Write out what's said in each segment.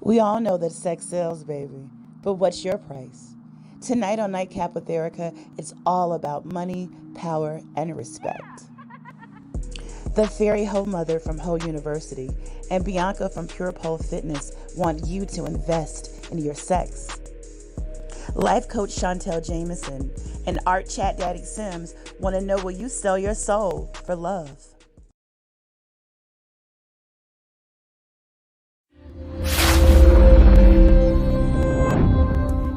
We all know that sex sells, baby. But what's your price? Tonight on Nightcap with Erica, it's all about money, power, and respect. The Fairy Ho Mother from Ho University and Bianca from Pure Pole Fitness want you to invest in your sex. Life coach Shantell Jamison and Art Chatdaddy Sims want to know, will you sell your soul for love?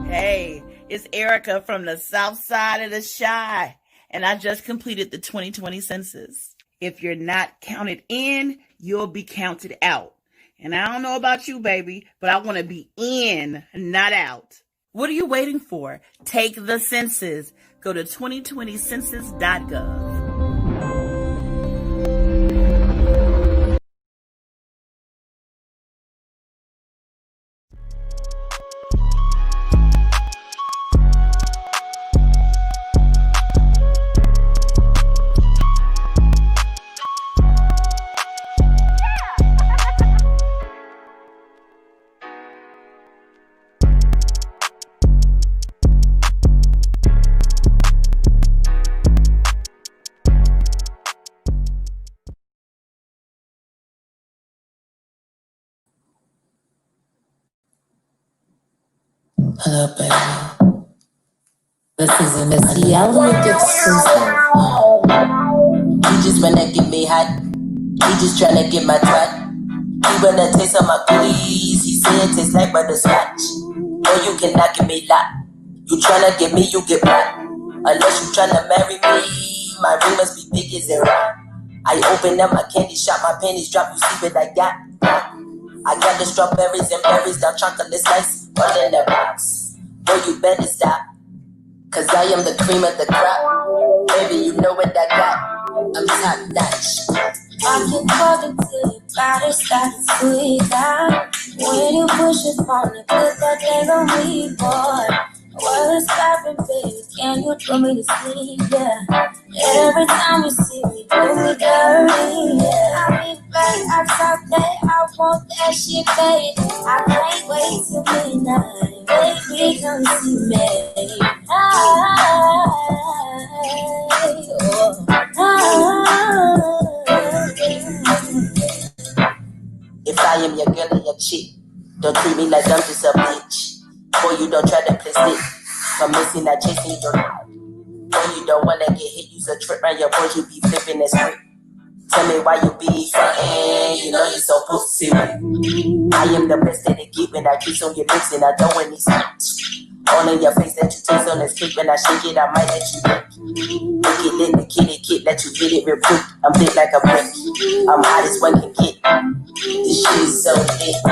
Hey, it's Erica from the south side of the Chi, and I just completed the 2020 census. If you're not counted in, you'll be counted out. And I don't know about you, baby, but I want to be in, not out. What are you waiting for? Take the census. Go to 2020census.gov. Hello, baby. This is a Miss Elliott exclusive. You just wanna get me hot. You just tryna get my twat. He wanna taste of my goodies. He said it tastes like butterscotch. No, you cannot give me that. You tryna get me, you get back. Unless you tryna marry me, my ring must be big as a rock. I open up my candy shop, my panties drop. You see what I got? I got the strawberries and berries, down chocolate slice, all in the box. Boy, you better stop. Cause I am the cream of the crop. Baby, you know what I got. I'm top notch. I can talk until your body starts to squeeze out. When you push it on it, put that thing on me, boy. Well, it's stopping, baby. Can you throw me to sleep? Yeah. Every time you see me, do me dirty. Yeah. I mean, babe, I talk that. I want that shit, baby. I can't wait till midnight. Baby, come see me. If I am your girl or your chick, don't treat me like I'm just a bitch. Boy, you don't try to play stick. I'm missing that chasing your life. Boy, you don't wanna get hit, use a trip around your boys, you be flipping that script. Tell me why you be frontin', you know you so pussy. I am the best that they get when I kiss on your lips and I don't want these all in your face that you taste on this cake. When I shake it, I might let you lick. Lick it, lick the kitty, kid, let you get it real quick. I'm big like a brick. I'm hot as one can get. This shit is so lit. I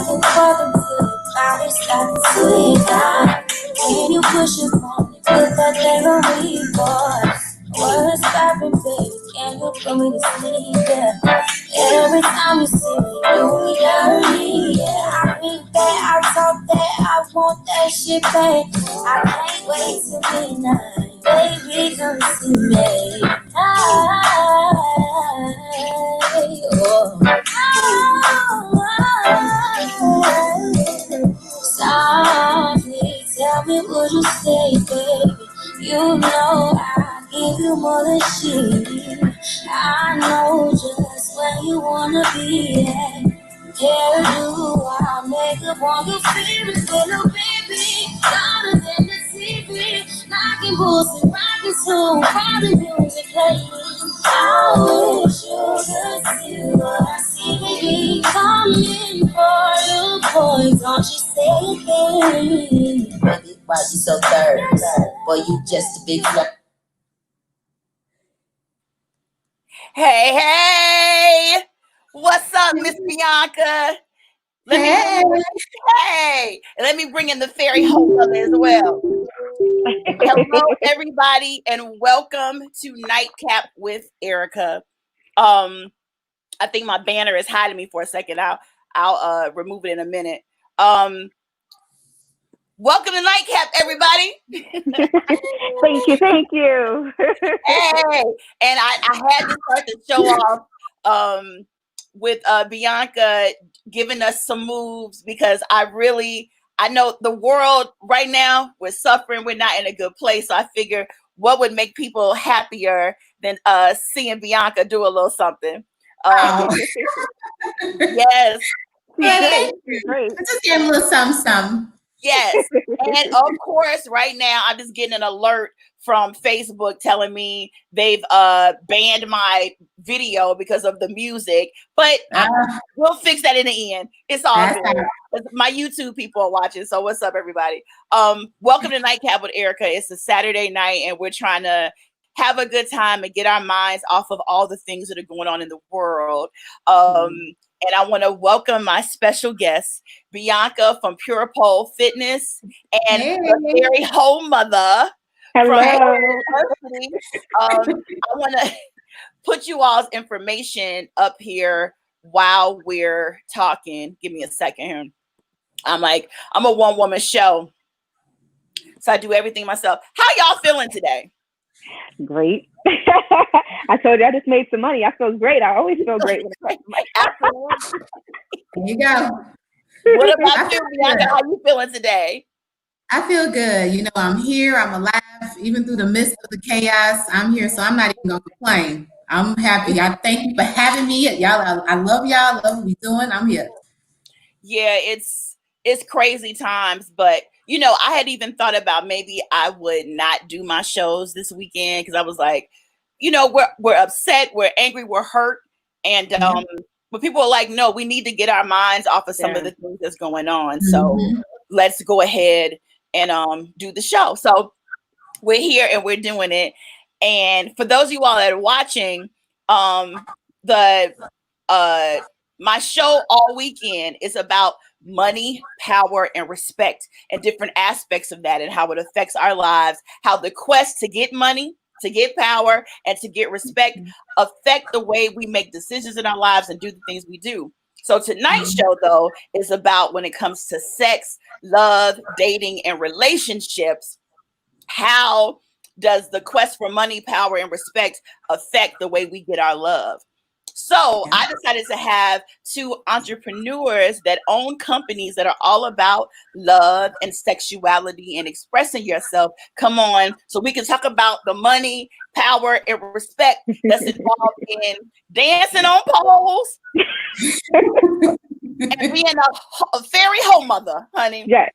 can fuck until the body starts to sweet out. Can you push it on me? Put that thing on me, boy. What's stopping, baby? Can you throw me to sleep? Yeah. Every time you see me, do me dirty. Yeah, I think that, I talk that, I want that shit, babe. I can't wait till midnight. Baby, come see me. Softly tell me what you say, baby. You know I give you more than shit. I know just where you wanna be at. Tell you I'll make up all your favorites, little baby. Louder than the TV. Knocking bulls and rocking so hard the music playing. I wish you could see what I see, baby. Coming for you, boy, don't you say anything. Baby, why you so thirsty? Boy, you just a big flirt. Hey, what's up, Miss Bianca? Hey, let me bring in the fairy host as well. Hello, everybody, and welcome to Nightcap with Erica. I think my banner is hiding me for a second. I'll remove it in a minute. Welcome to Nightcap, everybody. Thank you. Hey, and I had to start the show off with Bianca giving us some moves, because I know the world right now, we're suffering. We're not in a good place. So I figure what would make people happier than seeing Bianca do a little something. Yes. She's great. Just give a little something. Yes. And of course, right now, I'm just getting an alert from Facebook telling me they've banned my video because of the music. But we'll fix that in the end. It's all good. My YouTube people are watching. So what's up, everybody? Welcome to Nightcap with Erica. It's a Saturday night, and we're trying to have a good time and get our minds off of all the things that are going on in the world. And I want to welcome my special guest, Bianca from Pure Pole Fitness, and the very whole mother. Hello. I want to put you all's information up here while we're talking. Give me a second here. I'm a one-woman show, so I do everything myself. How y'all feeling today? Great. I told you I just made some money. I feel great. I always feel great when it comes to Absolutely. There you go. What about you, Bianca? How you feeling today? I feel good. You know, I'm here. I'm alive. Even through the midst of the chaos, I'm here. So I'm not even going to complain. I'm happy. I thank you for having me. Y'all, I love y'all. I love what we're doing. I'm here. Yeah, it's crazy times, but you know, I had even thought about maybe I would not do my shows this weekend, because I was like, you know, we're upset, we're angry, we're hurt, and but people are like, no, we need to get our minds off of some of the things that's going on. So let's go ahead and do the show. So we're here and we're doing it. And for those of you all that are watching, my show all weekend is about money, power, and respect, and different aspects of that, and how it affects our lives, how the quest to get money, to get power, and to get respect affect the way we make decisions in our lives and do the things we do. So tonight's show, though, is about when it comes to sex, love, dating, and relationships, how does the quest for money, power, and respect affect the way we get our love? So I decided to have two entrepreneurs that own companies that are all about love and sexuality and expressing yourself come on, so we can talk about the money, power, and respect that's involved in dancing on poles and being a fairy home mother, honey. Yes.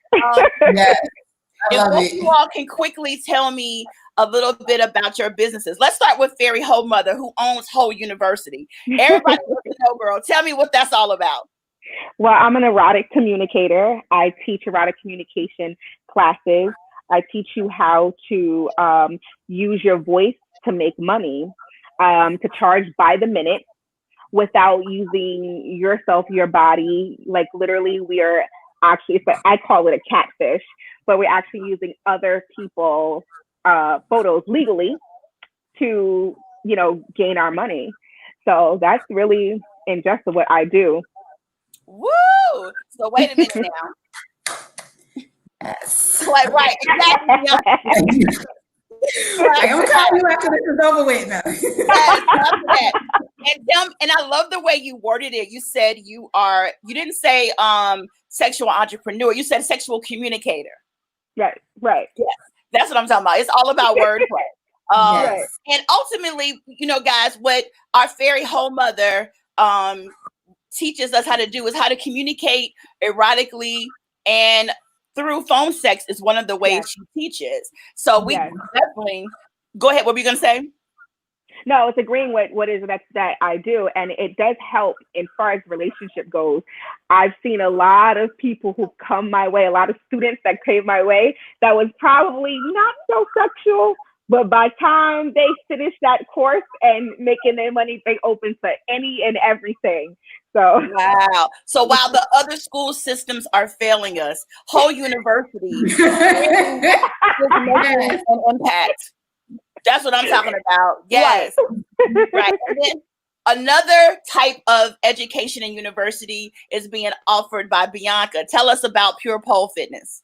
If you all can quickly tell me a little bit about your businesses. Let's start with Fairy Whole Mother, who owns Whole University. Everybody wants to know, girl. Tell me what that's all about. Well, I'm an erotic communicator. I teach erotic communication classes. I teach you how to use your voice to make money, to charge by the minute without using yourself, your body. Like literally, we are actually, I call it a catfish, but we're actually using other people's photos legally to, you know, gain our money. So that's really in just what I do. Woo! So wait a minute now. Yes. Like, right, exactly. I'm gonna call you after this is over with now. And I love the way you worded it. You said you didn't say sexual entrepreneur, you said sexual communicator. Right. Yeah. That's what I'm talking about. It's all about wordplay. Yes. And ultimately, you know, guys, what our Fairy Whole Mother teaches us how to do is how to communicate erotically, and through phone sex is one of the ways she teaches. So we definitely go ahead. What were you going to say? No, it's agreeing with what is that I do, and it does help as far as relationship goes. I've seen a lot of people who've come my way, a lot of students that came my way that was probably not so sexual, but by the time they finish that course and making their money, they open to any and everything. So wow. So while the other school systems are failing us, Whole University is making an impact. That's what I'm talking about. Yes. Right. And then another type of education and university is being offered by Bianca. Tell us about Pure Pole Fitness.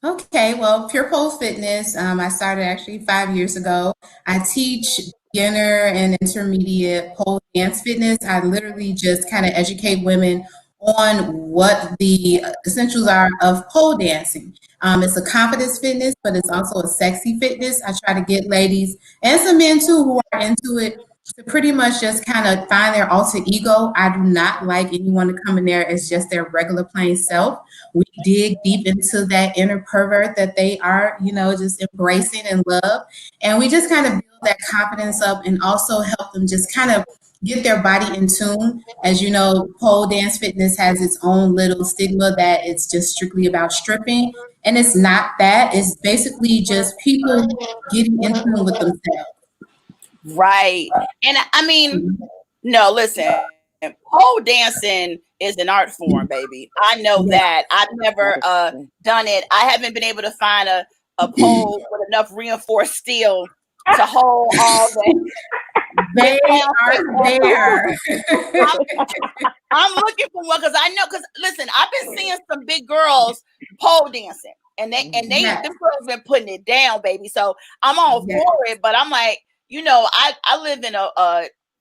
Okay, well, Pure Pole Fitness, I started actually 5 years ago. I teach beginner and intermediate pole dance fitness. I literally just kind of educate women on what the essentials are of pole dancing. It's a confidence fitness, but it's also a sexy fitness. I try to get ladies and some men too who are into it to pretty much just kind of find their alter ego. I do not like anyone to come in there as just their regular plain self. We dig deep into that inner pervert that they are, just embracing and love. And we just kind of build that confidence up and also help them just kind of get their body in tune. As you know, pole dance fitness has its own little stigma that it's just strictly about stripping. And it's not that. It's basically just people getting in tune with themselves. Right. And I mean, no, listen, pole dancing is an art form, baby. I know that. I've never done it. I haven't been able to find a pole with enough reinforced steel to hold all that. They are there. I'm looking for one because listen, I've been seeing some big girls pole dancing, and them girls been putting it down, baby. So I'm all for it, but I'm like, I live in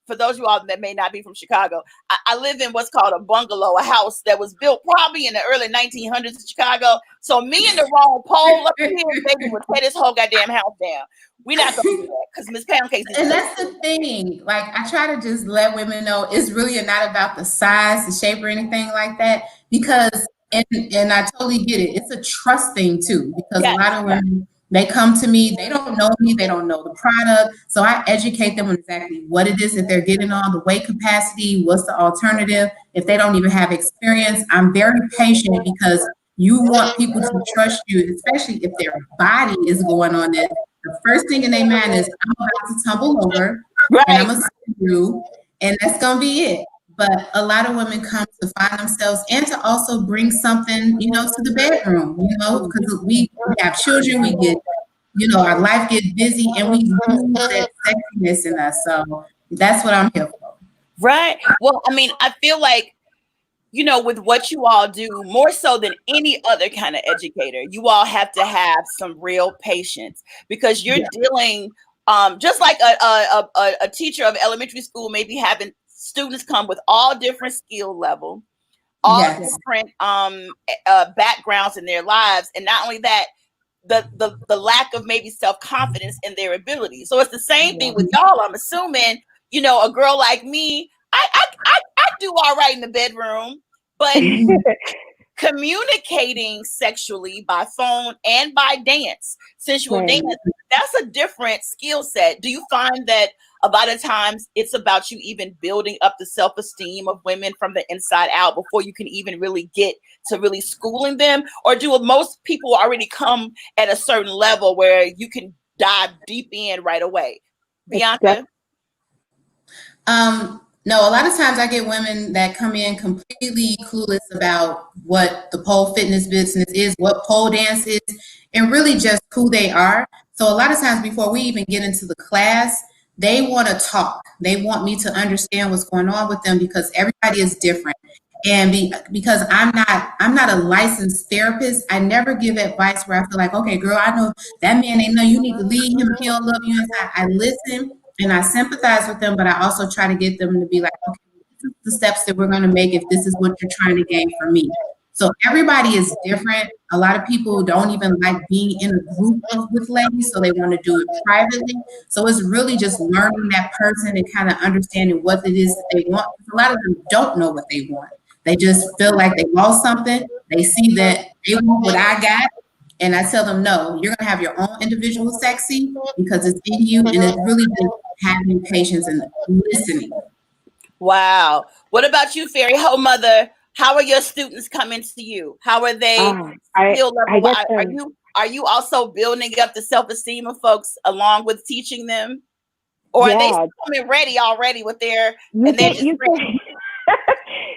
for those of you all that may not be from Chicago, I live in what's called a bungalow, a house that was built probably in the early 1900s in Chicago. So me and the wrong pole up here, baby, would tear this whole goddamn house down. We're not going to do that because Miss Pancakes is. And that's the thing. Like, I try to just let women know it's really not about the size, the shape, or anything like that. Because, and I totally get it, it's a trust thing too. Because a lot of women, they come to me, they don't know me, they don't know the product. So I educate them on exactly what it is that they're getting on, the weight capacity, what's the alternative. If they don't even have experience, I'm very patient because you want people to trust you, especially if their body is going on this. The first thing in their mind is, I'm about to tumble over, and I'm going to sit through, and that's going to be it. But a lot of women come to find themselves and to also bring something, to the bedroom, because we have children, we get, our life gets busy, and we lose that sexiness in us. So that's what I'm here for. Right. Well, I mean, I feel like, with what you all do, more so than any other kind of educator, you all have to have some real patience because you're dealing, just like a teacher of elementary school may be having students come with all different skill level, all different backgrounds in their lives, and not only that, the lack of maybe self-confidence in their ability. So it's the same thing with y'all. I'm assuming, a girl like me, I do all right in the bedroom, but communicating sexually by phone and by dance, sensual dance, that's a different skill set. Do you find that a lot of times it's about you even building up the self-esteem of women from the inside out before you can even really get to really schooling them? Or do most people already come at a certain level where you can dive deep in right away? Bianca? No, a lot of times I get women that come in completely clueless about what the pole fitness business is, what pole dance is, and really just who they are. So a lot of times before we even get into the class, they want to talk. They want me to understand what's going on with them because everybody is different. And because I'm not a licensed therapist, I never give advice where I feel like, okay, girl, I know that man ain't know you need to leave him, he don't love you inside. I listen and I sympathize with them, but I also try to get them to be like, okay, this is the steps that we're going to make if this is what you're trying to gain from me. So everybody is different. A lot of people don't even like being in a group with ladies, so they want to do it privately. So it's really just learning that person and kind of understanding what it is that they want. A lot of them don't know what they want. They just feel like they lost something. They see that they want what I got. And I tell them, no, you're going to have your own individual sexy because it's in you. And it's really just having patience and listening. Wow. What about you, Fairy Ho Mother? How are your students coming to you? How are they? Are you also building up the self-esteem of folks along with teaching them? Or are they coming ready already with their,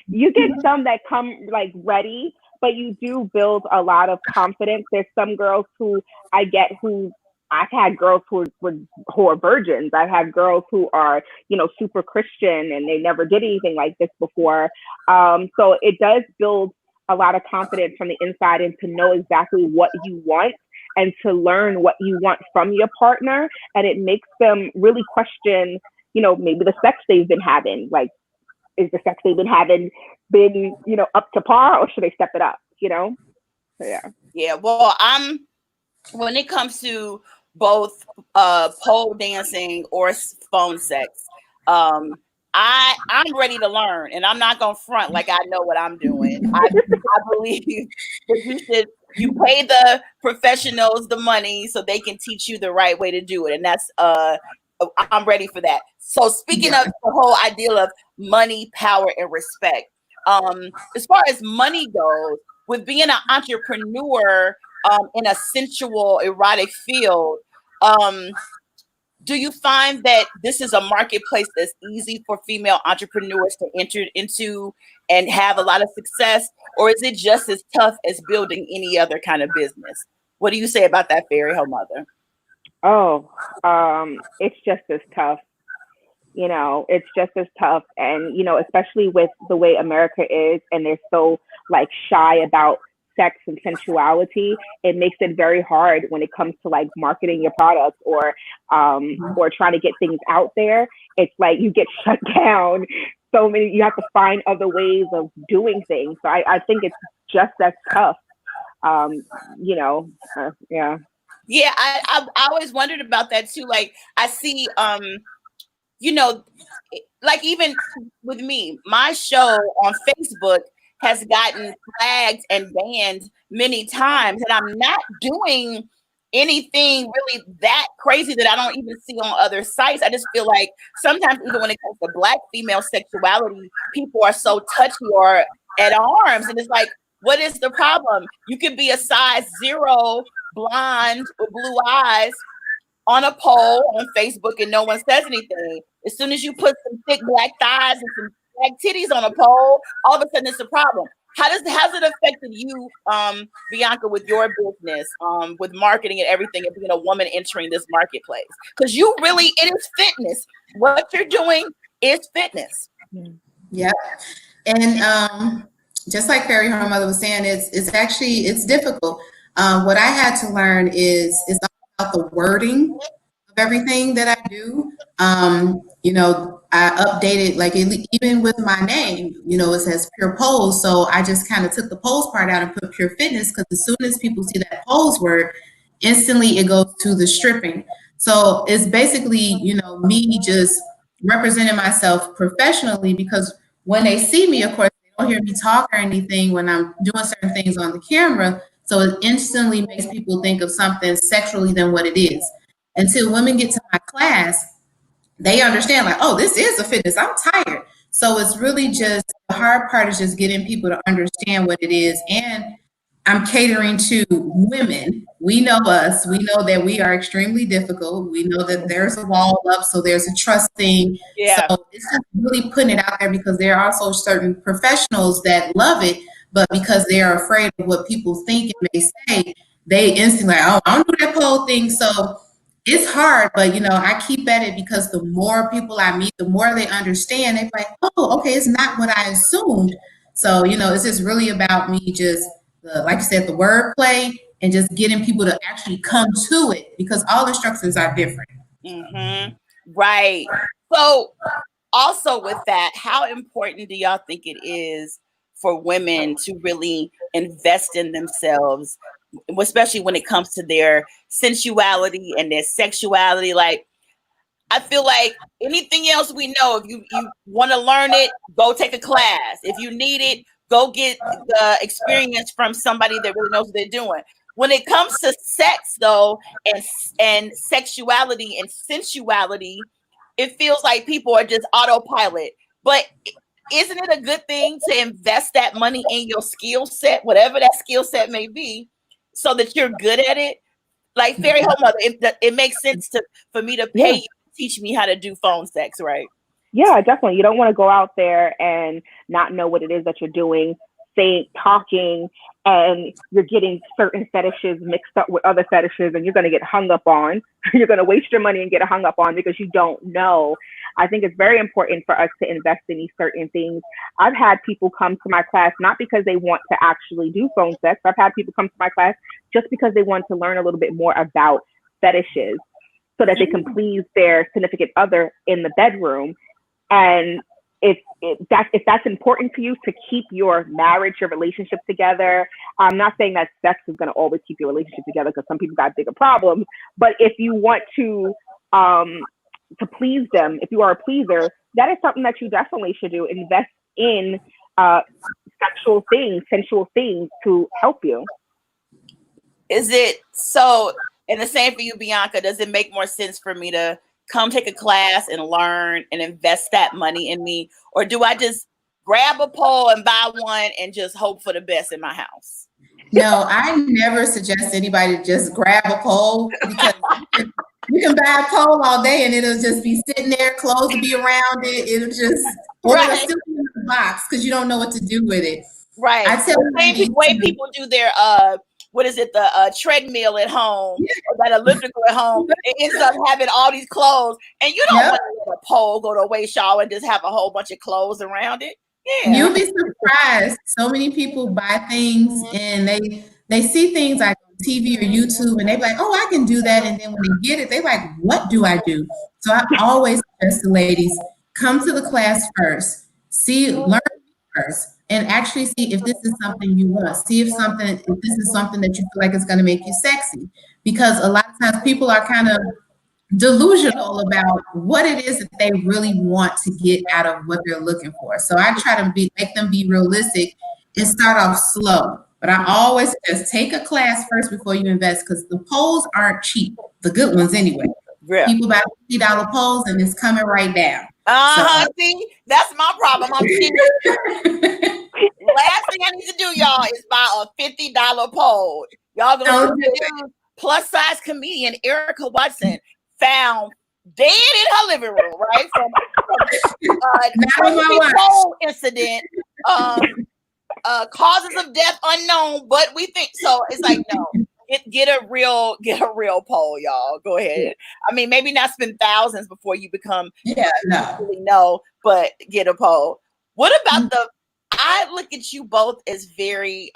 you get some that come like ready, but you do build a lot of confidence. There's some girls who I've had girls who are virgins. I've had girls who are, super Christian and they never did anything like this before. So it does build a lot of confidence from the inside and to know exactly what you want and to learn what you want from your partner. And it makes them really question, maybe the sex they've been having. Like, is the sex they've been having been, up to par, or should they step it up, So, yeah. Yeah, well, when it comes to both pole dancing or phone sex, I'm ready to learn, and I'm not gonna front like I know what I'm doing. I believe that you pay the professionals the money so they can teach you the right way to do it, and that's I'm ready for that. So speaking of the whole ideal of money, power, and respect, as far as money goes, with being an entrepreneur in a sensual, erotic field, do you find that this is a marketplace that's easy for female entrepreneurs to enter into and have a lot of success, or is it just as tough as building any other kind of business? What do you say about that, Fairy Ho Mother? Oh, it's just as tough. It's just as tough. And, especially with the way America is, and they're so like shy about sex and sensuality, it makes it very hard when it comes to like marketing your products or trying to get things out there. It's like you get shut down. You have to find other ways of doing things. So I think it's just as tough. Yeah. Yeah, I always wondered about that too. Like I see, like even with me, my show on Facebook has gotten flagged and banned many times, and I'm not doing anything really that crazy that I don't even see on other sites. I just feel like sometimes even when it comes to Black female sexuality, people are so touchy or at arms, and it's like, what is the problem? You could be a size 0 blonde with blue eyes on a pole on Facebook and no one says anything. As soon as you put some thick black thighs and some black titties on a pole, all of a sudden it's a problem. How's it affected you, Bianca, with your business, with marketing and everything, and being a woman entering this marketplace? Because it is fitness. What you're doing is fitness. Yeah. And just like Fairy Her Mother was saying, it's difficult. What I had to learn is about the wording of everything that I do. I updated, like even with my name, it says Pure Pose. So I just kind of took the pose part out and put Pure Fitness, because as soon as people see that pose word, instantly it goes to the stripping. So it's basically, me just representing myself professionally, because when they see me, of course, they don't hear me talk or anything when I'm doing certain things on the camera. So it instantly makes people think of something sexually than what it is. Until women get to my class, they understand, like, oh, this is a fitness. I'm tired. So it's really just, the hard part is just getting people to understand what it is. And I'm catering to women. We know us. We know that we are extremely difficult. We know that there's a wall up, so there's a trust thing. Yeah. So it's just really putting it out there, because there are also certain professionals that love it, but because they are afraid of what people think and may say, they instantly like, oh, I don't do that pole thing. So it's hard, but I keep at it, because the more people I meet, the more they understand. They're like, oh, okay, it's not what I assumed. So, it's just really about me just, like you said, the wordplay, and just getting people to actually come to it, because all instructions are different. Mm-hmm. Right. So also with that, how important do y'all think it is for women to really invest in themselves, especially when it comes to their sensuality and their sexuality? Like, I feel like anything else we know, if you want to learn it, go take a class. If you need it, go get the experience from somebody that really knows what they're doing. When it comes to sex, though, and sexuality and sensuality, it feels like people are just autopilot. But isn't it a good thing to invest that money in your skill set, whatever that skill set may be, so that you're good at it? Like Fairy Ho Mother, it makes sense for me to pay you to teach me how to do phone sex, right? Yeah, definitely. You don't want to go out there and not know what it is that you're doing. talking, and you're getting certain fetishes mixed up with other fetishes, and you're going to get hung up on. You're going to waste your money and get hung up on because you don't know. I think it's very important for us to invest in these certain things. I've had people come to my class not because they want to actually do phone sex. I've had people come to my class just because they want to learn a little bit more about fetishes so that they can please their significant other in the bedroom. And if that's important for you to keep your marriage, your relationship together, I'm not saying that sex is going to always keep your relationship together because some people got bigger problems. But if you want to please them, if you are a pleaser, that is something that you definitely should do. Invest in sensual things to help you. Is it so? And the same for you, Bianca. Does it make more sense for me to come take a class and learn and invest that money in me? Or do I just grab a pole and buy one and just hope for the best in my house? No, I never suggest anybody to just grab a pole because you can buy a pole all day and it'll just be sitting there, clothes will be around it. It'll just, or it'll still be in the box because you don't know what to do with it. Right. I tell the way people do their the treadmill at home or that elliptical at home, it ends up having all these clothes, and you don't want to let a pole go to a waste shower and just have a whole bunch of clothes around it. Yeah. You'll be surprised. So many people buy things and they see things like on TV or YouTube and they be like, oh, I can do that. And then when they get it, they like, what do I do? So I always suggest the ladies, come to the class first, learn first, and actually see if this is something you want. See if this is something that you feel like is going to make you sexy. Because a lot of times people are kind of delusional about what it is that they really want to get out of what they're looking for. So I try to make them be realistic and start off slow. But I always just take a class first before you invest because the poles aren't cheap. The good ones anyway. Yeah. People buy $50 poles and it's coming right down. See, that's my problem. I'm cheap. Last thing I need to do, y'all, is buy a $50 pole. Y'all gonna do plus size comedian Erica Watson found dead in her living room, right? From pole incident. Causes of death unknown, but we think so. It's like, no, get a real pole, y'all. Go ahead. I mean, maybe not spend thousands before you become really know, but get a pole. What about I look at you both as very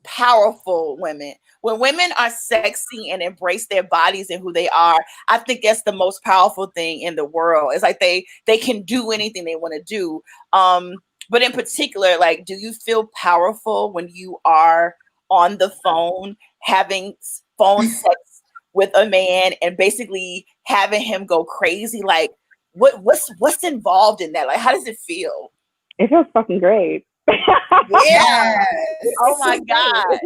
powerful women. When women are sexy and embrace their bodies and who they are, I think that's the most powerful thing in the world. It's like they can do anything they want to do. But in particular, like, do you feel powerful when you are on the phone having phone sex with a man and basically having him go crazy? Like, what's involved in that? Like, how does it feel? It feels fucking great. Yeah. Oh my God.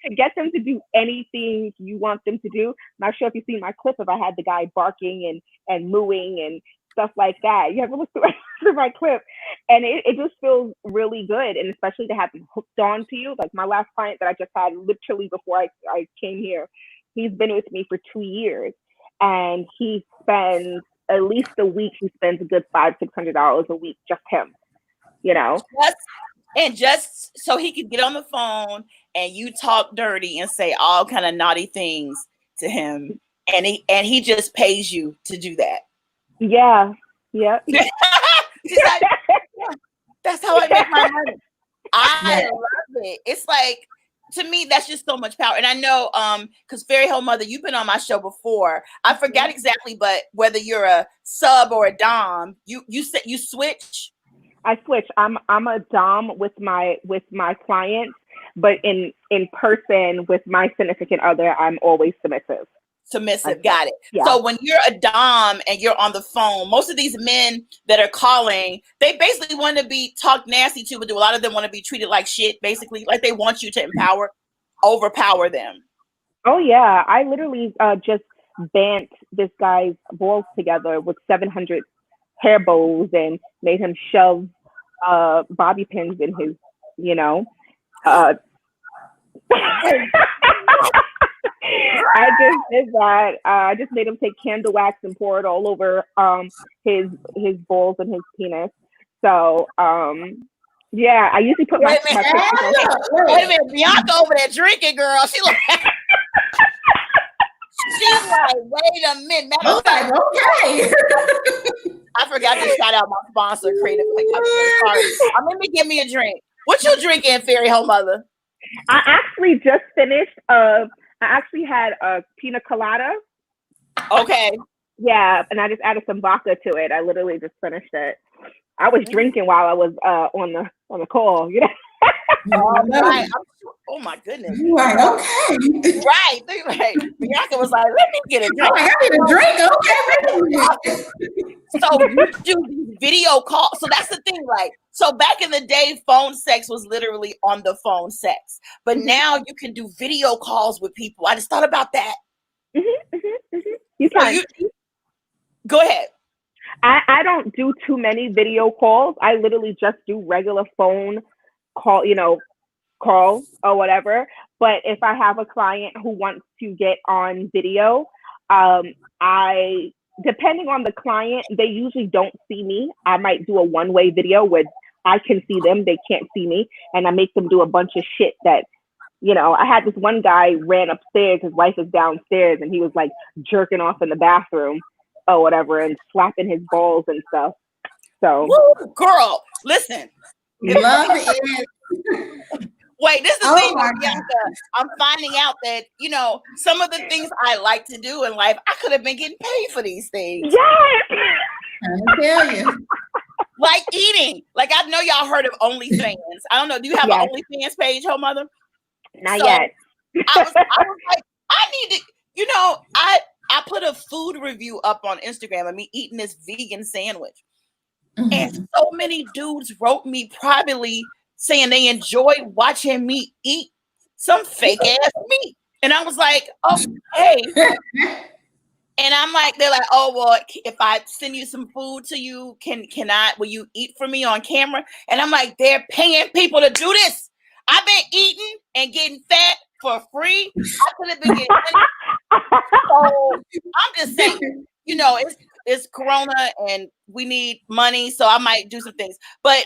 To get them to do anything you want them to do. I'm not sure if you've seen my clip if I had the guy barking and mooing and stuff like that. You have to listen to my clip. And it just feels really good. And especially to have them hooked on to you. Like my last client that I just had literally before I came here, he's been with me for 2 years. And he spends at least a week, he spends a good $500-$600 a week, just him. You know, just so he could get on the phone and you talk dirty and say all kind of naughty things to him, and he just pays you to do that. Yeah. She's like, that's how I make my money. I love it. It's like, to me, that's just so much power. And I know, because Fairy Home Mother, you've been on my show before. I forgot exactly, but whether you're a sub or a dom, you said you switch. I switch. I'm a dom with my clients, but in person with my significant other, I'm always submissive. Got it. Yeah. So when you're a dom and you're on the phone, most of these men that are calling, they basically want to be talked nasty to, but a lot of them want to be treated like shit, basically. Like they want you to overpower them. Oh yeah. I literally just bent this guy's balls together with 700 hair bows and made him shove bobby pins in his, I just did that. I just made him take candle wax and pour it all over his balls and his penis. So Yeah, I usually put my pictures on. Wait a minute, Bianca over there drinking, girl. She's like, wait a minute. Okay. I forgot to shout out my sponsor, Creative Click. Sorry. Let me give me a drink. What you drinking, Fairy Home Mother? I actually just finished. I actually had a pina colada. Okay. Yeah, and I just added some vodka to it. I literally just finished it. I was drinking while I was on the call. You know. Right. Oh my goodness. Right. Okay. Right. Bianca was like, "Let me get a drink." I need a drink. Okay. So you do these video calls. So that's the thing. Like, so back in the day, phone sex was literally on the phone sex, but now you can do video calls with people. I just thought about that. You can. Go ahead. I don't do too many video calls. I literally just do regular phone call, calls or whatever. But if I have a client who wants to get on video, depending on the client, they usually don't see me. I might do a one-way video where I can see them, they can't see me, and I make them do a bunch of shit that, I had this one guy ran upstairs, his wife is downstairs, and he was like jerking off in the bathroom or whatever and slapping his balls and stuff. So, woo, girl, listen. Love it. Wait, this is the thing, Bianca. I'm finding out that, some of the things I like to do in life, I could have been getting paid for these things. Yes! I tell you. Like eating. Like, I know y'all heard of OnlyFans. I don't know. Do you have an OnlyFans page, Home Mother? Not yet. I was like, I need to, I put a food review up on Instagram of me eating this vegan sandwich. Mm-hmm. And so many dudes wrote me privately saying they enjoy watching me eat some fake ass meat. And I was like, okay. And I'm like, they're like, oh, well, if I send you some food to you, will you eat for me on camera? And I'm like, they're paying people to do this. I've been eating and getting fat for free. I could have been getting so I'm just saying, it's Corona and we need money, so I might do some things. But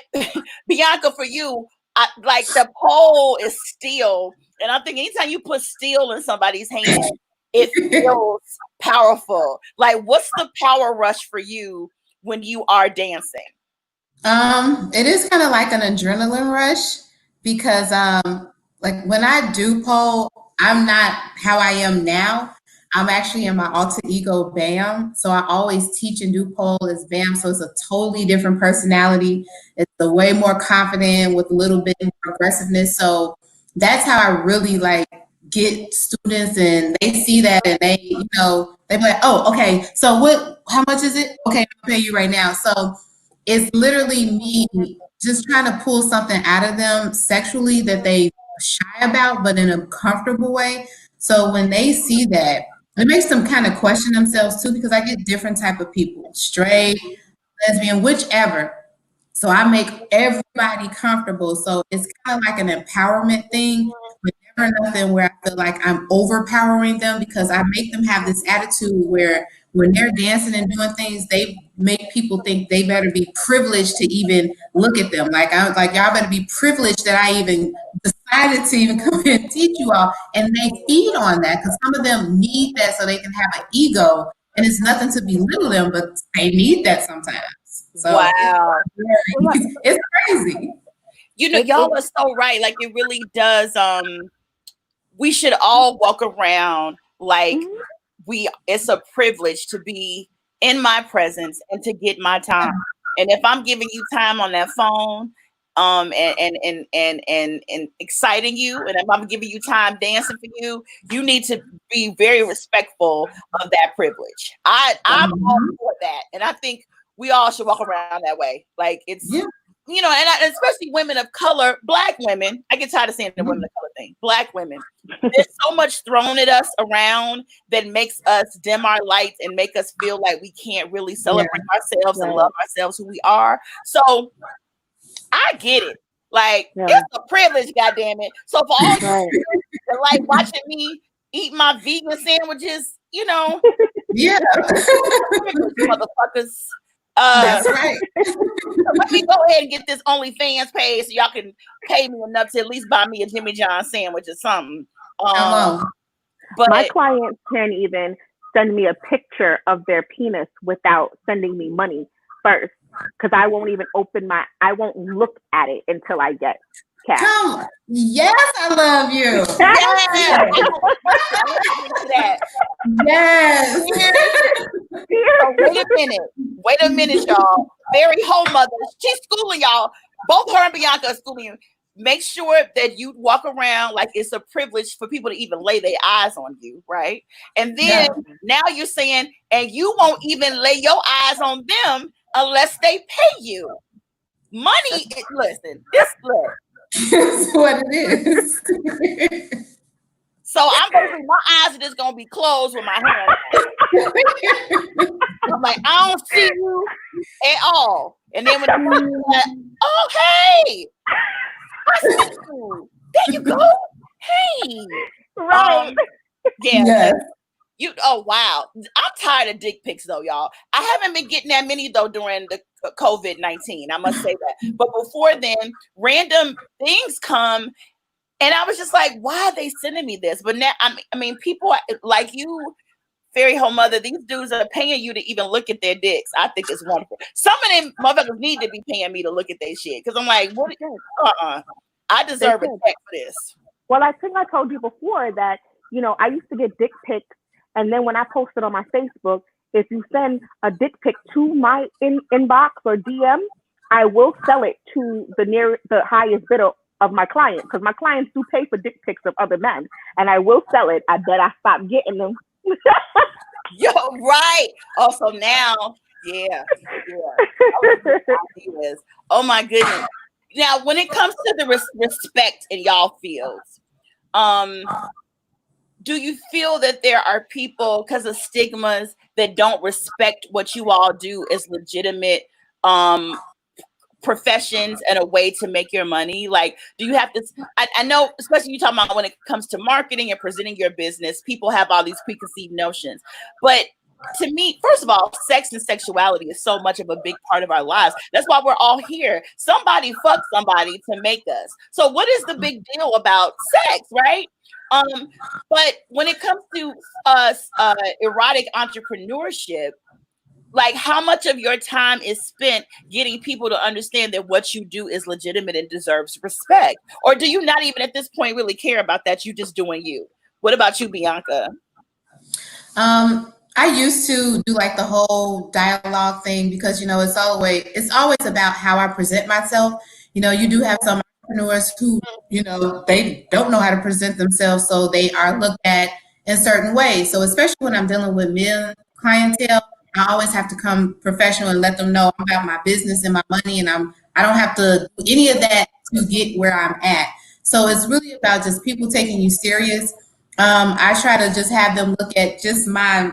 Bianca, for you, like the pole is steel, and I'm thinking anytime you put steel in somebody's hand, it feels powerful. Like, what's the power rush for you when you are dancing? It is kind of like an adrenaline rush because like when I do pole, I'm not how I am now. I'm actually in my alter ego BAM. So I always teach and do pole as BAM. So it's a totally different personality. It's a way more confident with a little bit more aggressiveness. So that's how I really like get students, and they see that and they be like, oh, okay. So how much is it? Okay, I'll pay you right now. So it's literally me just trying to pull something out of them sexually that they shy about, but in a comfortable way. So when they see that, it makes them kind of question themselves too, because I get different type of people, straight, lesbian, whichever. So I make everybody comfortable. So it's kind of like an empowerment thing, but never nothing where I feel like I'm overpowering them, because I make them have this attitude where when they're dancing and doing things, they make people think they better be privileged to even look at them. Like, I was like, y'all better be privileged that I even decided to even come here and teach you all. And they feed on that because some of them need that so they can have an ego. And it's nothing to belittle them, but they need that sometimes. So wow. It's crazy. Y'all are so right. Like, it really does. We should all walk around like it's a privilege to be in my presence and to get my time. And if I'm giving you time on that phone, and exciting you, and if I'm giving you time dancing for you, you need to be very respectful of that privilege. I'm all for that, and I think we all should walk around that way. Like, it's and especially women of color, Black women. I get tired of saying the women of color thing. Black women. There's so much thrown at us around that makes us dim our lights and make us feel like we can't really celebrate ourselves and love ourselves who we are. So I get it. Like, it's a privilege, goddammit. So for all you that like watching me eat my vegan sandwiches, Yeah. motherfuckers. That's right. Let me go ahead and get this OnlyFans page so y'all can pay me enough to at least buy me a Jimmy John sandwich or something. But my clients can't even send me a picture of their penis without sending me money first, because I won't look at it until I get cash. Come, yes, I love you. Yes. So wait a minute, y'all. Very home mothers. She's schooling y'all. Both her and Bianca are schooling you. Make sure that you walk around like it's a privilege for people to even lay their eyes on you, right? And then now you're saying, and you won't even lay your eyes on them unless they pay you. Money, listen, this look. That's what it is. So my eyes are just gonna be closed with my hand. I'm like, I don't see you at all. And then when the person's like, oh hey, I see you. There you go. Hey. Right. Yeah. Oh wow. I'm tired of dick pics though, y'all. I haven't been getting that many though during the COVID-19. I must say that. But before then, random things come. And I was just like, why are they sending me this? But now, I mean, people like you, Fairy Home Mother, these dudes are paying you to even look at their dicks. I think it's wonderful. Some of them motherfuckers need to be paying me to look at their shit. Because I'm like, what? I deserve a check for this. Well, I think I told you before that, I used to get dick pics. And then when I posted on my Facebook, if you send a dick pic to my inbox or DM, I will sell it to the highest bidder of my client, because my clients do pay for dick pics of other men, and I will sell it. I bet I stopped getting them. Yo, right. Also now, yeah. Oh my goodness. Now, when it comes to the respect in y'all fields, do you feel that there are people, because of stigmas, that don't respect what you all do as legitimate professions and a way to make your money? Like, do you have to, I know, especially you talking about when it comes to marketing and presenting your business, people have all these preconceived notions. But to me, first of all, sex and sexuality is so much of a big part of our lives. That's why we're all here. Somebody fucked somebody to make us. So what is the big deal about sex, right? But when it comes to erotic entrepreneurship, like, how much of your time is spent getting people to understand that what you do is legitimate and deserves respect? Or do you not even at this point really care about that? You just doing you? What about you, Bianca? I used to do like the whole dialogue thing because, it's always about how I present myself. You do have some entrepreneurs who, they don't know how to present themselves, so they are looked at in certain ways. So especially when I'm dealing with male clientele, I always have to come professional and let them know about my business and my money, and I don't have to do any of that to get where I'm at. So it's really about just people taking you serious. I try to just have them look at just my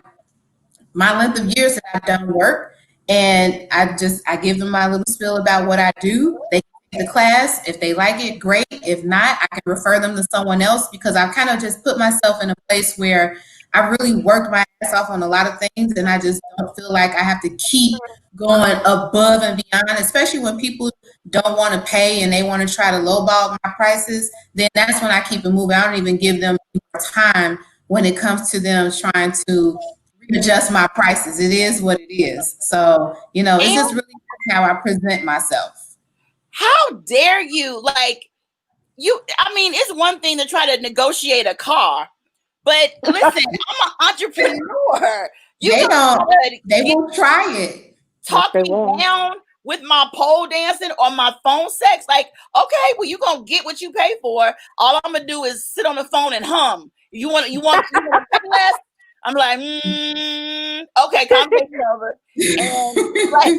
length of years that I've done work, and I give them my little spiel about what I do. They take the class. If they like it, great. If not, I can refer them to someone else, because I've kind of just put myself in a place where I really worked my ass off on a lot of things, and I just don't feel like I have to keep going above and beyond, especially when people don't want to pay and they want to try to lowball my prices. Then that's when I keep it moving. I don't even give them more time when it comes to them trying to adjust my prices. It is what it is. So, it's just really how I present myself. How dare you? Like, it's one thing to try to negotiate a car, but listen, I'm an entrepreneur. They will try it. Talk me down with my pole dancing or my phone sex. Like, okay, well, you're going to get what you pay for. All I'm going to do is sit on the phone and hum. You want to pay less? I'm like, okay, conversation over. And like,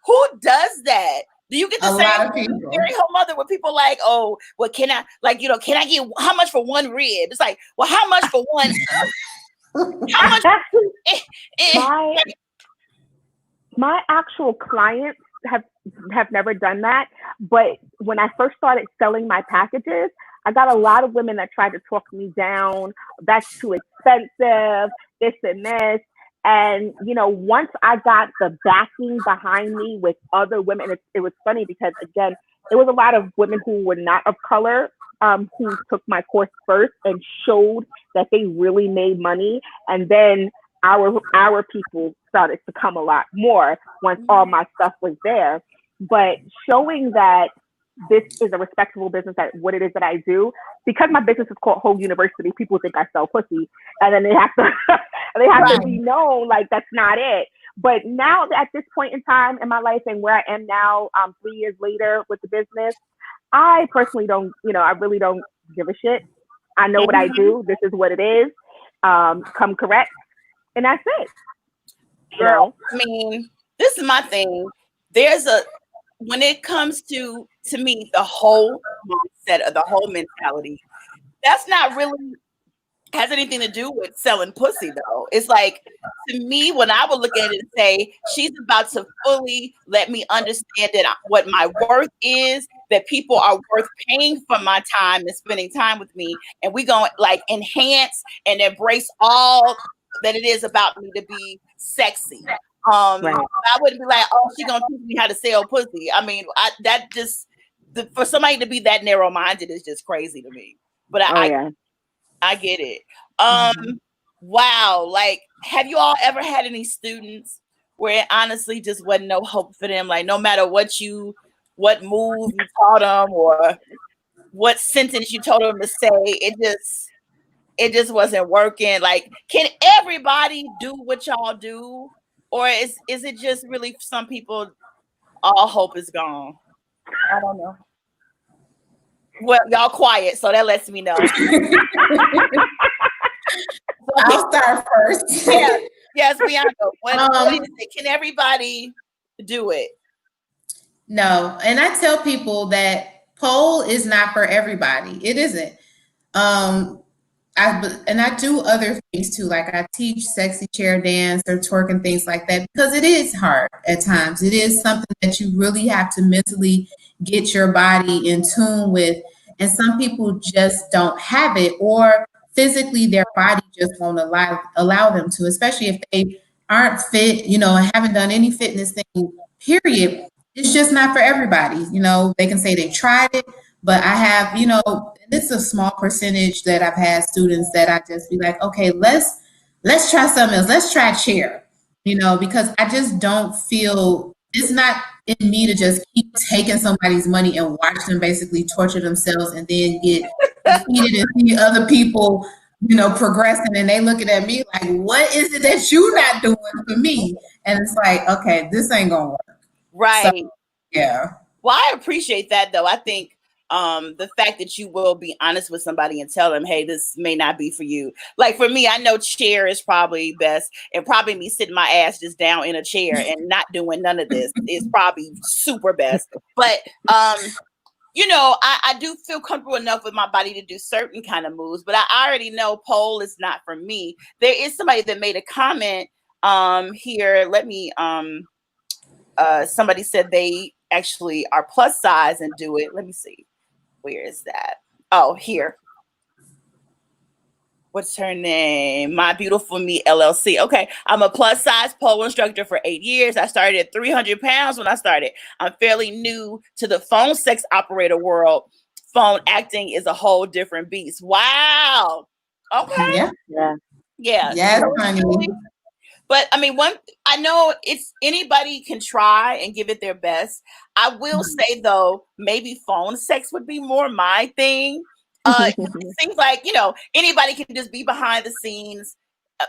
who does that? Do you get the same Fairy Home Mother where people like, oh, well, can I get how much for one rib? It's like, well, how much for one? How much? My actual clients have never done that. But when I first started selling my packages, I got a lot of women that tried to talk me down. That's too expensive, this and this. And, you know, once I got the backing behind me with other women, it was funny because, again, it was a lot of women who were not of color, who took my course first and showed that they really made money. And then our people started to come a lot more once all my stuff was there. But showing that this is a respectable business at what it is that I do, because my business is called Whole University, people think I sell pussy, and then they have to to be known like that's not it. But now at this point in time in my life and where I am now, 3 years later with the business, I personally don't, you know, I really don't give a shit. I know what I do. This is what it is. Come correct, and that's it. Girl, I mean, this is my thing. When it comes to me, the whole mindset of the whole mentality, that's not really has anything to do with selling pussy though. It's like, to me, when I would look at it and say, she's about to fully let me understand that what my worth is, that people are worth paying for my time and spending time with me, and we gonna like enhance and embrace all that it is about me to be sexy. I wouldn't be like, oh, she gonna teach me how to sell pussy. I mean, for somebody to be that narrow-minded is just crazy to me. But I get it. Wow. Like, have you all ever had any students where it honestly just wasn't no hope for them? Like, no matter what move you taught them or what sentence you told them to say, it just wasn't working. Like, can everybody do what y'all do? Or is it just really for some people, all hope is gone? I don't know. Well, y'all quiet, so that lets me know. I'll start first. Yes, Bianca. What is it? Can everybody do it? No, and I tell people that pole is not for everybody. It isn't. I do other things too, like I teach sexy chair dance or twerk and things like that, because it is hard at times. It is something that you really have to mentally get your body in tune with, and some people just don't have it, or physically their body just won't allow them to, especially if they aren't fit, you know, and haven't done any fitness thing, period. It's just not for everybody. You know, they can say they tried it, but I have, you know, this is a small percentage that I've had students that I just be like, okay, let's try something else. Let's try chair, you know, because I just don't feel, it's not in me to just keep taking somebody's money and watch them basically torture themselves and then get defeated and see other people, you know, progressing, and they looking at me like, what is it that you're not doing for me? And it's like, okay, this ain't gonna work. Right. So, yeah. Well, I appreciate that though. I think the fact that you will be honest with somebody and tell them, hey, this may not be for you. Like for me, I know chair is probably best, and probably me sitting my ass just down in a chair and not doing none of this is probably super best. But you know, I do feel comfortable enough with my body to do certain kind of moves, but I already know pole is not for me. There is somebody that made a comment here. Let me somebody said they actually are plus size and do it. Let me see. Where is that? Oh, here. What's her name? My Beautiful Me LLC. Okay, I'm a plus size pole instructor for 8 years. I started at 300 pounds when I started. I'm fairly new to the phone sex operator world. Phone acting is a whole different beast. Wow. Okay. Yeah. Yes, honey. But I mean, I know it's anybody can try and give it their best. I will say though, maybe phone sex would be more my thing. It seems like, you know, anybody can just be behind the scenes,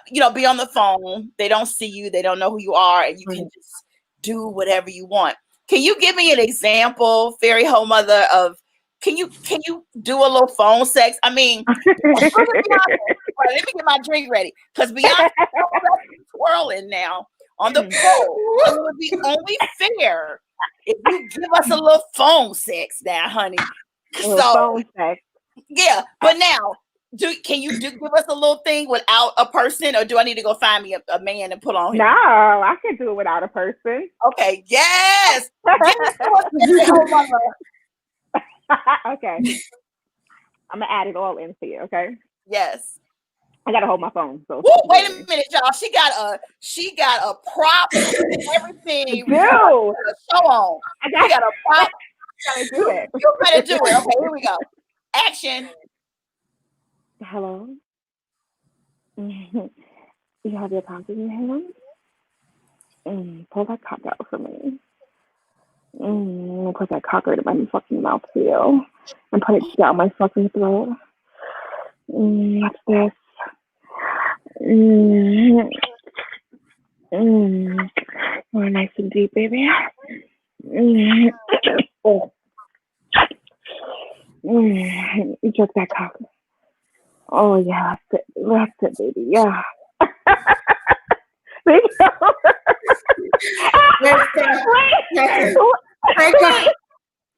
you know, be on the phone. They don't see you. They don't know who you are, and you can just do whatever you want. Can you give me an example, Fairy Ho Mother, of can you do a little phone sex? I mean, let me get my drink ready, because Bianca is twirling now on the pole. So it would be only fair if you give us a little phone sex now, honey. Phone sex. Yeah, but now, can you give us a little thing without a person, or do I need to go find me a man and put on him? No, I can do it without a person. Okay, yes. Okay. I'm gonna add it all in for you, okay? Yes. I gotta hold my phone. So wait a minute, y'all. She got a prop and everything. Do Show on. I She got a prop. gotta do it. You better do it. Okay, here we go. Action. Hello. You have your cock in your hand? Pull that cock out for me. Put that cock right in my fucking mouth for you. And put it down my fucking throat. What's this? More nice and deep, baby. Oh. You jerk that cock. Oh yeah, that's it, baby. Yeah. Wait.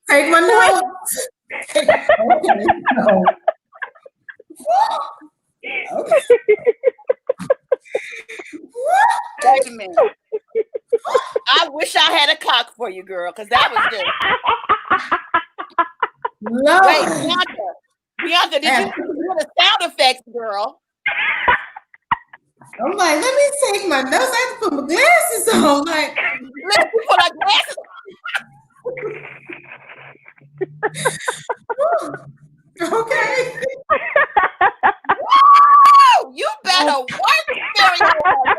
Take my notes. Okay. No. Okay. Wait a minute. I wish I had a cock for you, girl, because that was good. Lord. Wait, Bianca, did you do the sound effects, girl? I'm like, let me take my notes. I have to put my glasses on. Like, Let's put our glasses on. Okay. Woo! You better work very hard.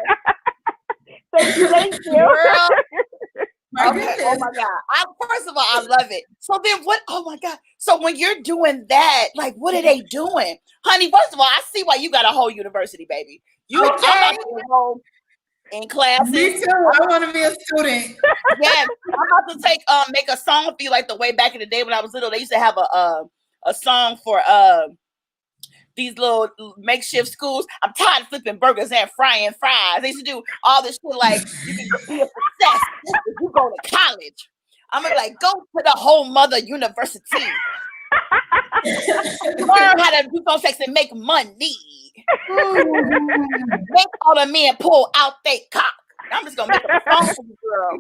Thank you. Girl. Okay. Oh my God. First of all, I love it. So then what? Oh my God. So when you're doing that, like, what are they doing? Honey, first of all, I see why you got a whole university, baby. You Okay. I'm about to enroll in classes. Me too. I want to be a student. Yeah, I'm about to make a song for you like the way back in the day when I was little. They used to have a song for these little makeshift schools. I'm tired of flipping burgers and frying fries. They used to do all this shit like you can be a success if you go to college. I'm gonna be like, go to the whole mother university. Learn how to do phone sex and make money. Make all the men pull out they cock. I'm just gonna make a song for you, girl.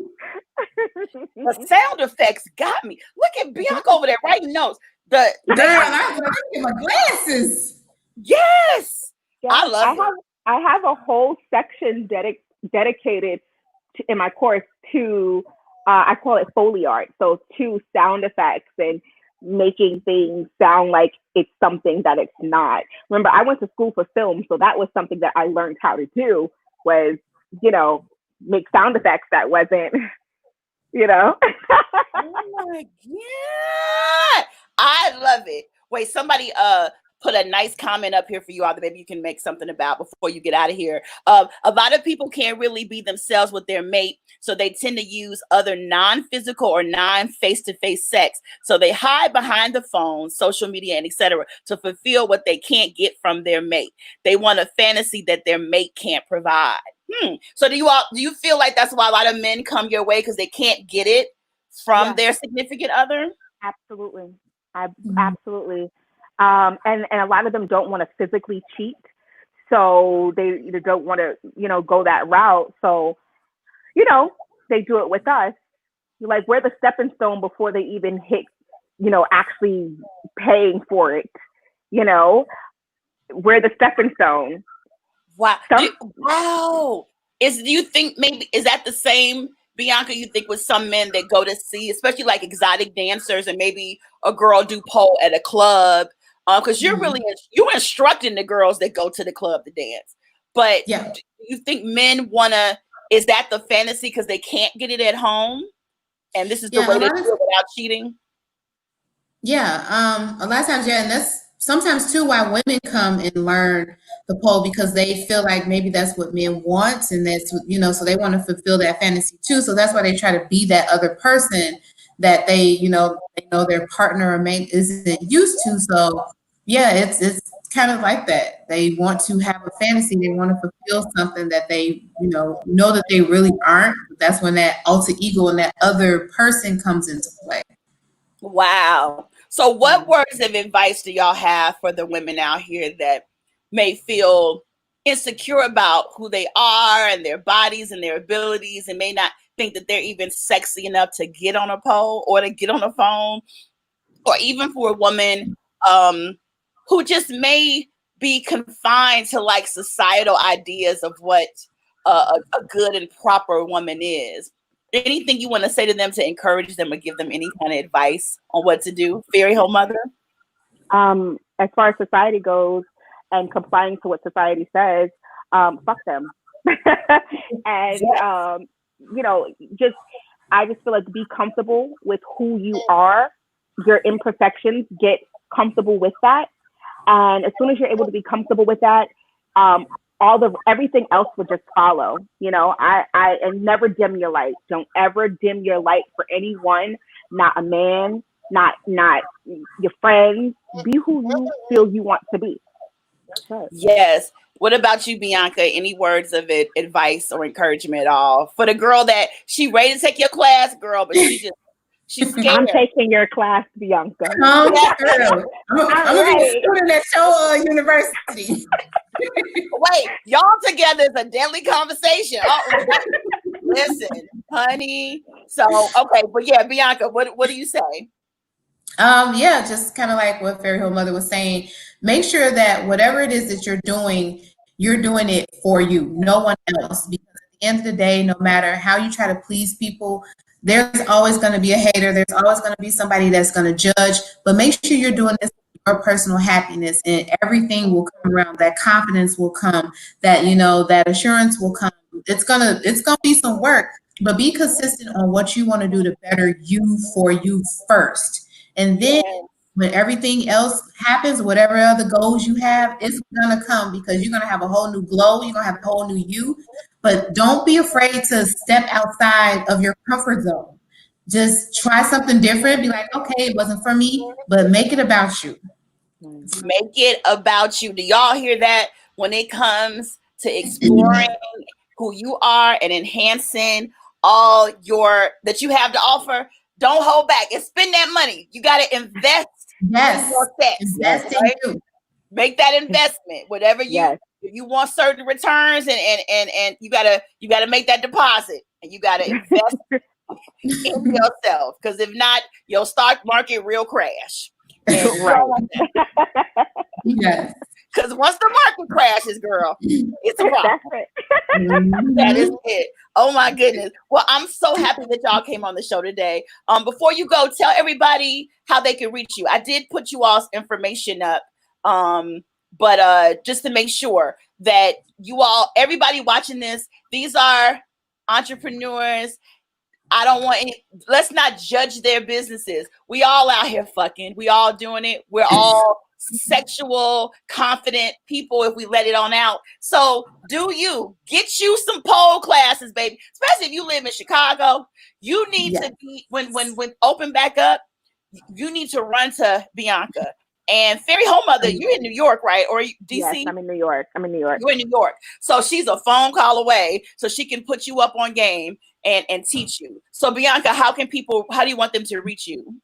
The sound effects got me. Look at Bianca over there writing notes. Girl, I have to get my glasses. Yes. I love it. I have a whole section dedicated in my course to I call it Foley art. So to sound effects and making things sound like it's something that it's not. Remember, I went to school for film, so that was something that I learned how to do was, make sound effects that wasn't, Oh my God. I love it. Wait, somebody put a nice comment up here for you all that maybe you can make something about before you get out of here. A lot of people can't really be themselves with their mate, so they tend to use other non-physical or non-face-to-face sex. So they hide behind the phone, social media, and etc. to fulfill what they can't get from their mate. They want a fantasy that their mate can't provide. So do you feel like that's why a lot of men come your way because they can't get it from their significant other? Absolutely. Absolutely. And a lot of them don't want to physically cheat. So they either don't want to, go that route. So, they do it with us. Like, we're the stepping stone before they even hit, actually paying for it. We're the stepping stone. Wow. Wow. Do you think maybe, is that the same, Bianca, you think with some men that go to see, especially like exotic dancers and maybe a girl do pole at a club? Because you're you're instructing the girls that go to the club to dance. But do you think men is that the fantasy because they can't get it at home? And this is the way they do it without cheating? Yeah. A lot of times, and that's sometimes too why women come and learn the pole because they feel like maybe that's what men want, and that's so they want to fulfill that fantasy too. So that's why they try to be that other person that they know their partner or mate isn't used to. So yeah, it's kind of like that. They want to have a fantasy. They want to fulfill something that they know that they really aren't. That's when that alter ego and that other person comes into play. Wow. So what words of advice do y'all have for the women out here that may feel insecure about who they are and their bodies and their abilities and may not think that they're even sexy enough to get on a pole or to get on a phone, or even for a woman who just may be confined to like societal ideas of what a good and proper woman is. Anything you want to say to them to encourage them or give them any kind of advice on what to do, Fairy Hole Mother? As far as society goes and complying to what society says, fuck them. And I just feel like be comfortable with who you are, your imperfections, get comfortable with that. And as soon as you're able to be comfortable with that, everything else will just follow. And never dim your light. Don't ever dim your light for anyone, not a man, not your friends. Be who you feel you want to be. Yes. What about you, Bianca? Any words of advice or encouragement at all for the girl that she ready to take your class, girl, but she's scared? I'm taking your class, Bianca. I'm gonna be a student at Show University. Wait, y'all together is a deadly conversation. Listen, honey. So okay, but yeah, Bianca, what do you say? Just kind of like what Fairy Hole Mother was saying. Make sure that whatever it is that you're doing it for you, no one else. Because at the end of the day, no matter how you try to please people, there's always going to be a hater. There's always going to be somebody that's going to judge. But make sure you're doing this for your personal happiness, and everything will come around. That confidence will come. That that assurance will come. It's gonna be some work, but be consistent on what you want to do to better you for you first. And then when everything else happens, whatever other goals you have, it's going to come because you're going to have a whole new glow. You're going to have a whole new you. But don't be afraid to step outside of your comfort zone. Just try something different. Be like, okay, it wasn't for me, but make it about you. Make it about you. Do y'all hear that? When it comes to exploring who you are and enhancing all that you have to offer, don't hold back and spend that money. You got to invest in your sex. Invest in you. Make that investment. Whatever if you want certain returns and you gotta make that deposit and you gotta invest in yourself. Because if not, your stock market will crash. Yes. Because once the market crashes, girl, it's a problem. That is it. Oh my goodness. Well, I'm so happy that y'all came on the show today. Before you go, tell everybody how they can reach you. I did put you all's information up. But just to make sure that everybody watching this, these are entrepreneurs. Let's not judge their businesses. We all out here fucking. We all doing it. We're all sexual, confident people if we let it on out. So get you some pole classes, baby. Especially if you live in Chicago. You need to be when open back up, you need to run to Bianca. And Fairy Hole Mother, you're in New York, right? Or DC? Yes, I'm in New York. You're in New York. So she's a phone call away, so she can put you up on game and teach you. So Bianca, how do you want them to reach you?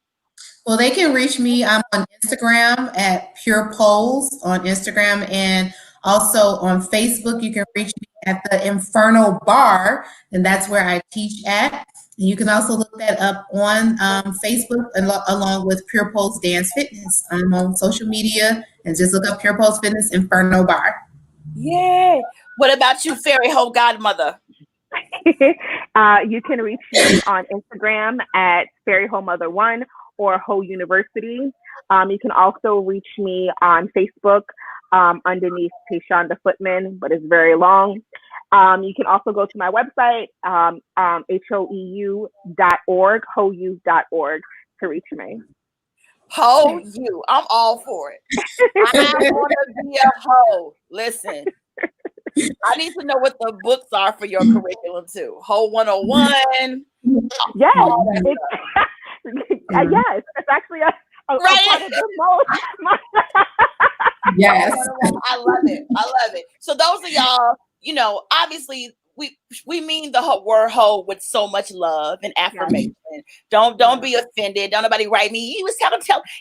Well, they can reach me. I'm on Instagram at Pure Poles on Instagram, and also on Facebook. You can reach me at the Inferno Bar, and that's where I teach at. And you can also look that up on Facebook along with Pure Poles Dance Fitness. I'm on social media, and just look up Pure Poles Fitness Inferno Bar. Yeah. What about you, Fairy Hole Godmother? You can reach me on Instagram at Fairy Hole Mother 1 or Ho University. You can also reach me on Facebook underneath Tashonda Footman, but it's very long. You can also go to my website, hoeu.org, hoeu.org to reach me. Ho you. I'm all for it. I want to be a hoe. Listen. I need to know what the books are for your curriculum too. Ho 101. Yes. Yes. It's actually a part of the most. Yes. I love it. So those of y'all, obviously we mean the word hoe with so much love and affirmation. Don't be offended. Don't nobody write me. He was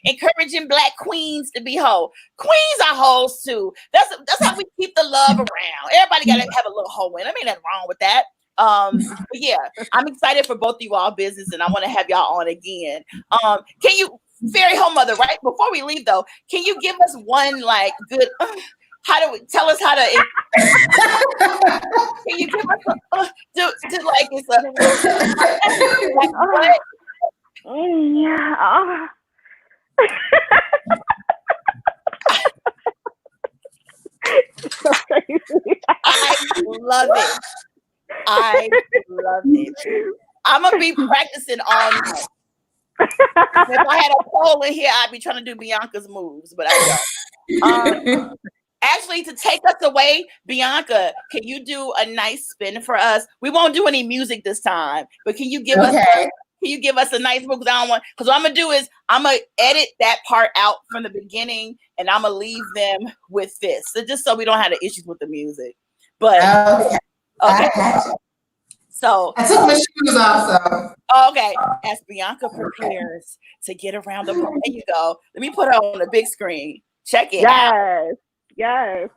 encouraging Black queens to be hoe. Queens are hoes too. That's how we keep the love around. Everybody gotta have a little hoe in. I mean, nothing wrong with that. But yeah, I'm excited for both of you all business, and I want to have y'all on again. Can you, Fairy Hole Mother, right before we leave though, can you give us one good How do we tell us how to? Can you give us do like it's a like what? Yeah. So crazy. I love it. I love it. I'm gonna be practicing all night. If I had a poll in here, I'd be trying to do Bianca's moves, but I don't. Actually, to take us away, Bianca, can you do a nice spin for us? We won't do any music this time, but can you give us? Can you give us a nice move? Because I don't want. Because what I'm gonna do is I'm gonna edit that part out from the beginning, and I'm gonna leave them with this, so just so we don't have the issues with the music. But okay. So I took my shoes off, so. Okay, as Bianca prepares to get around the there you go. Let me put her on the big screen. Check it out. Yes.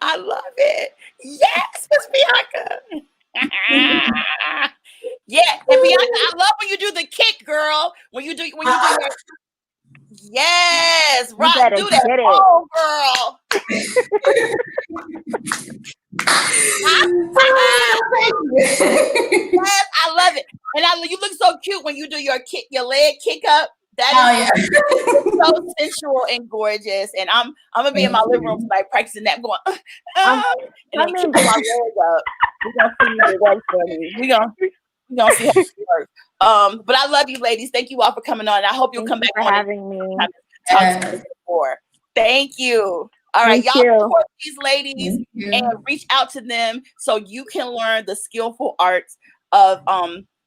I love it. Yes, Miss Bianca. Yeah, and Bianca, I love when you do the kick, girl. When you do your yes, right. Do that, oh, girl. Yes, I love it. And you look so cute when you do your leg kick up. That is so sensual and gorgeous. And I'm gonna be in my living room tonight practicing that, going and then kicking my leg up. We're gonna see how it works for me. We're gonna see how it works. But I love you, ladies. Thank you all for coming on. I hope you'll come back for having me. Thank you. All right, y'all support these ladies and reach out to them so you can learn the skillful arts of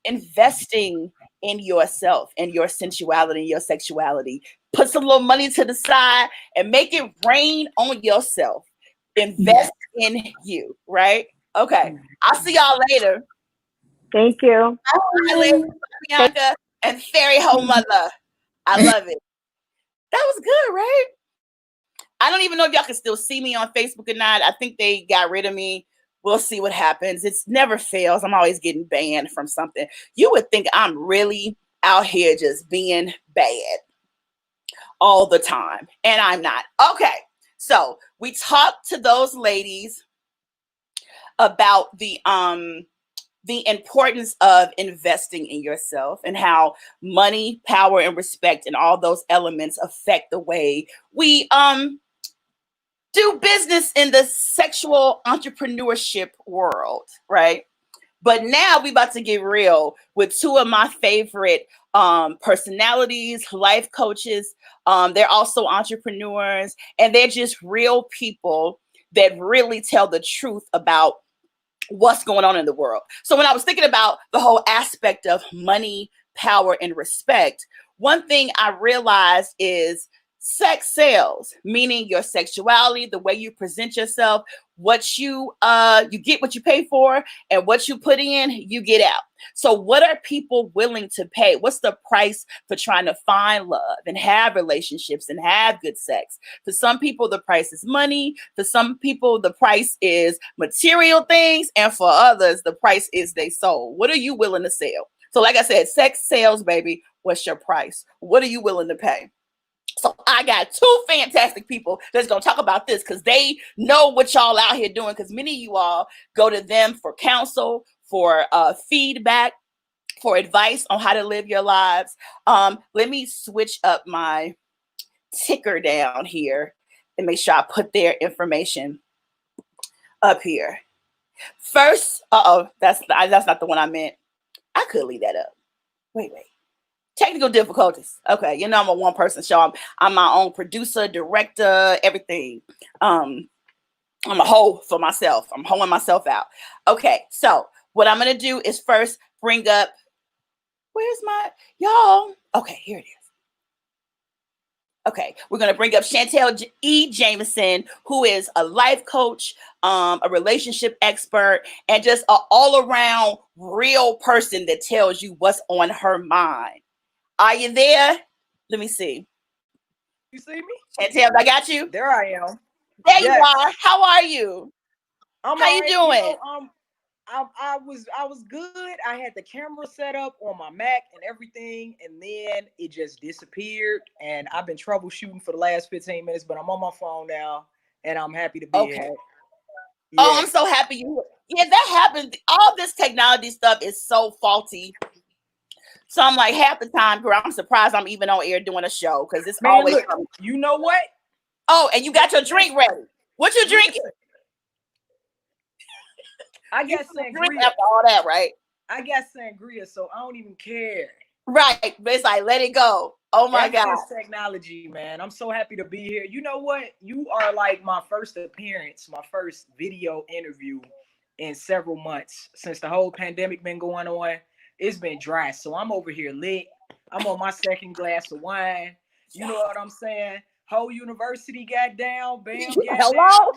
investing in yourself and your sensuality and your sexuality. Put some little money to the side and make it rain on yourself. Invest in you, right? Okay. I'll see y'all later. Thank you. Bye, Bianca and Fairy Home Mother. I love it. That was good, right? I don't even know if y'all can still see me on Facebook or not. I think they got rid of me. We'll see what happens. It's never fails. I'm always getting banned from something. You would think I'm really out here just being bad all the time, and I'm not. Okay, so we talked to those ladies about the importance of investing in yourself and how money, power, and respect and all those elements affect the way we do business in the sexual entrepreneurship world, right? But now we about to get real with two of my favorite personalities, life coaches. They're also entrepreneurs, and they're just real people that really tell the truth about what's going on in the world. So when I was thinking about the whole aspect of money, power, and respect, one thing I realized is sex sells, meaning your sexuality, the way you present yourself, what you get what you pay for, and what you put in, you get out. So what are people willing to pay? What's the price for trying to find love and have relationships and have good sex? For some people, the price is money. For some people, the price is material things. And for others, the price is their soul. What are you willing to sell? So like I said, sex sells, baby. What's your price? What are you willing to pay? So I got two fantastic people that's going to talk about this because they know what y'all out here doing, because many of you all go to them for counsel, for feedback, for advice on how to live your lives. Let me switch up my ticker down here and make sure I put their information up here. First, that's not the one I meant. I could leave that up. Wait. Technical difficulties. Okay, you know I'm a one-person show. I'm my own producer, director, everything. I'm a hoe for myself. I'm hoeing myself out. Okay, so what I'm gonna do is first bring up. Where's my y'all? Okay, here it is. Okay, we're gonna bring up Shantell Jamison, who is a life coach, a relationship expert, and just an all-around real person that tells you what's on her mind. Are you there? Let me see. You see me? Shantell, I got you. There I am. There you are. How are you? How you doing? I was good. I had the camera set up on my Mac and everything, and then it just disappeared. And I've been troubleshooting for the last 15 minutes, but I'm on my phone now, and I'm happy to be here. Yeah. Oh, I'm so happy you. Yeah, that happened. All this technology stuff is so faulty. So I'm like, half the time, girl, I'm surprised I'm even on air doing a show because it's always. Look, you know what? Oh, and you got your drink ready. What you drinking? I got sangria. After all that, right? I got sangria, so I don't even care. Right, but it's like, let it go. Oh my God. That's technology, man. I'm so happy to be here. You know what? You are like my first appearance, my first video interview in several months since the whole pandemic been going on. It's been dry, so I'm over here lit. I'm on my second glass of wine. You know what I'm saying? Whole university got down. Bam, got down.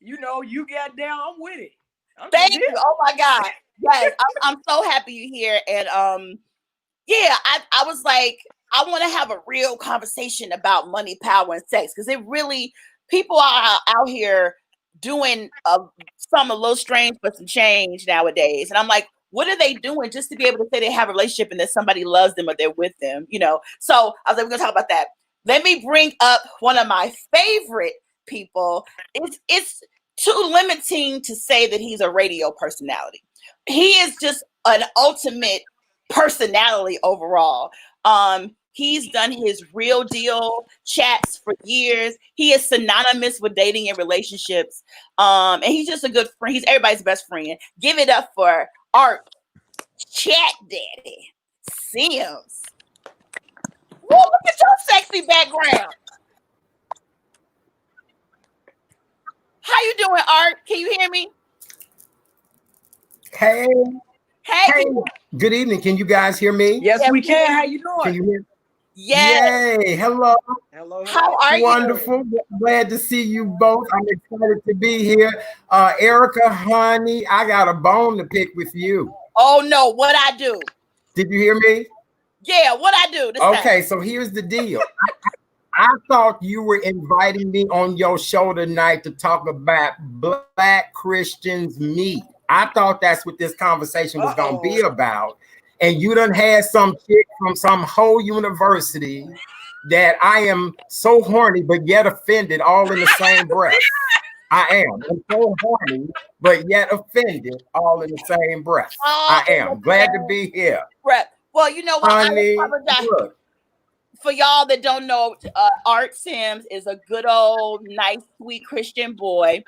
You know, you got down. I'm with it. Thank you. Oh my God. Yes, I'm so happy you're here. And yeah, I was like, I want to have a real conversation about money, power, and sex because it really people are out here doing some a little strange but some change nowadays. And I'm like, what are they doing just to be able to say they have a relationship and that somebody loves them or they're with them? You know. So I was like, we're gonna talk about that. Let me bring up one of my favorite people. It's too limiting to say that he's a radio personality. He is just an ultimate personality overall. He's done his Real Deal chats for years. He is synonymous with dating and relationships. And he's just a good friend. He's everybody's best friend. Give it up for Art Chatdaddy Sims. Whoa, look at your sexy background. How you doing, Art? Can you hear me? Hey. Hey. Good evening. Can you guys hear me? Yes, we can. How you doing? Can you hear me? Yes. Yay. Hello. How are you? Wonderful. Glad to see you both. I'm excited to be here. Erica, honey, I got a bone to pick with you. Oh, no. What I do? Did you hear me? Yeah, what I do. Okay, so here's the deal. I thought you were inviting me on your show tonight to talk about Black Christians meet. I thought that's what this conversation was going to be about. And you done had some chick from some whole university that I am so horny, but yet offended all in the same breath. I am. I'm so horny, but yet offended all in the same breath. I am. Glad to be here. Well, you know what? Honey, I apologize. For y'all that don't know, Art Sims is a good old, nice, sweet Christian boy.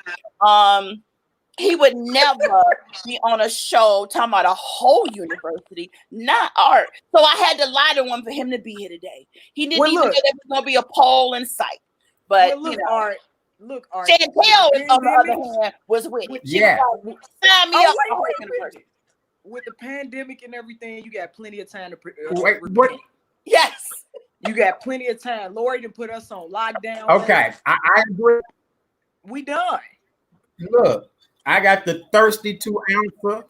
He would never be on a show talking about a whole university, not Art. So I had to lie to him for him to be here today. He didn't even know there was going to be a poll in sight. But look, you know, Art. Shantell, on the other hand, was with it. Yeah. Sign me up. Wait. With the pandemic and everything, you got plenty of time to what? Yes. You got plenty of time. Lori done put us on lockdown. Okay, I agree. We done. Look, I got the thirsty 2 ounce.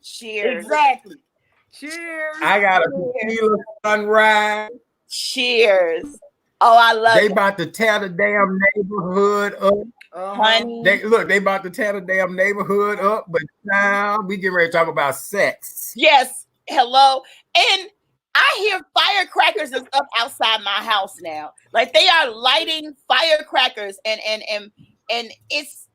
Cheers. Exactly. Cheers. I got a tequila sunrise. Cheers. Oh, I love it. They about to tear the damn neighborhood up. Honey. They about to tear the damn neighborhood up, but now we get ready to talk about sex. Yes. Hello. And I hear firecrackers and stuff outside my house now. Like they are lighting firecrackers and it's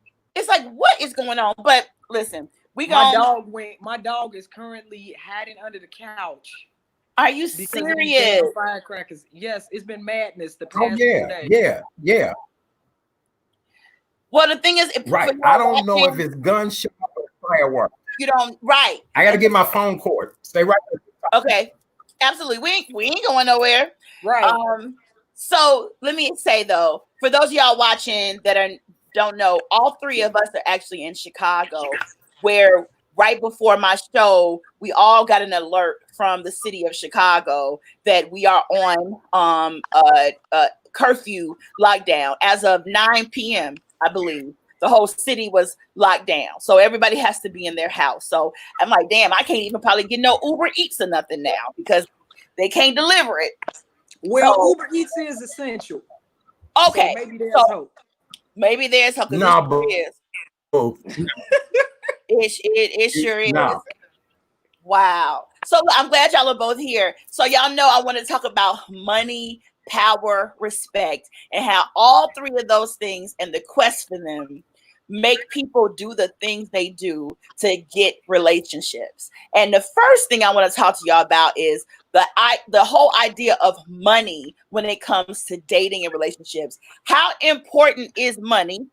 like, what is going on? But listen, my dog is currently hiding under the couch. Are you serious? Firecrackers. Yes, it's been madness the past 2 days. Yeah. Well, the thing is, right. I don't know if it's gunshot or fireworks. You don't, right. I got to get my phone cord. Stay right there. Okay. Absolutely. We ain't going nowhere. Right. So let me say though, for those of y'all watching that don't know, all 3 of us are actually in Chicago, where right before my show, we all got an alert from the city of Chicago that we are on a curfew lockdown as of 9 p.m. I believe. The whole city was locked down. So everybody has to be in their house. So I'm like, damn, I can't even probably get no Uber Eats or nothing now because they can't deliver it. Well, so, Uber Eats is essential. Okay. So maybe there's hope. Maybe there's hope. No, It sure is. No. Wow. So I'm glad y'all are both here. So y'all know I want to talk about money, power, respect, and how all three of those things and the quest for them make people do the things they do to get relationships. And the first thing I want to talk to y'all about is the whole idea of money when it comes to dating and relationships. How important is money?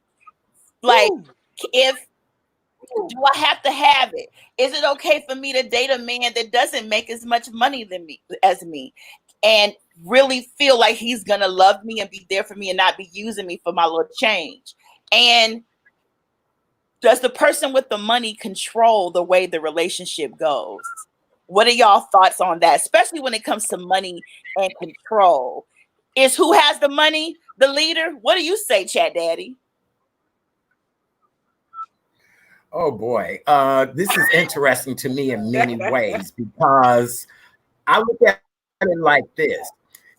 Like, if do I have to have it? Is it okay for me to date a man that doesn't make as much money as me and really feel like he's gonna love me and be there for me and not be using me for my little change? And does the person with the money control the way the relationship goes? What are y'all thoughts on that, especially when it comes to money and control? Is who has the money the leader? What do you say, Chat Daddy? Oh boy, this is interesting to me in many ways because I look at it like this.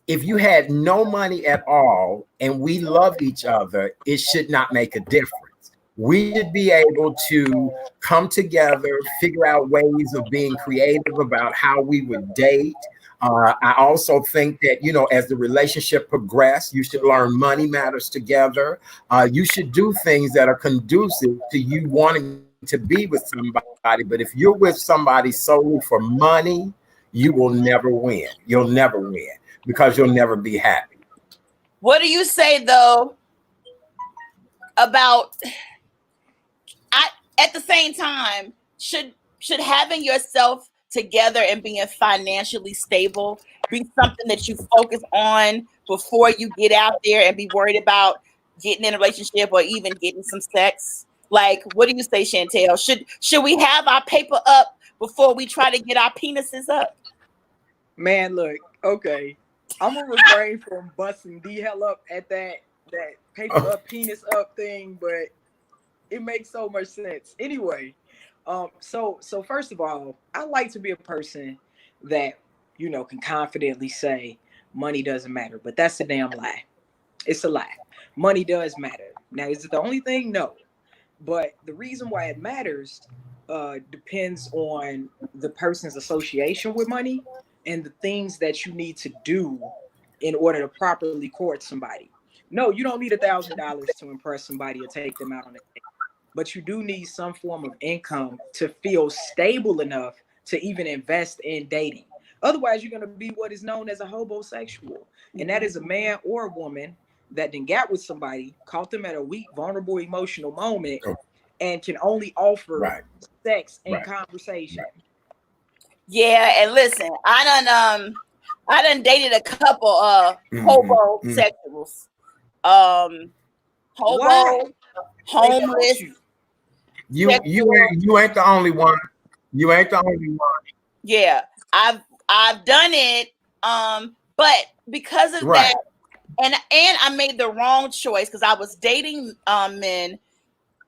If you had no money at all and we love each other, it should not make a difference. We should be able to come together, figure out ways of being creative about how we would date. I also think that, you know, as the relationship progresses, you should learn money matters together. You should do things that are conducive to you wanting to be with somebody. But if you're with somebody solely for money, you will never win. You'll never win because you'll never be happy. What do you say, though, about at the same time, should having yourself together and being financially stable be something that you focus on before you get out there and be worried about getting in a relationship or even getting some sex? Like, what do you say, Shantell? Should we have our paper up before we try to get our penises up? Man, look, okay. I'm gonna refrain from busting the hell up at that paper up, penis up thing, but it makes so much sense. Anyway, so first of all, I like to be a person that, you know, can confidently say money doesn't matter, but that's a damn lie. It's a lie. Money does matter. Now, is it the only thing? No. But the reason why it matters depends on the person's association with money and the things that you need to do in order to properly court somebody. No, you don't need $1,000 to impress somebody or take them out on a date. But you do need some form of income to feel stable enough to even invest in dating. Otherwise, you're going to be what is known as a hobosexual. And that is a man or a woman that then got with somebody, caught them at a weak, vulnerable, emotional moment, and can only offer sex and conversation. Yeah, and listen, I done dated a couple hobosexuals. Hobo, homeless. You ain't the only one. You ain't the only one. Yeah, I've done it. But because of that, and I made the wrong choice because I was dating men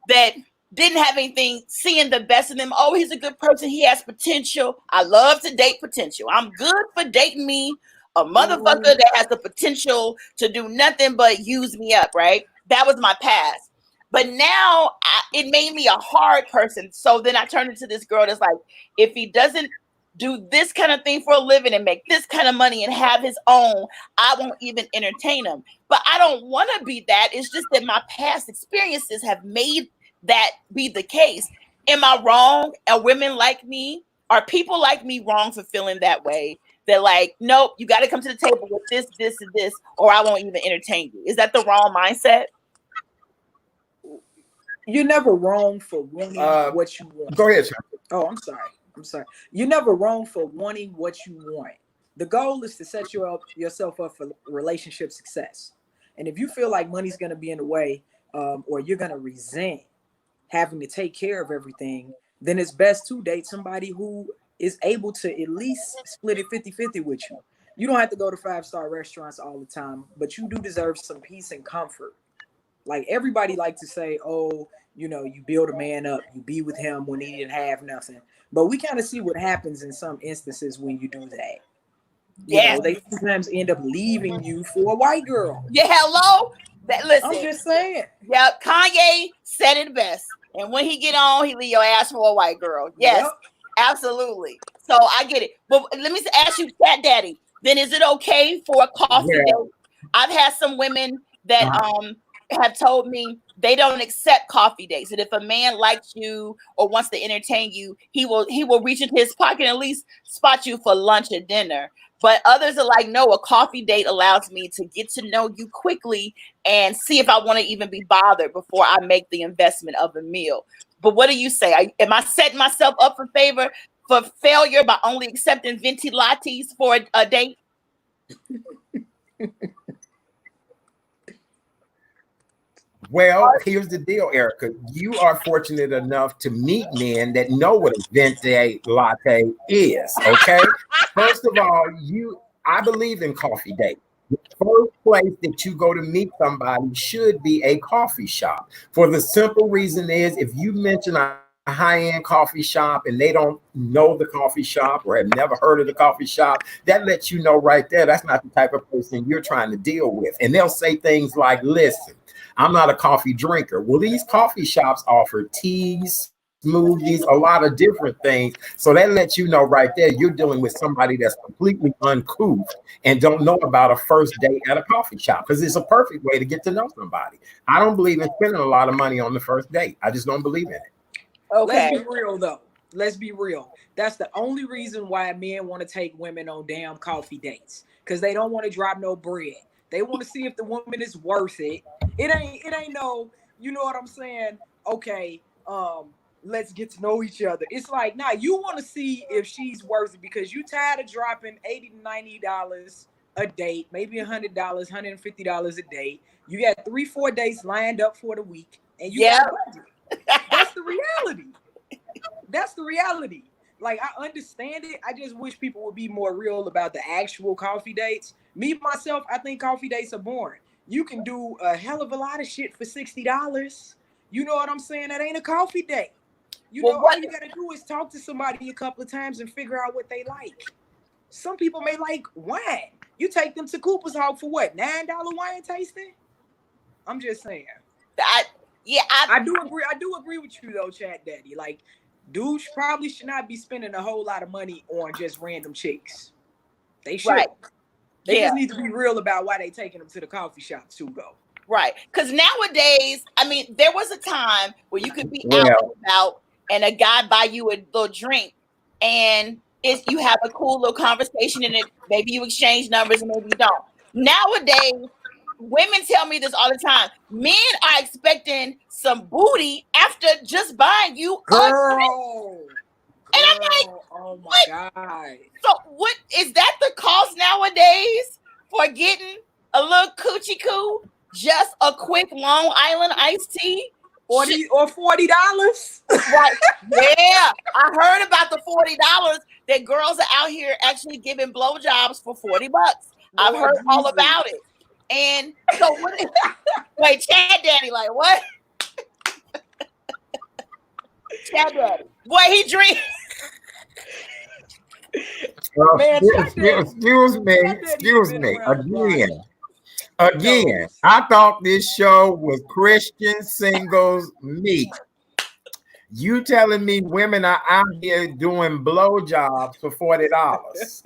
that didn't have anything, seeing the best in them. Oh, he's a good person. He has potential. I love to date potential. I'm good for dating me, a motherfucker that has the potential to do nothing but use me up, right? That was my past. But now it made me a hard person. So then I turned into this girl that's like, if he doesn't do this kind of thing for a living and make this kind of money and have his own, I won't even entertain him. But I don't want to be that. It's just that my past experiences have made that be the case. Am I wrong? Are women like me? Are people like me wrong for feeling that way? They're like, nope, you got to come to the table with this, this, and this, or I won't even entertain you. Is that the wrong mindset? You're never wrong for wanting what you want. Go ahead, Oh, I'm sorry. You're never wrong for wanting what you want. The goal is to set yourself up for relationship success. And if you feel like money's going to be in the way, or you're going to resent having to take care of everything, then it's best to date somebody who is able to at least split it 50-50 with you. You don't have to go to 5-star restaurants all the time, but you do deserve some peace and comfort. Like, everybody like to say, oh, you know, you build a man up, you be with him when he didn't have nothing. But we kind of see what happens in some instances when you do that. You know, they sometimes end up leaving you for a white girl. Yeah, hello? Listen. I'm just saying. Yeah, Kanye said it best. And when he get on, he leave your ass for a white girl. Yes, Yep. absolutely. So I get it. But let me ask you, Cat Daddy, then is it okay for a coffee date? I've had some women that have told me they don't accept coffee dates. And if a man likes you or wants to entertain you, he will reach into his pocket and at least spot you for lunch or dinner. But others are like, no, a coffee date allows me to get to know you quickly and see if I want to even be bothered before I make the investment of a meal. But what do you say? Am I setting myself up for failure by only accepting venti lattes for a date? Well, here's the deal, Erica. You are fortunate enough to meet men that know what a venti latte is. Okay. First of all, I believe in coffee dates. The first place that you go to meet somebody should be a coffee shop. For the simple reason is, if you mention a high-end coffee shop and they don't know the coffee shop or have never heard of the coffee shop, that lets you know right there that's not the type of person you're trying to deal with. And they'll say things like, listen, I'm not a coffee drinker. Well, these coffee shops offer teas, smoothies, a lot of different things. So that lets you know right there you're dealing with somebody that's completely uncouth and don't know about a first date at a coffee shop, because it's a perfect way to get to know somebody. I don't believe in spending a lot of money on the first date. I just don't believe in it. Okay. Let's be real though. Let's be real. That's the only reason why men want to take women on damn coffee dates, because they don't want to drop no bread. They want to see if the woman is worth it. It ain't no, you know what I'm saying? Okay, let's get to know each other. It's like, nah, you want to see if she's worth it because you tired of dropping $80 to $90 a date, maybe $100, $150 a date. You got 3-4 dates lined up for the week, and you got budget. That's the reality. That's the reality. Like, I understand it. I just wish people would be more real about the actual coffee dates. Me, myself, I think coffee dates are boring. You can do a hell of a lot of shit for $60. You know what I'm saying? That ain't a coffee date. All you gotta do is talk to somebody a couple of times and figure out what they like. Some people may like wine. You take them to Cooper's Hawk for what? $9 wine tasting? I'm just saying. I do agree. I do agree with you though, Chat Daddy. Like, dudes probably should not be spending a whole lot of money on just random chicks. They should. Right. They just need to be real about why they taking them to the coffee shop too, though. Right. Because nowadays, I mean, there was a time where you could be out and about and a guy buy you a little drink and you have a cool little conversation and maybe you exchange numbers and maybe you don't. Nowadays, women tell me this all the time. Men are expecting some booty after just buying you a drink. And I'm like, oh my God. So what is that the cost nowadays for getting a little coochie coo? Just a quick Long Island iced tea? Or $40? Right. Yeah. I heard about the $40 that girls are out here actually giving blowjobs for $40. I've heard all about it. And so what is wait, Chat Daddy, like what? Chat Daddy. Boy, he drink. Man, excuse me. Again, I thought this show was Christian singles meet. You telling me women are out here doing blowjobs for $40?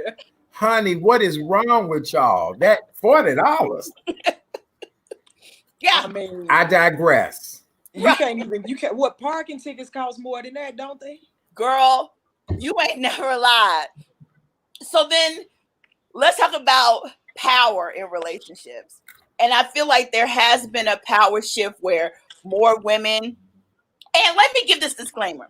Honey, what is wrong with y'all? That $40. Yeah, I mean, I digress. You can't. What, parking tickets cost more than that, don't they? Girl, you ain't never lied. So then let's talk about power in relationships. And I feel like there has been a power shift where more women, and let me give this disclaimer.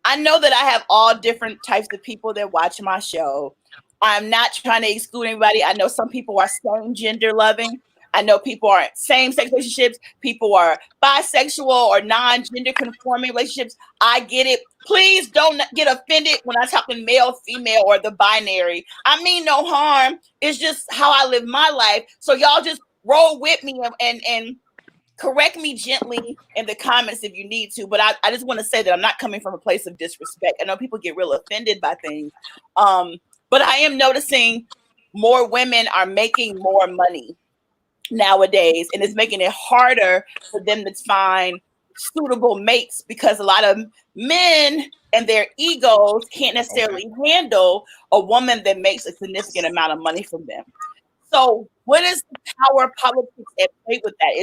I know that I have all different types of people that watch my show. I'm not trying to exclude anybody. I know some people are same gender loving. I know people are same-sex relationships. People are bisexual or non-gender conforming relationships. I get it. Please don't get offended when I'm talking male, female, or the binary. I mean no harm. It's just how I live my life. So y'all just roll with me and correct me gently in the comments if you need to. But I just want to say that I'm not coming from a place of disrespect. I know people get real offended by things. But I am noticing more women are making more money nowadays, and it's making it harder for them to find suitable mates because a lot of men and their egos can't necessarily handle a woman that makes a significant amount of money from them. So what is the power politics at play with that?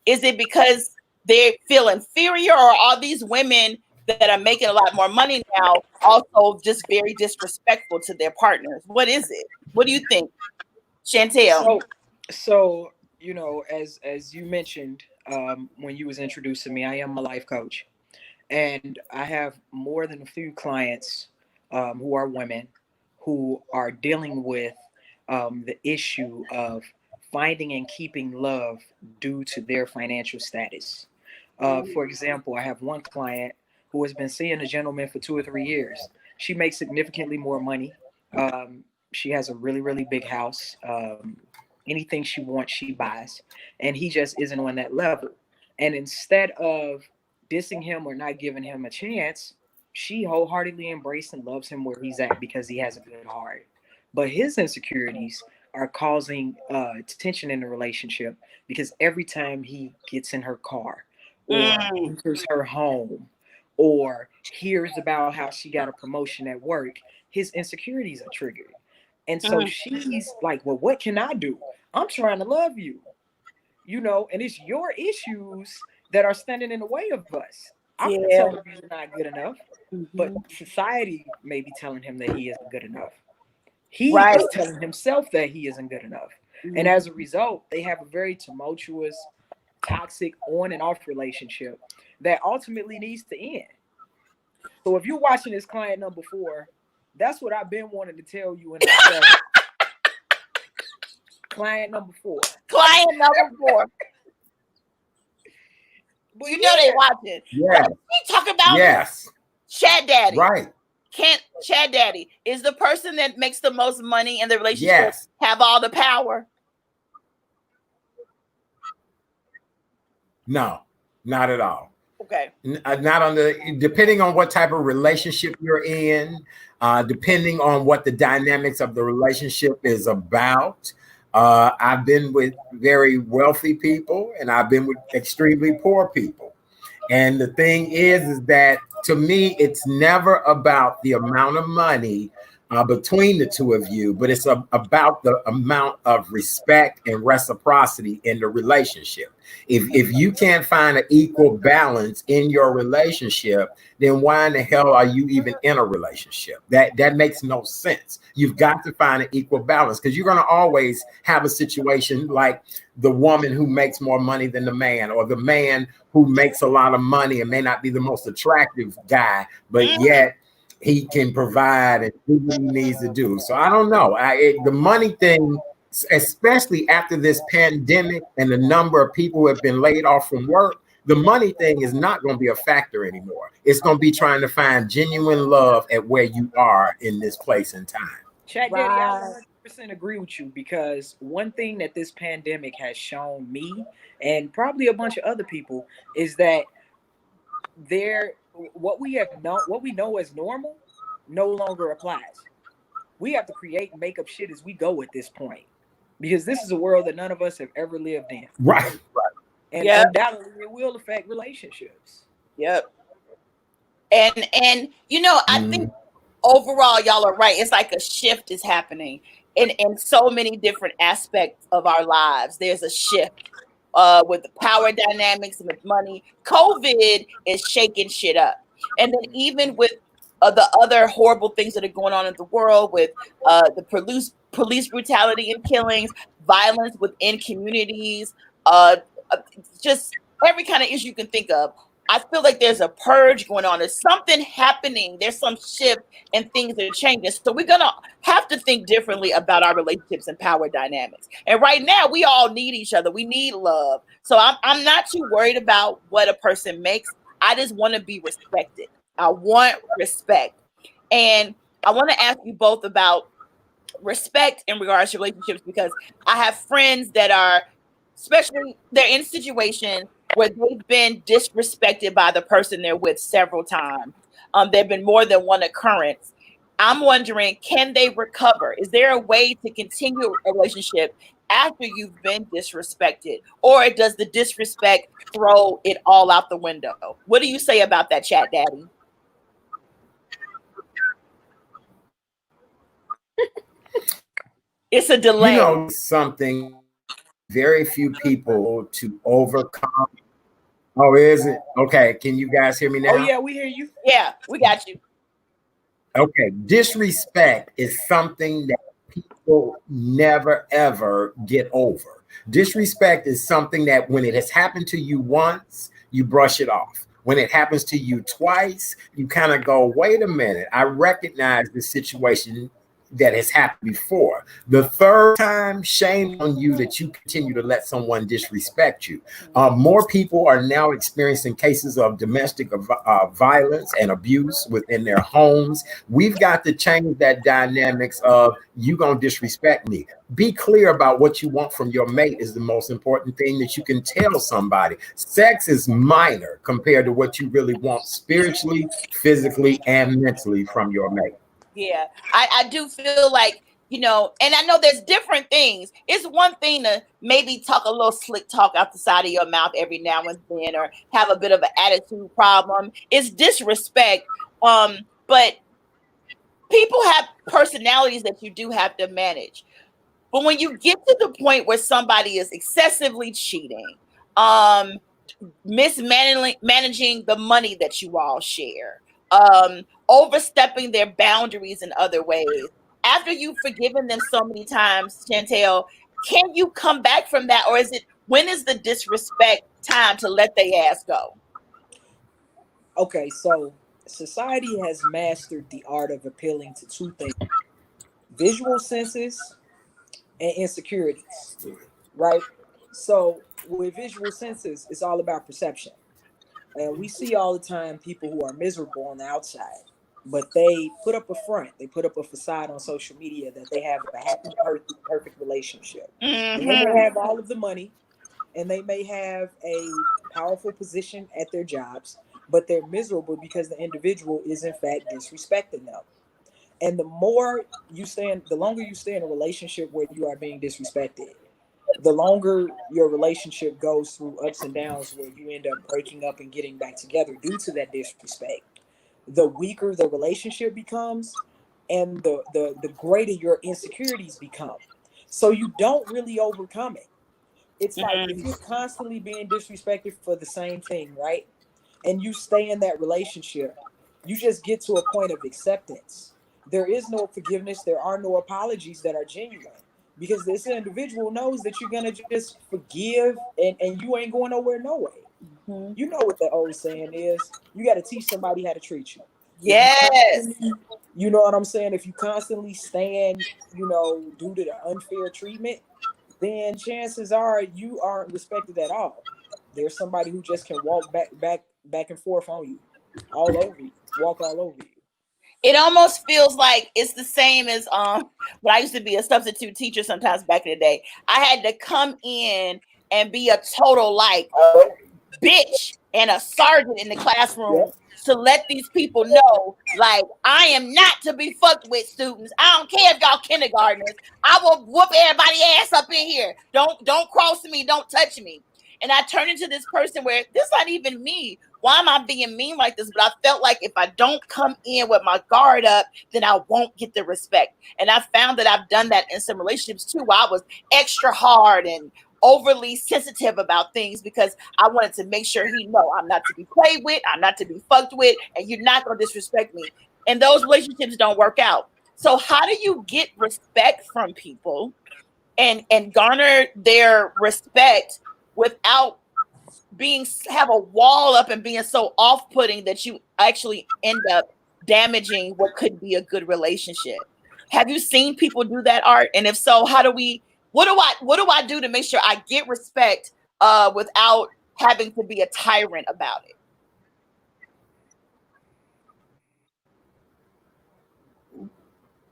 Is it because they feel inferior, or are these women that are making a lot more money now also just very disrespectful to their partners? What is it? What do you think, Shantell? So as you mentioned when you was introducing me, I am a life coach, and I have more than a few clients who are women who are dealing with the issue of finding and keeping love due to their financial status. For example, I have one client who has been seeing a gentleman for 2 or 3 years. She makes significantly more money. She has a really, really big house. Anything she wants, she buys. And he just isn't on that level. And instead of dissing him or not giving him a chance, she wholeheartedly embraces and loves him where he's at because he has a good heart. But his insecurities are causing tension in the relationship because every time he gets in her car or enters her home or hears about how she got a promotion at work, his insecurities are triggered. And so she's like, well, what can I do? I'm trying to love you, and it's your issues that are standing in the way of us. I'm not telling you you're not good enough, but society may be telling him that he isn't good enough. He is telling himself that he isn't good enough. And as a result, they have a very tumultuous, toxic on and off relationship that ultimately needs to end. So if you're watching this client number 4, that's what I've been wanting to tell you in that client number 4. Client number 4. Well, they watching. Yeah. We talk about Chat Daddy. Right. Can't Chat Daddy is the person that makes the most money in the relationship have all the power? No, not at all. Okay. Not on depending on what type of relationship you're in, depending on what the dynamics of the relationship is about. I've been with very wealthy people and I've been with extremely poor people. And the thing is that to me, it's never about the amount of money between the two of you, but it's about the amount of respect and reciprocity in the relationship. If you can't find an equal balance in your relationship, then why in the hell are you even in a relationship? That makes no sense. You've got to find an equal balance because you're going to always have a situation like the woman who makes more money than the man, or the man who makes a lot of money and may not be the most attractive guy, but yet he can provide and do what he needs to do. So I don't know. The money thing, especially after this pandemic and the number of people who have been laid off from work, the money thing is not going to be a factor anymore. It's going to be trying to find genuine love at where you are in this place and time. Chat Daddy, I 100% agree with you, because one thing that this pandemic has shown me and probably a bunch of other people is that what we know as normal no longer applies. We have to create and make up shit as we go at this point, because this is a world that none of us have ever lived in. Right. And undoubtedly it will affect relationships. Yep. And I think overall y'all are right. It's like a shift is happening in so many different aspects of our lives. There's a shift with the power dynamics and with money. COVID is shaking shit up. And then even with the other horrible things that are going on in the world with the police brutality and killings, violence within communities, just every kind of issue you can think of. I feel like there's a purge going on. There's something happening. There's some shift and things that are changing. So we're going to have to think differently about our relationships and power dynamics. And right now, we all need each other. We need love. So I'm not too worried about what a person makes. I just want to be respected. I want respect. And I want to ask you both about respect in regards to relationships, because I have friends that are, especially they're in a situation where they've been disrespected by the person they're with several times. There have been more than one occurrence. I'm wondering, can they recover? Is there a way to continue a relationship after you've been disrespected, or does the disrespect throw it all out the window? What do you say about that, Chat Daddy? It's a delay. You know, something very few people to overcome. Oh, is it? Okay. Can you guys hear me now? Oh, yeah, we hear you. Yeah, we got you. Okay. Disrespect is something that people never, ever get over. Disrespect is something that when it has happened to you once, you brush it off. When it happens to you twice, you kind of go, wait a minute, I recognize the situation that has happened before. The third time, shame on you that you continue to let someone disrespect you. More people are now experiencing cases of domestic violence and abuse within their homes. We've got to change that dynamics of you gonna disrespect me. Be clear about what you want from your mate is the most important thing that you can tell somebody. Sex is minor compared to what you really want spiritually, physically, and mentally from your mate. Yeah, I do feel like, you know, and I know there's different things. It's one thing to maybe talk a little slick talk out the side of your mouth every now and then, or have a bit of an attitude problem. It's disrespect. But people have personalities that you do have to manage. But when you get to the point where somebody is excessively cheating, managing the money that you all share, overstepping their boundaries in other ways. After you've forgiven them so many times, Shantell, can you come back from that? Or is it, when is the disrespect time to let their ass go? Okay, so society has mastered the art of appealing to two things: visual senses and insecurities, right? So with visual senses, it's all about perception. And we see all the time people who are miserable on the outside, but they put up a front, they put up a facade on social media that they have a happy, perfect relationship. And they may have all of the money and they may have a powerful position at their jobs, but they're miserable because the individual is in fact disrespecting them. And the longer you stay in a relationship where you are being disrespected, the longer your relationship goes through ups and downs where you end up breaking up and getting back together due to that disrespect, the weaker the relationship becomes and the greater your insecurities become. So you don't really overcome it. It's like if you're constantly being disrespected for the same thing, right? And you stay in that relationship, you just get to a point of acceptance. There is no forgiveness. There are no apologies that are genuine, because this individual knows that you're going to just forgive and you ain't going nowhere, no way. Mm-hmm. You know what the old saying is, you got to teach somebody how to treat you. Yes. You know what I'm saying? If you constantly stand, you know, due to the unfair treatment, then chances are you aren't respected at all. There's somebody who just can walk back and forth on you, all over you, walk all over you. It almost feels like it's the same as when I used to be a substitute teacher sometimes back in the day. I had to come in and be a total like bitch and a sergeant in the classroom to let these people know, like, I am not to be fucked with, students. I don't care if y'all kindergartners. I will whoop everybody's ass up in here. Don't cross me. Don't touch me. And I turned into this person where this is not even me. Why am I being mean like this? But I felt like if I don't come in with my guard up, then I won't get the respect. And I found that I've done that in some relationships too, where I was extra hard and overly sensitive about things because I wanted to make sure he know I'm not to be played with, I'm not to be fucked with, and you're not going to disrespect me. And those relationships don't work out. So how do you get respect from people and garner their respect without have a wall up and being so off-putting that you actually end up damaging what could be a good relationship? Have you seen people do that, Art? And if so, what do I do to make sure I get respect without having to be a tyrant about it?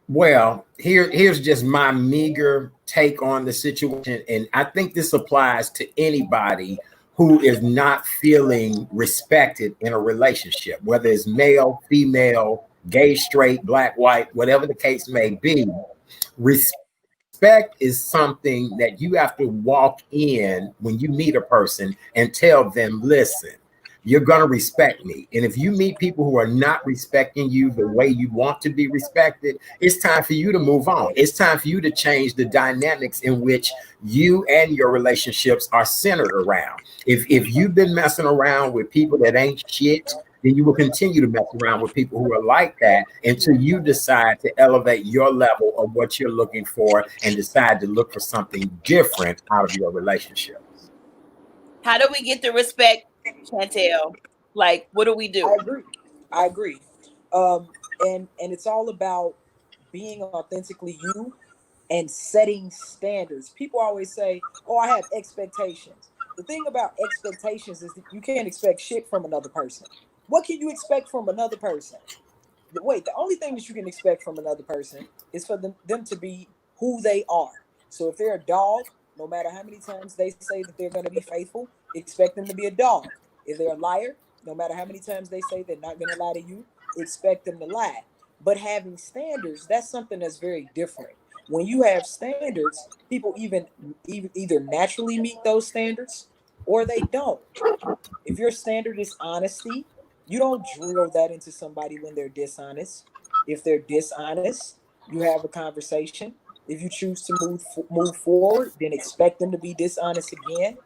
Well, here's just my meager take on the situation. And I think this applies to anybody who is not feeling respected in a relationship, whether it's male, female, gay, straight, black, white, whatever the case may be. Respect respect is something that you have to walk in when you meet a person and tell them, listen, you're going to respect me. And if you meet people who are not respecting you the way you want to be respected, it's time for you to move on. It's time for you to change the dynamics in which you and your relationships are centered around. If you've been messing around with people that ain't shit, then you will continue to mess around with people who are like that until you decide to elevate your level of what you're looking for and decide to look for something different out of your relationship. How do we get the respect, Shantell? Like, what do we do? I agree. And it's all about being authentically you and setting standards. People always say, "Oh, I have expectations." The thing about expectations is that you can't expect shit from another person. What can you expect from another person? Wait, the only thing that you can expect from another person is for them to be who they are. So if they're a dog, no matter how many times they say that they're going to be faithful, expect them to be a dog. If they're a liar, no matter how many times they say they're not going to lie to you, expect them to lie. But having standards, that's something that's very different. When you have standards, people even either naturally meet those standards or they don't. If your standard is honesty, you don't drill that into somebody when they're dishonest. If they're dishonest, you have a conversation. If you choose to move forward, then expect them to be dishonest again.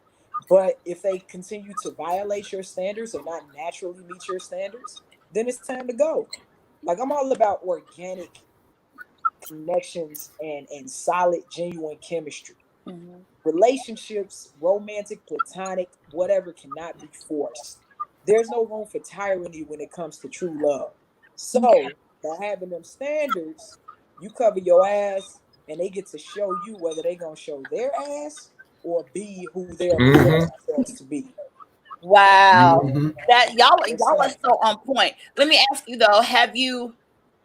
But if they continue to violate your standards or not naturally meet your standards, then it's time to go. Like, I'm all about organic connections and solid, genuine chemistry. Mm-hmm. Relationships, romantic, platonic, whatever, cannot be forced. There's no room for tyranny when it comes to true love. So by having them standards, you cover your ass and they get to show you whether they're gonna show their ass or be who they're presenting themselves to be. Wow. Mm-hmm. That y'all are so on point. Let me ask you though,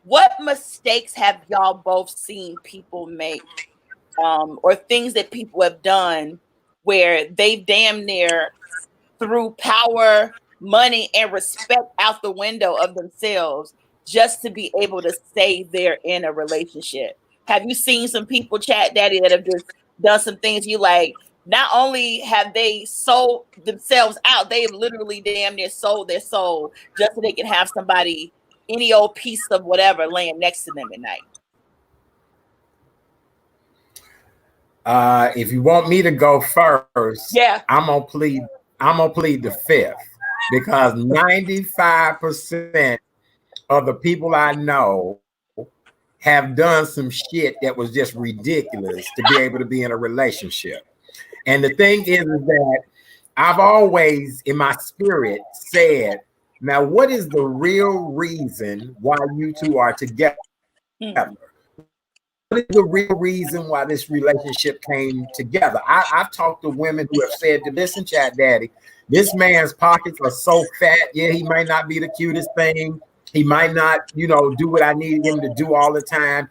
what mistakes have y'all both seen people make? Or things that people have done where they damn near threw power, money, and respect out the window of themselves just to be able to stay there in a relationship. Have you seen some people, Chat Daddy, that have just done some things you like? Not only have they sold themselves out, they have literally damn near sold their soul just so they can have somebody, any old piece of whatever, laying next to them at night. If you want me to go first, Yeah. I'm gonna plead the fifth because 95% of the people I know have done some shit that was just ridiculous to be able to be in a relationship. And the thing is that I've always, in my spirit, said, now, what is the real reason why you two are together? What is the real reason why this relationship came together? I've talked to women who have said, listen, Chat Daddy, this man's pockets are so fat. Yeah, he might not be the cutest thing. He might not, do what I need him to do all the time.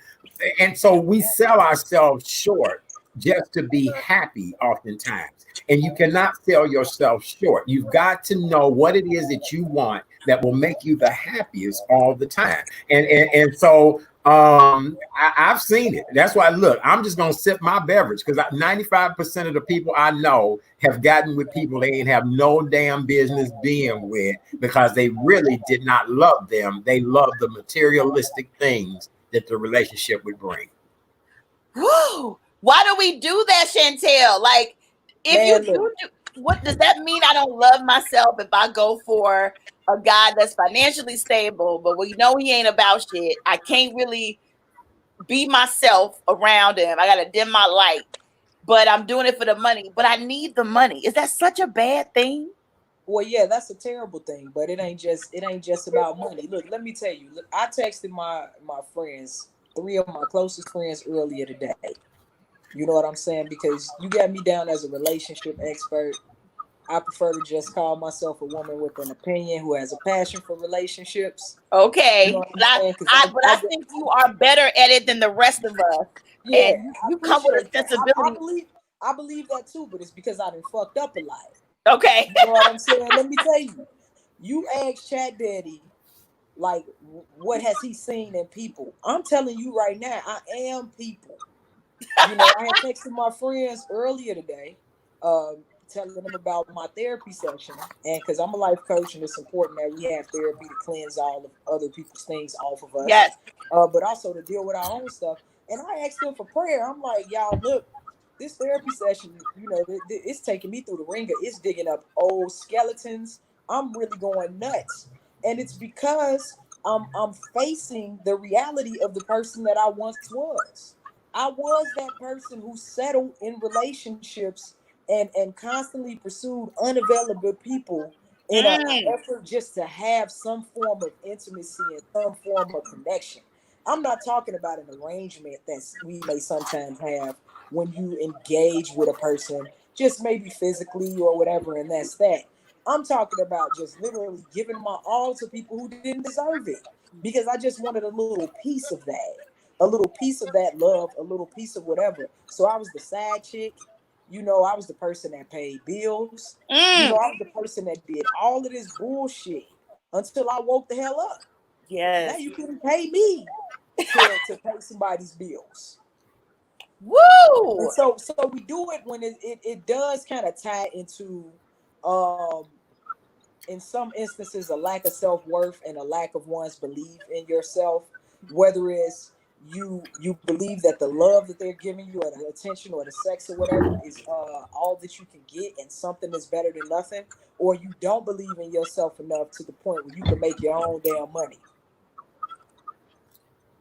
And so we sell ourselves short just to be happy oftentimes. And you cannot sell yourself short. You've got to know what it is that you want that will make you the happiest all the time. And so I've seen it. That's why, look, I'm just going to sip my beverage because 95% of the people I know have gotten with people they ain't have no damn business being with because they really did not love them. They love the materialistic things that the relationship would bring. Whoa. Why do we do that, Shantell? Like, if you do, what does that mean? I don't love myself if I go for a guy that's financially stable, but we know he ain't about shit. I can't really be myself around him. I gotta dim my light, but I'm doing it for the money. But I need the money. Is that such a bad thing? Well, yeah, that's a terrible thing, but it ain't just about money. Look, let me tell you. Look, I texted my friends, 3 of my closest friends earlier today. You know what I'm saying? Because you got me down as a relationship expert. I prefer to just call myself a woman with an opinion who has a passion for relationships. Okay, You know I think you are better at it than the rest of us. Yeah, and you come with a sensibility. I believe that too, but it's because I done fucked up a lot. Okay. You know what I'm saying? Let me tell you. You ask Chat Daddy, like, what has he seen in people? I'm telling you right now, I am people. You know, I had texted my friends earlier today, telling them about my therapy session, and because I'm a life coach, and it's important that we have therapy to cleanse all of other people's things off of us. Yes. But also to deal with our own stuff. And I asked them for prayer. I'm like, y'all, look, this therapy session, you know, it's taking me through the ringer. It's digging up old skeletons. I'm really going nuts, and it's because I'm facing the reality of the person that I once was. I was that person who settled in relationships and constantly pursued unavailable people in an effort just to have some form of intimacy and some form of connection. I'm not talking about an arrangement that we may sometimes have when you engage with a person, just maybe physically or whatever, and that's that. I'm talking about just literally giving my all to people who didn't deserve it because I just wanted a little piece of that, a little piece of that love, a little piece of whatever. So I was the side chick. You know, I was the person that paid bills. You know, I was the person that did all of this bullshit until I woke the hell up. Yes. Now you couldn't pay me to pay somebody's bills. Woo! And so we do it when it does kind of tie into in some instances a lack of self-worth and a lack of one's belief in yourself, whether it's you believe that the love that they're giving you or the attention or the sex or whatever is all that you can get and something is better than nothing, or you don't believe in yourself enough to the point where you can make your own damn money.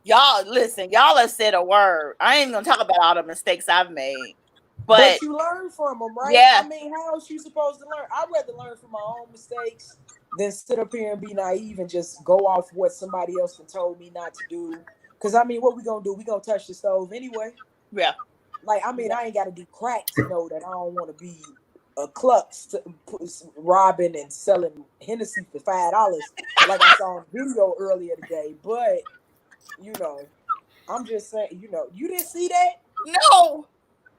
Y'all, listen, y'all have said a word. I ain't gonna talk about all the mistakes I've made. But you learn from them, right? Yeah. I mean, how else you supposed to learn? I'd rather learn from my own mistakes than sit up here and be naive and just go off what somebody else told me not to do. Because, I mean, what we going to do? We going to touch the stove anyway. Yeah. Like, I mean, I ain't got to do crack to know that I don't want to be a klutz robbing and selling Hennessy for $5 like I saw on video earlier today. But, you know, I'm just saying, you know, you didn't see that? No.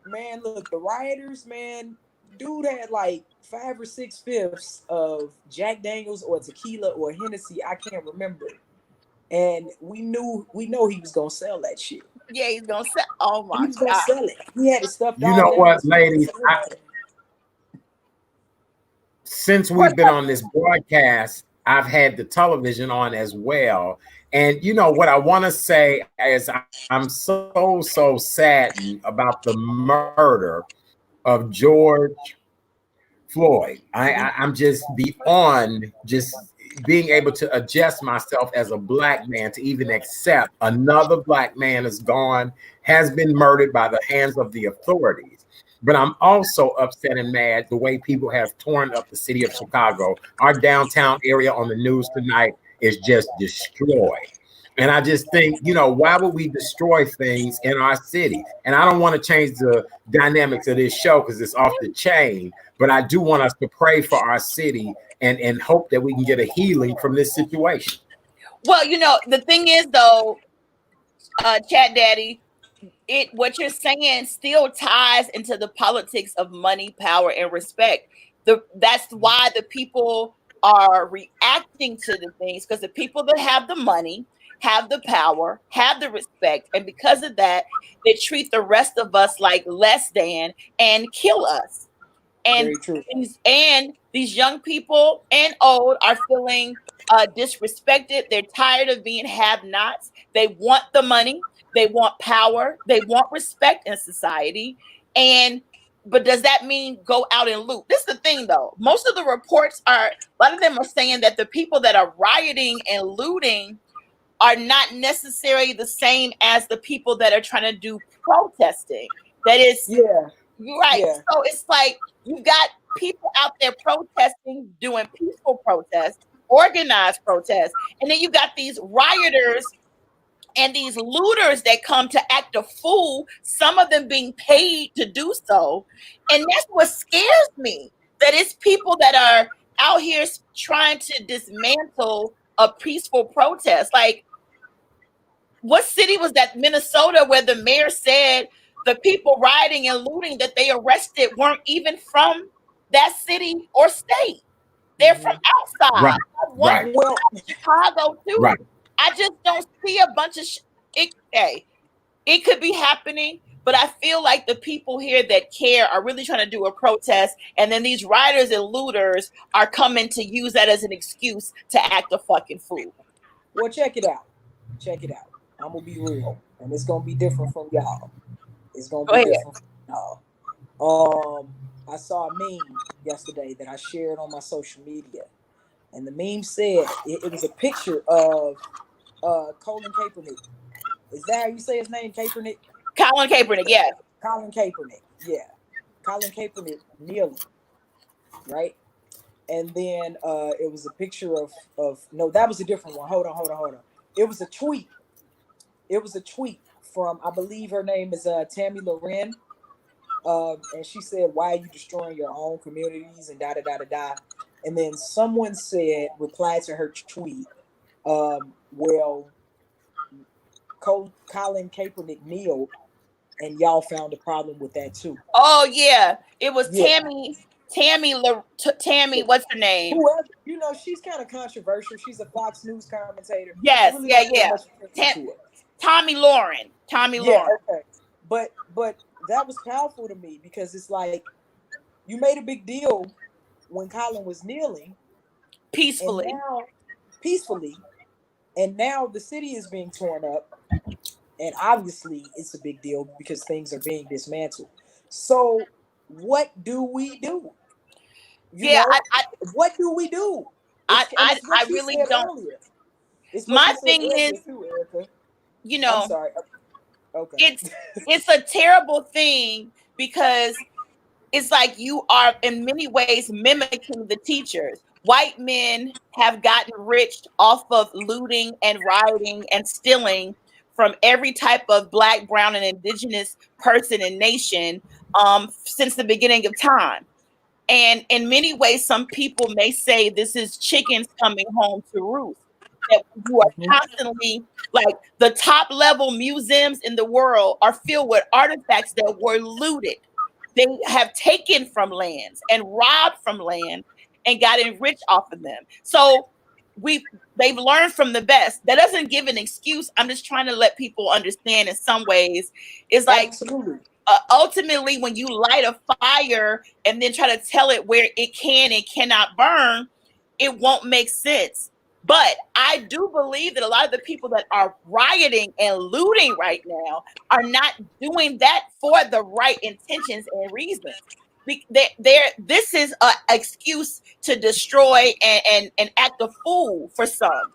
Man, look, the rioters, man, dude had like 5 or 6 fifths of Jack Daniels or tequila or Hennessy. I can't remember. And we know he was gonna sell that shit. Yeah, he's gonna sell. Oh my God. He was gonna sell it. He had it stuffed. You know what, ladies? Since we've been on this broadcast, I've had the television on as well. And you know what I want to say is I'm so saddened about the murder of George Floyd. I'm just beyond just being able to adjust myself as a black man to even accept another black man is gone, has been murdered by the hands of the authorities. But I'm also upset and mad the way people have torn up the city of Chicago. Our downtown area on the news tonight is just destroyed. And I just think, you know, why would we destroy things in our city? And I don't want to change the dynamics of this show because it's off the chain, but I do want us to pray for our city and hope that we can get a healing from this situation. Well, you know, the thing is though, Chat Daddy, what you're saying still ties into the politics of money, power, and respect. That's why the people are reacting to the things, because the people that have the money, have the power, have the respect, and because of that, they treat the rest of us like less than and kill us. And these young people and old are feeling disrespected. They're tired of being have-nots. They want the money. They want power. They want respect in society. But does that mean go out and loot? This is the thing, though. Most of the reports a lot of them are saying that the people that are rioting and looting are not necessarily the same as the people that are trying to do protesting. That is, right. Yeah. So it's like you got people out there protesting, doing peaceful protests, organized protests, and then you got these rioters and these looters that come to act a fool, some of them being paid to do so. And that's what scares me, that it's people that are out here trying to dismantle a peaceful protest. Like, what city was that? Minnesota, where the mayor said the people rioting and looting that they arrested weren't even from that city or state. They're from outside. Right. Well, Chicago too. Right. I just don't see a bunch of it could be happening, But I feel like the people here that care are really trying to do a protest, and then these rioters and looters are coming to use that as an excuse to act a fucking fool. Well, check it out. Check it out. I'm gonna be real, and it's gonna be different from y'all. It's gonna be different from y'all. I saw a meme yesterday that I shared on my social media, and the meme said it was a picture of Colin Kaepernick. Is that how you say his name, Kaepernick? Colin Kaepernick, yeah. Colin Kaepernick, yeah. Colin Kaepernick kneeling, right? And then it was a picture of no, that was a different one. Hold on. It was a tweet. It was a tweet from, I believe her name is Tammy Loren. And she said, "Why are you destroying your own communities?" and da da da da da. And then someone replied to her tweet, well, Colin Kaepernick kneeled, and y'all found a problem with that too. Oh yeah, it was Tammy. Tammy, what's her name? Whoever, she's kind of controversial. She's a Fox News commentator. Yes, really yeah. Tommy Lauren. Okay. But that was powerful to me because it's like you made a big deal when Colin was kneeling peacefully, and now the city is being torn up, and obviously it's a big deal because things are being dismantled. So what do we do? What do we do? I really don't. My thing is, too, Erica. I'm sorry. Okay. It's a terrible thing because it's like you are in many ways mimicking the teachers. White men have gotten rich off of looting and rioting and stealing from every type of Black, brown, and indigenous person and nation since the beginning of time. And in many ways, some people may say this is chickens coming home to roost. That you are constantly, like, the top level museums in the world are filled with artifacts that were looted. They have taken from lands and robbed from land and got enriched off of them. So they've learned from the best. That doesn't give an excuse. I'm just trying to let people understand in some ways. It's like, ultimately, when you light a fire and then try to tell it where it can and cannot burn, it won't make sense. But I do believe that a lot of the people that are rioting and looting right now are not doing that for the right intentions and reasons. This is an excuse to destroy and act a fool for some.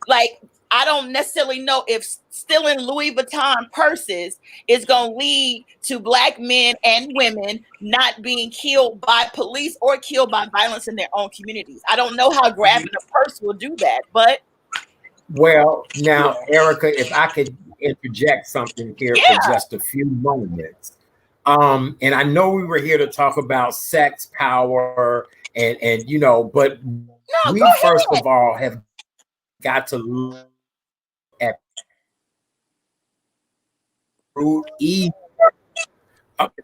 Like, I don't necessarily know if stealing Louis Vuitton purses is going to lead to Black men and women not being killed by police or killed by violence in their own communities. I don't know how grabbing a purse will do that, but. Well, now, Erica, if I could interject something here for just a few moments. And I know we were here to talk about sex, power, and but we first of all have got to look at root evil.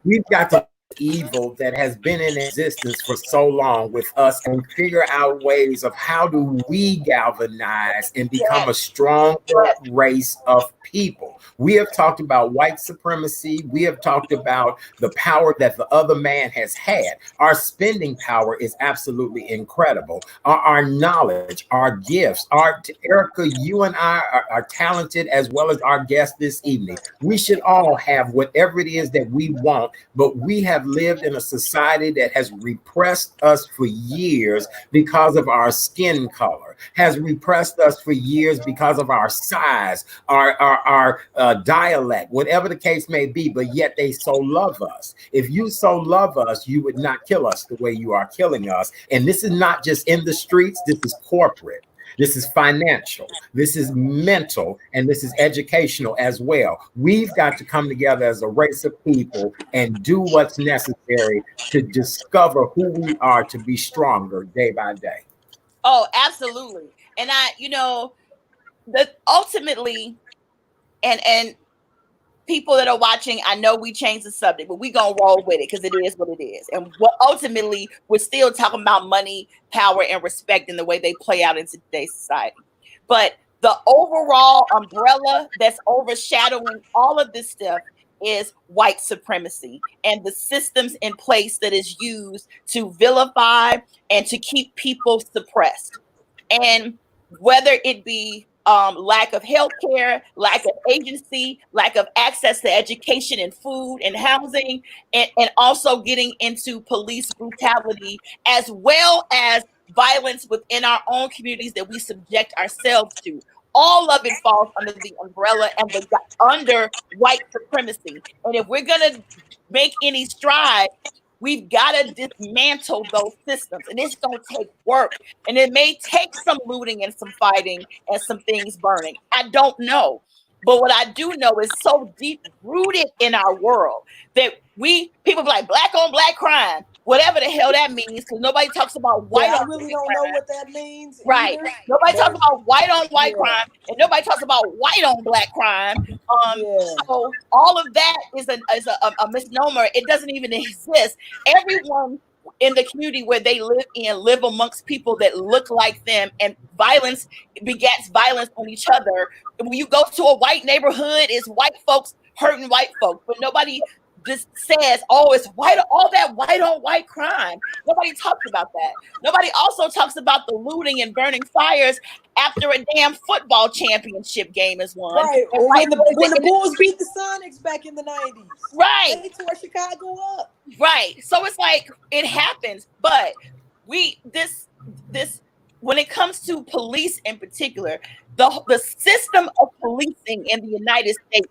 We've got to evil that has been in existence for so long with us and figure out ways of how do we galvanize and become a stronger race of people. We have talked about white supremacy. We have talked about the power that the other man has had. Our spending power is absolutely incredible. Our knowledge, our gifts, Erica, you and I are talented as well as our guest this evening. We should all have whatever it is that we want, but we have lived in a society that has repressed us for years because of our skin color, has repressed us for years because of our size, our dialect, whatever the case may be, but yet they so love us. If you so love us, you would not kill us the way you are killing us. And this is not just in the streets, this is corporate. This is financial, this is mental, and this is educational as well. We've got to come together as a race of people and do what's necessary to discover who we are to be stronger day by day. Oh, absolutely. And ultimately, and people that are watching, I know we changed the subject, but we're going to roll with it because it is what it is. And ultimately, we're still talking about money, power, and respect in the way they play out in today's society. But the overall umbrella that's overshadowing all of this stuff is white supremacy and the systems in place that is used to vilify and to keep people suppressed. And whether it be lack of health care, lack of agency, lack of access to education and food and housing, and also getting into police brutality, as well as violence within our own communities that we subject ourselves to. All of it falls under the umbrella and under white supremacy. And if we're going to make any strides, we've got to dismantle those systems, and it's going to take work, and it may take some looting and some fighting and some things burning. I don't know, but what I do know is so deep rooted in our world that people be like black on black crime, whatever the hell that means, because nobody talks about white on. I really don't know what that means. Right. Either. Nobody talks about white on white crime, and nobody talks about white on black crime. So all of that is a misnomer. It doesn't even exist. Everyone in the community where they live amongst people that look like them, and violence begets violence on each other. When you go to a white neighborhood, it's white folks hurting white folks, but nobody just says, oh, it's white, all that white on white crime. Nobody talks about that. Nobody also talks about the looting and burning fires after a damn football championship game is won. Right. Or when the Bulls beat the Sonics back in the 90s. Right. They tore Chicago up. Right. So it's like it happens, but this when it comes to police in particular, the system of policing in the United States,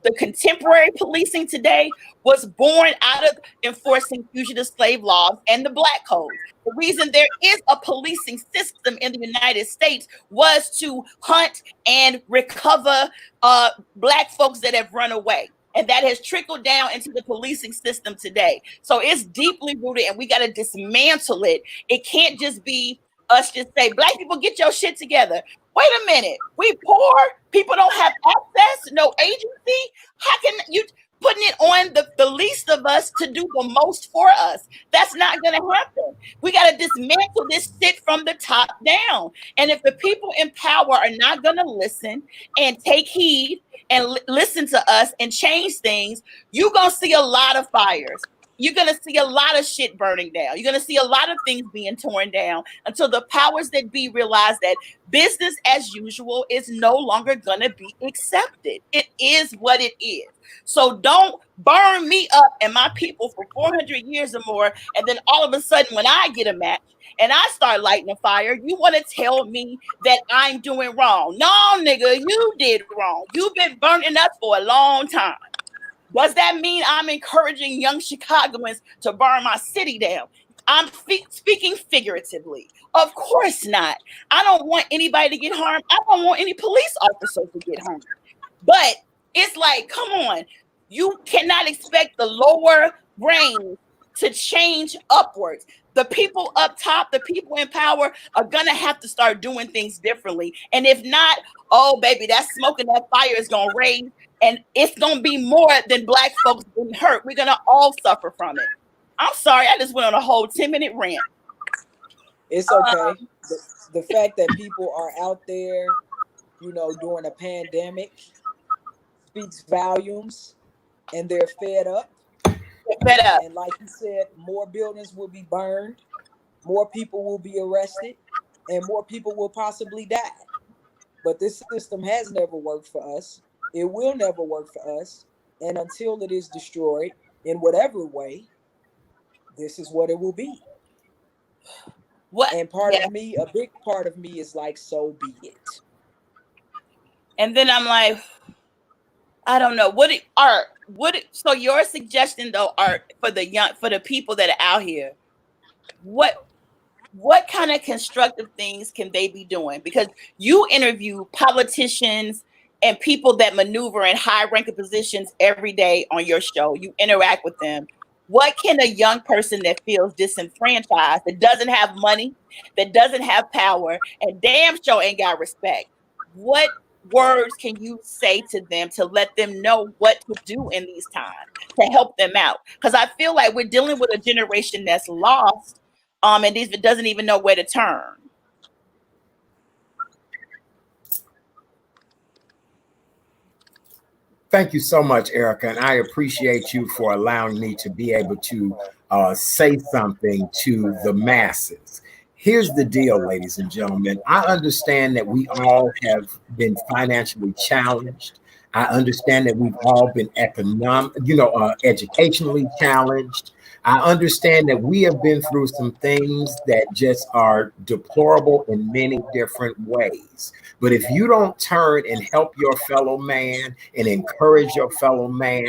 the contemporary policing today, was born out of enforcing fugitive slave laws and the Black Code. The reason there is a policing system in the United States was to hunt and recover Black folks that have run away. And that has trickled down into the policing system today. So it's deeply rooted, and we got to dismantle it. It can't just be us just say, Black people, get your shit together. Wait a minute. We poor. People don't have access, no agency. How can you putting it on the least of us to do the most for us? That's not going to happen. We got to dismantle this shit from the top down. And if the people in power are not going to listen and take heed and listen to us and change things, you're going to see a lot of fires. You're going to see a lot of shit burning down. You're going to see a lot of things being torn down until the powers that be realize that business as usual is no longer going to be accepted. It is what it is. So don't burn me up and my people for 400 years or more, and then all of a sudden when I get a match and I start lighting a fire, you want to tell me that I'm doing wrong. No, nigga, you did wrong. You've been burning us for a long time. Does that mean I'm encouraging young Chicagoans to burn my city down? I'm speaking figuratively. Of course not. I don't want anybody to get harmed. I don't want any police officers to get harmed. But it's like, come on. You cannot expect the lower brain to change upwards. The people up top, the people in power are going to have to start doing things differently. And if not, oh, baby, that smoke and that fire is going to raise. And it's going to be more than Black folks being hurt. We're going to all suffer from it. I'm sorry. I just went on a whole 10-minute rant. It's okay. The fact that people are out there, during a pandemic speaks volumes, and they're fed up. And like you said, more buildings will be burned, more people will be arrested, and more people will possibly die. But this system has never worked for us. It will never work for us. And until it is destroyed in whatever way, this is what it will be. And of me, a big part of me is like, so be it. And then I'm like, I don't know. So your suggestion though, Art, for the people that are out here, what kind of constructive things can they be doing? Because you interview politicians and people that maneuver in high-ranking positions every day on your show. You interact with them. What can a young person that feels disenfranchised, that doesn't have money, that doesn't have power, and damn sure ain't got respect, what words can you say to them to let them know what to do in these times to help them out? Because I feel like we're dealing with a generation that's lost, and it doesn't even know where to turn. Thank you so much, Erica, and I appreciate you for allowing me to be able to say something to the masses. Here's the deal, ladies and gentlemen. I understand that we all have been financially challenged. I understand that we've all been educationally challenged. I understand that we have been through some things that just are deplorable in many different ways. But if you don't turn and help your fellow man and encourage your fellow man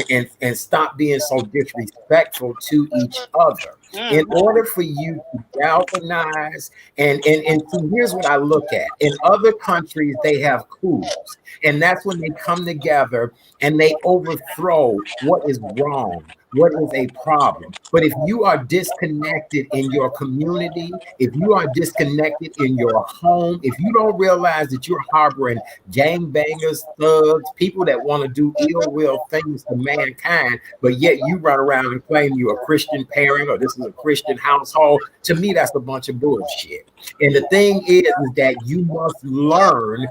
and stop being so disrespectful to each other, in order for you to galvanize, and see, here's what I look at. In other countries, they have coups, and that's when they come together and they overthrow what is wrong, what is a problem. But if you are disconnected in your community, if you are disconnected in your home, if you don't realize that you're harboring gangbangers, thugs, people that want to do ill will things to mankind, but yet you run around and claim you're a Christian parent or this is a Christian household, to me, that's a bunch of bullshit. And the thing is that you must learn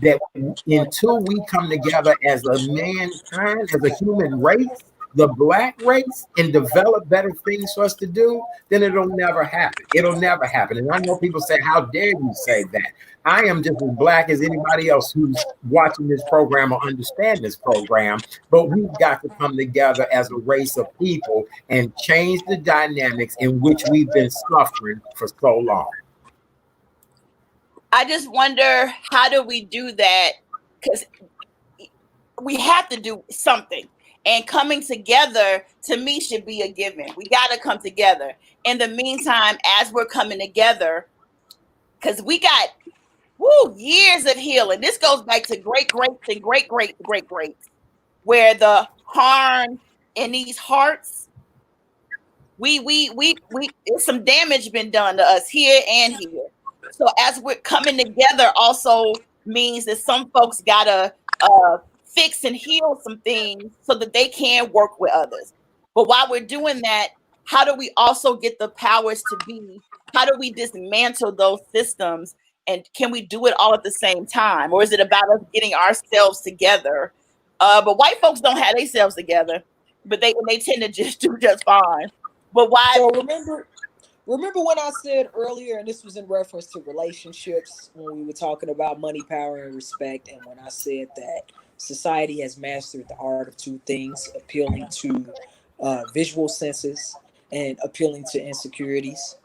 that until we come together as a mankind, as a human race, the black race, and develop better things for us to do, then it'll never happen. It'll never happen. And I know people say, how dare you say that? I am just as black as anybody else who's watching this program or understand this program, but we've got to come together as a race of people and change the dynamics in which we've been suffering for so long. I just wonder, how do we do that? Because we have to do something. And coming together, to me, should be a given. We got to come together. In the meantime, as we're coming together, because we got years of healing. This goes back to great greats and great greats, where the harm in these hearts, there's some damage been done to us here and here. So as we're coming together, also means that some folks gotta fix and heal some things so that they can work with others. But while we're doing that, how do we also get the powers to be? How do we dismantle those systems? And can we do it all at the same time? Or is it about us getting ourselves together? But white folks don't have themselves together, but they tend to just do just fine. But why? So remember when I said earlier, and this was in reference to relationships, when we were talking about money, power, and respect, and when I said that society has mastered the art of two things, appealing to visual senses and appealing to insecurities.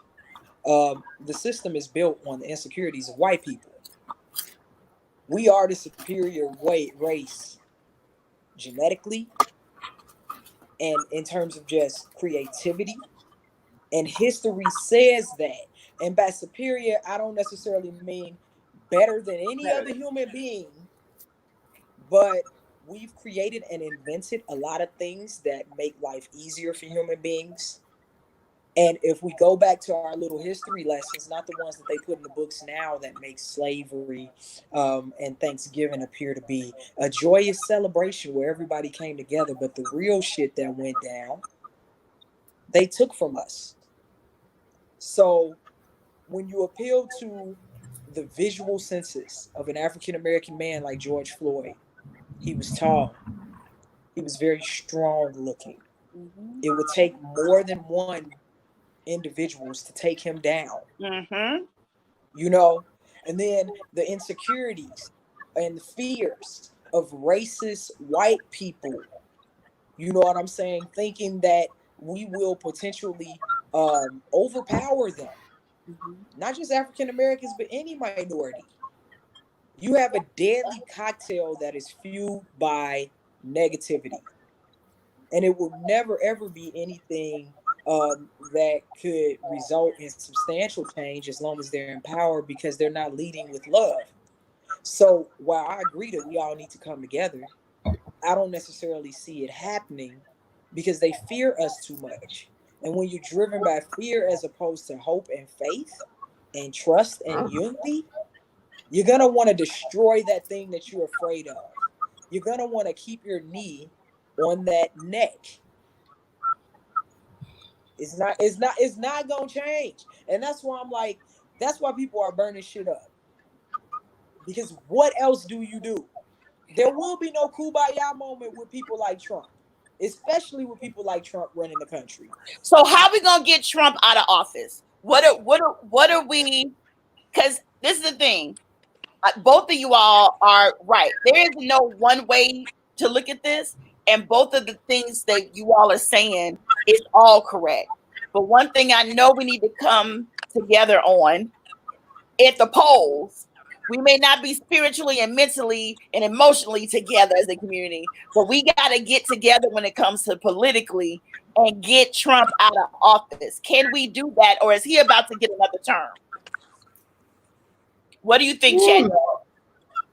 The system is built on the insecurities of white people. We are the superior race genetically and in terms of just creativity. And history says that. And by superior, I don't necessarily mean better than any other human being, but we've created and invented a lot of things that make life easier for human beings. And if we go back to our little history lessons, not the ones that they put in the books now that make slavery and Thanksgiving appear to be a joyous celebration where everybody came together, but the real shit that went down, they took from us. So when you appeal to the visual senses of an African-American man like George Floyd, he was tall. He was very strong looking. Mm-hmm. It would take more than one individuals to take him down. Mm-hmm. You know, and then the insecurities and the fears of racist white people, you know what I'm saying, thinking that we will potentially overpower them. Mm-hmm. Not just African Americans, but any minority. You have a deadly cocktail that is fueled by negativity. And it will never, ever be anything that could result in substantial change as long as they're in power, because they're not leading with love. So while I agree that we all need to come together, I don't necessarily see it happening because they fear us too much. And when you're driven by fear as opposed to hope and faith and trust and unity, you're going to want to destroy that thing that you're afraid of. You're going to want to keep your knee on that neck. It's not going to change. And that's why I'm like, that's why people are burning shit up. Because what else do you do? There will be no kumbaya moment with people like Trump, especially with people like Trump running the country. So how we gonna get Trump out of office? What are we? Because this is the thing. Both of you all are right. There is no one way to look at this, and both of the things that you all are saying is all correct. But one thing I know we need to come together on at the polls. We may not be spiritually and mentally and emotionally together as a community, but we got to get together when it comes to politically and get Trump out of office. Can we do that, or is he about to get another term? What do you think, Chad?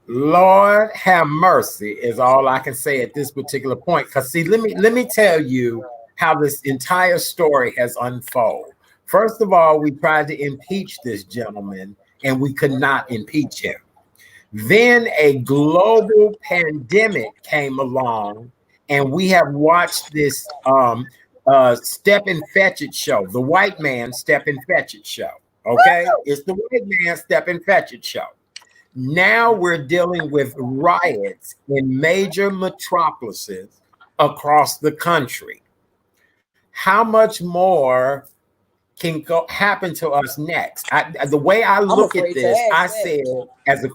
Lord have mercy is all I can say at this particular point. Because see, let me tell you how this entire story has unfolded. First of all, we tried to impeach this gentleman, and we could not impeach him. Then a global pandemic came along, and we have watched this Step and Fetch It show, the white man Step and Fetch It show. Okay, it's the white man Step and Fetch It show. Now we're dealing with riots in major metropolises across the country. How much more can happen to us next? The way I look at this, I said, as a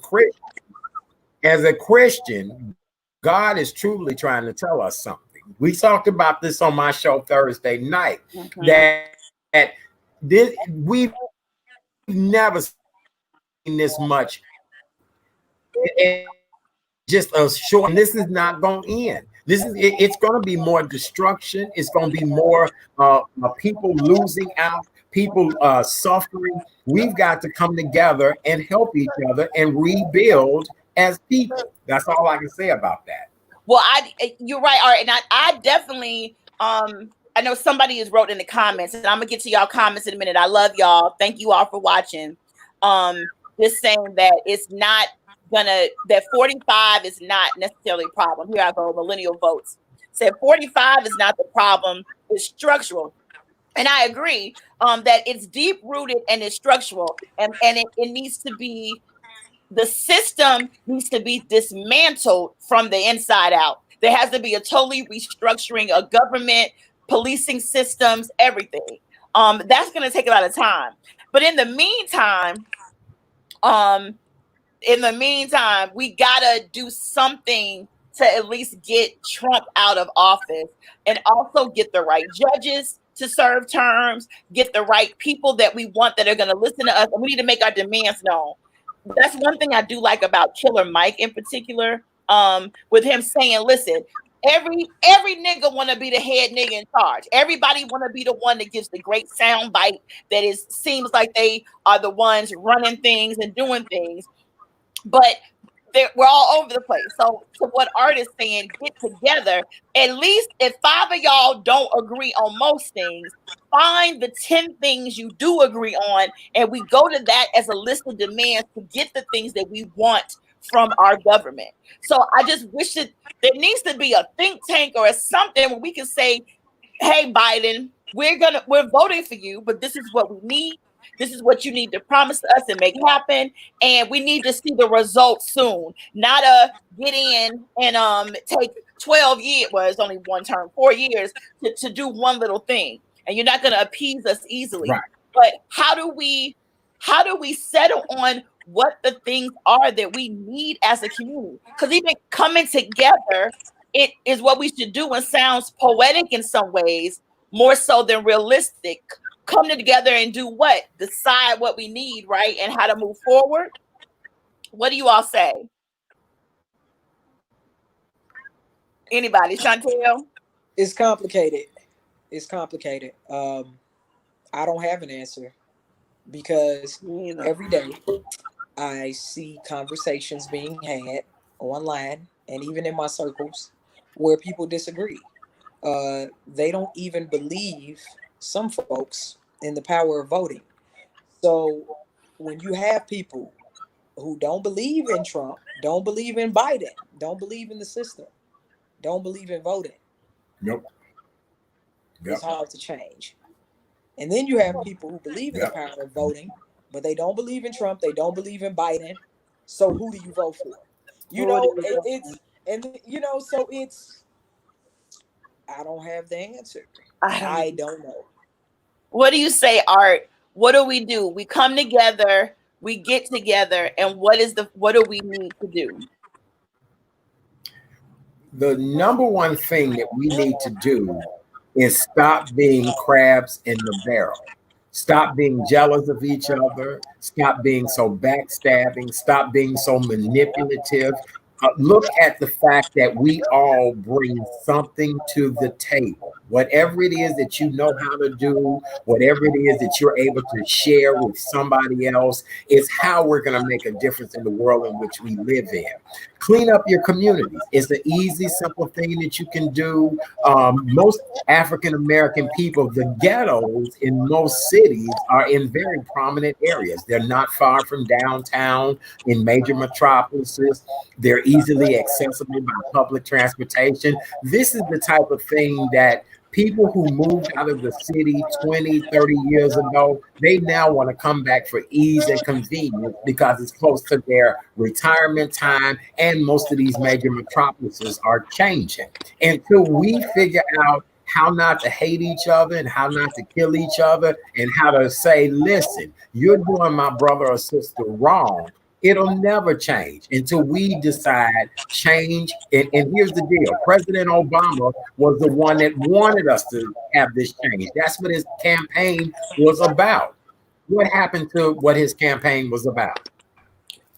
Christian, God is truly trying to tell us something. We talked about this on my show Thursday night, that we've never seen this much. Just a short, and this is not going to end. It's going to be more destruction. It's going to be more people losing out, people suffering. We've got to come together and help each other and rebuild as people. That's all I can say about that. Well, you're right. All right, and I definitely I know somebody has wrote in the comments, and I'm gonna get to y'all comments in a minute. I love y'all. Thank you all for watching. Just saying that it's not that 45 is not necessarily a problem. Here I go, millennial votes. Said 45 is not the problem, it's structural. And I agree that it's deep rooted and it's structural, and it needs to be, the system needs to be dismantled from the inside out. There has to be a totally restructuring of government, policing systems, everything. That's going to take a lot of time. But in the meantime, we gotta do something to at least get Trump out of office, and also get the right judges to serve terms, get the right people that we want that are going to listen to us, and we need to make our demands known. That's one thing I do like about Killer Mike in particular, with him saying, listen, every nigga want to be the head nigga in charge. Everybody want to be the one that gives the great sound bite that seems like they are the ones running things and doing things. But we're all over the place. So what Art is saying, get together. At least if 5 of y'all don't agree on most things, find the 10 things you do agree on, and we go to that as a list of demands to get the things that we want from our government. So I just wish that there needs to be a think tank or something where we can say, hey, Biden, we're voting for you, but this is what we need. This is what you need to promise us and make happen. And we need to see the results soon. Not get in and take 12 years, well, it's only one term, 4 years to do one little thing. And you're not going to appease us easily. Right. But how do we settle on what the things are that we need as a community? Because even coming together, it is what we should do, and sounds poetic in some ways, more so than realistic. Come together and do what? Decide what we need, right? And how to move forward. What do you all say? Anybody? Shantell? It's complicated. It's complicated. I don't have an answer, because every day I see conversations being had online and even in my circles where people disagree. They don't even believe, some folks, in the power of voting. So when you have people who don't believe in Trump, don't believe in Biden, don't believe in the system, don't believe in voting, it's hard to change. And then you have people who believe in the power of voting, but they don't believe in Trump, they don't believe in Biden. So who do you vote for? You know, And so I don't have the answer. I don't know. What do you say, Art? What do? We come together, we get together, and what do we need to do? The number one thing that we need to do is stop being crabs in the barrel. Stop being jealous of each other. Stop being so backstabbing. Stop being so manipulative. Look at the fact that we all bring something to the table. Whatever it is that you know how to do, whatever it is that you're able to share with somebody else, is how we're going to make a difference in the world in which we live in. Clean up your communities. It's an easy, simple thing that you can do. Most African-American people, the ghettos in most cities are in very prominent areas. They're not far from downtown in major metropolises. They're easily accessible by public transportation. This is the type of thing that people who moved out of the city 20, 30 years ago, they now want to come back for ease and convenience because it's close to their retirement time, and most of these major metropolises are changing. Until we figure out how not to hate each other and how not to kill each other and how to say, listen, you're doing my brother or sister wrong, it'll never change until we decide change. And here's the deal. President Obama was the one that wanted us to have this change. That's what his campaign was about. What happened to what his campaign was about?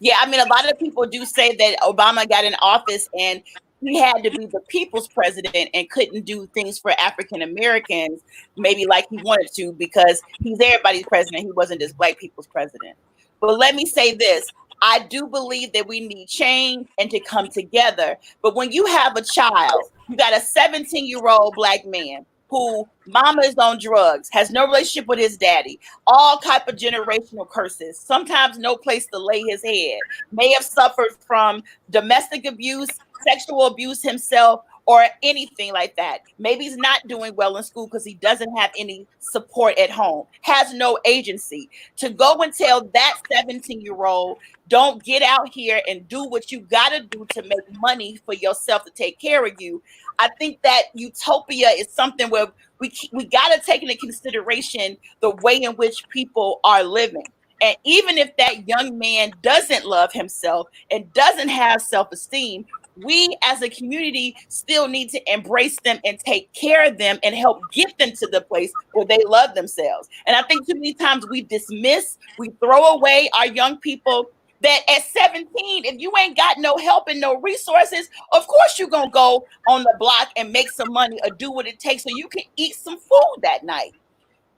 Yeah, I mean, a lot of people do say that Obama got in office and he had to be the people's president and couldn't do things for African Americans, maybe like he wanted to, because he's everybody's president. He wasn't just black people's president. But let me say this. I do believe that we need change and to come together. But when you have a child, you got a 17-year-old black man who mama is on drugs, has no relationship with his daddy, all type of generational curses, sometimes no place to lay his head, may have suffered from domestic abuse, sexual abuse himself, or anything like that. Maybe he's not doing well in school because he doesn't have any support at home, has no agency. To go and tell that 17-year-old, don't get out here and do what you got to do to make money for yourself to take care of you. I think that utopia is something where we got to take into consideration the way in which people are living. And even if that young man doesn't love himself and doesn't have self-esteem, we as a community still need to embrace them and take care of them and help get them to the place where they love themselves. And I think too many times we dismiss, we throw away our young people that at 17, if you ain't got no help and no resources, of course you're going to go on the block and make some money or do what it takes so you can eat some food that night.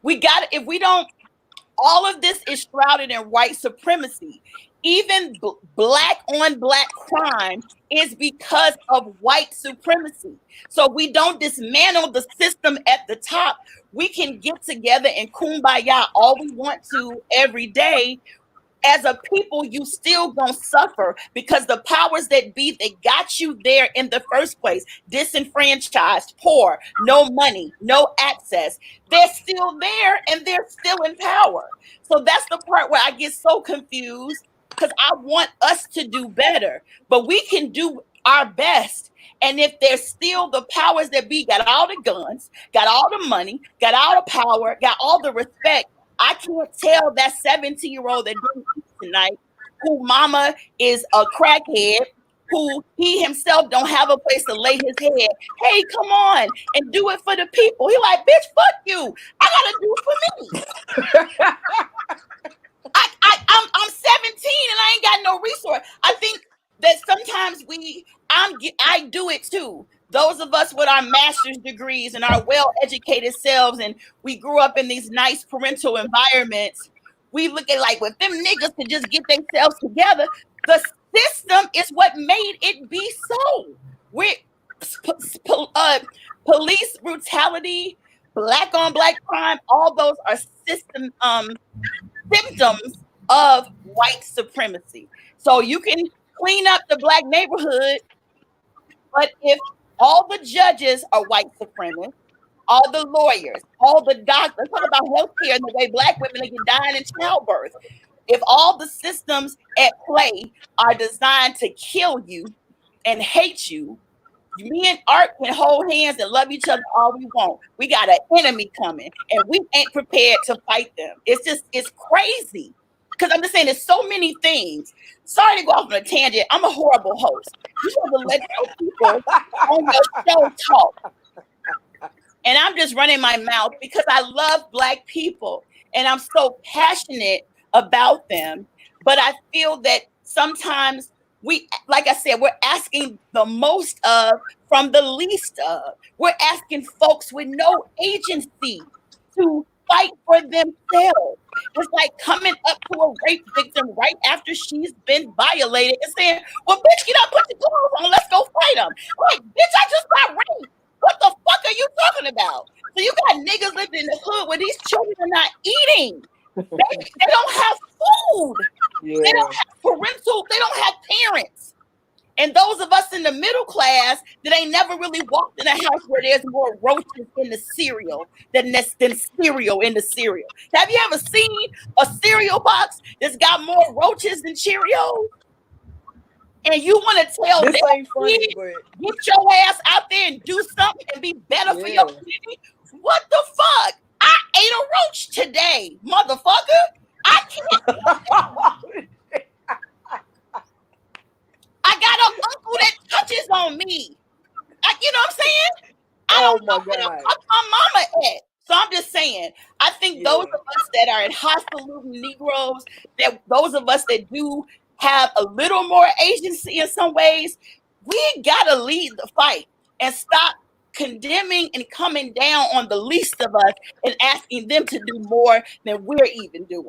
We got to, if we don't, all of this is shrouded in white supremacy. Even black on black crime is because of white supremacy. So we don't dismantle the system at the top. We can get together and kumbaya all we want to every day. As a people, you still gonna suffer because the powers that be, they got you there in the first place, disenfranchised, poor, no money, no access. They're still there and they're still in power. So that's the part where I get so confused because I want us to do better, but we can do our best. And if there's still the powers that be, got all the guns, got all the money, got all the power, got all the respect, I can't tell that 17-year-old that didn't eat tonight, who mama is a crackhead, who he himself don't have a place to lay his head. Hey, come on and do it for the people. He like, bitch, fuck you. I gotta do it for me. I'm 17 and I ain't got no resource. I think that sometimes I do it too. Those of us with our master's degrees and our well-educated selves, and we grew up in these nice parental environments, we look at like, with them niggas to just get themselves together, the system is what made it be so. Police brutality, black on black crime, all those are symptoms of white supremacy. So you can clean up the black neighborhood, but if all the judges are white supremacists, all the lawyers, all the doctors, talk about healthcare and the way black women are dying in childbirth. If all the systems at play are designed to kill you, and hate you, me and Art can hold hands and love each other all we want. We got an enemy coming, and we ain't prepared to fight them. It's crazy. Because I'm just saying, there's so many things. Sorry to go off on a tangent. I'm a horrible host. You have to let those people on your show talk. And I'm just running my mouth because I love Black people and I'm so passionate about them. But I feel that sometimes we, like I said, we're asking the most of from the least of. We're asking folks with no agency to fight for themselves. It's like coming up to a rape victim right after she's been violated and saying, well, bitch, get up, put your clothes on, let's go fight them. Like, bitch, I just got raped. What the fuck are you talking about? So you got niggas living in the hood where these children are not eating. They don't have food. Yeah. They don't have parental, they don't have parents. And those of us in the middle class that ain't never really walked in a house where there's more roaches in the cereal than cereal in the cereal. Have you ever seen a cereal box that's got more roaches than Cheerios? And you want to tell this ain't funny, kid, get your ass out there and do something and be better for your community? What the fuck? I ate a roach today, motherfucker. I can't. I got an uncle that touches on me. You know what I'm saying? I don't know where the fuck my mama at. So I'm just saying, I think those of us that are in highfalutin Negroes, that those of us that do have a little more agency in some ways, we gotta lead the fight and stop condemning and coming down on the least of us and asking them to do more than we're even doing.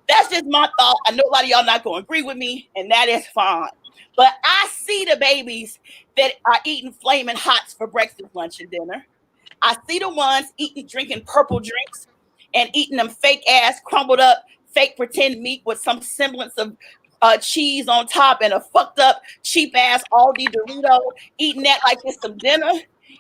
That's just my thought. I know a lot of y'all not gonna agree with me, and that is fine. But I see the babies that are eating flaming hots for breakfast, lunch, and dinner. I see the ones drinking purple drinks and eating them fake ass, crumbled up, fake pretend meat with some semblance of cheese on top and a fucked up, cheap ass Aldi Dorito, eating that like it's some dinner.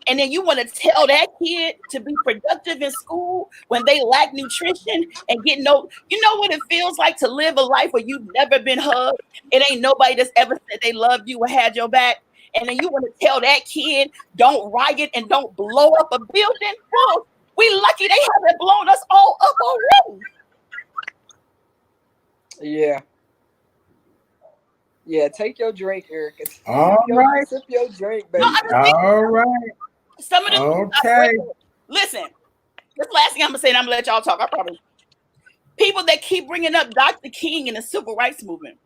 And then you want to tell that kid to be productive in school when they lack nutrition and get no, you know what it feels like to live a life where you've never been hugged. It ain't nobody that's ever said they loved you or had your back. And then you want to tell that kid, don't riot and don't blow up a building. Well, we lucky they haven't blown us all up already. Yeah. Yeah, take your drink, Erica. All right. Sip your drink, baby. All right. Some of them. Okay. Listen, this last thing I'm gonna say, and I'm gonna let y'all talk. I probably people that keep bringing up Dr. King and the civil rights movement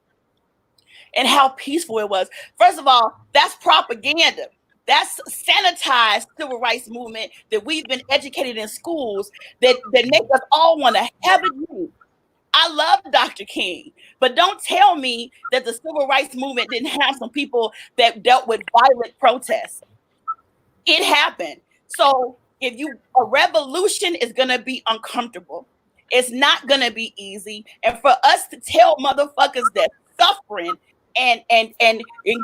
and how peaceful it was. First of all, that's propaganda. That's sanitized civil rights movement that we've been educated in schools that make us all want to have it. I love Dr. King, but don't tell me that the civil rights movement didn't have some people that dealt with violent protests. It happened. So if a revolution is going to be uncomfortable, it's not going to be easy. And for us to tell motherfuckers that suffering and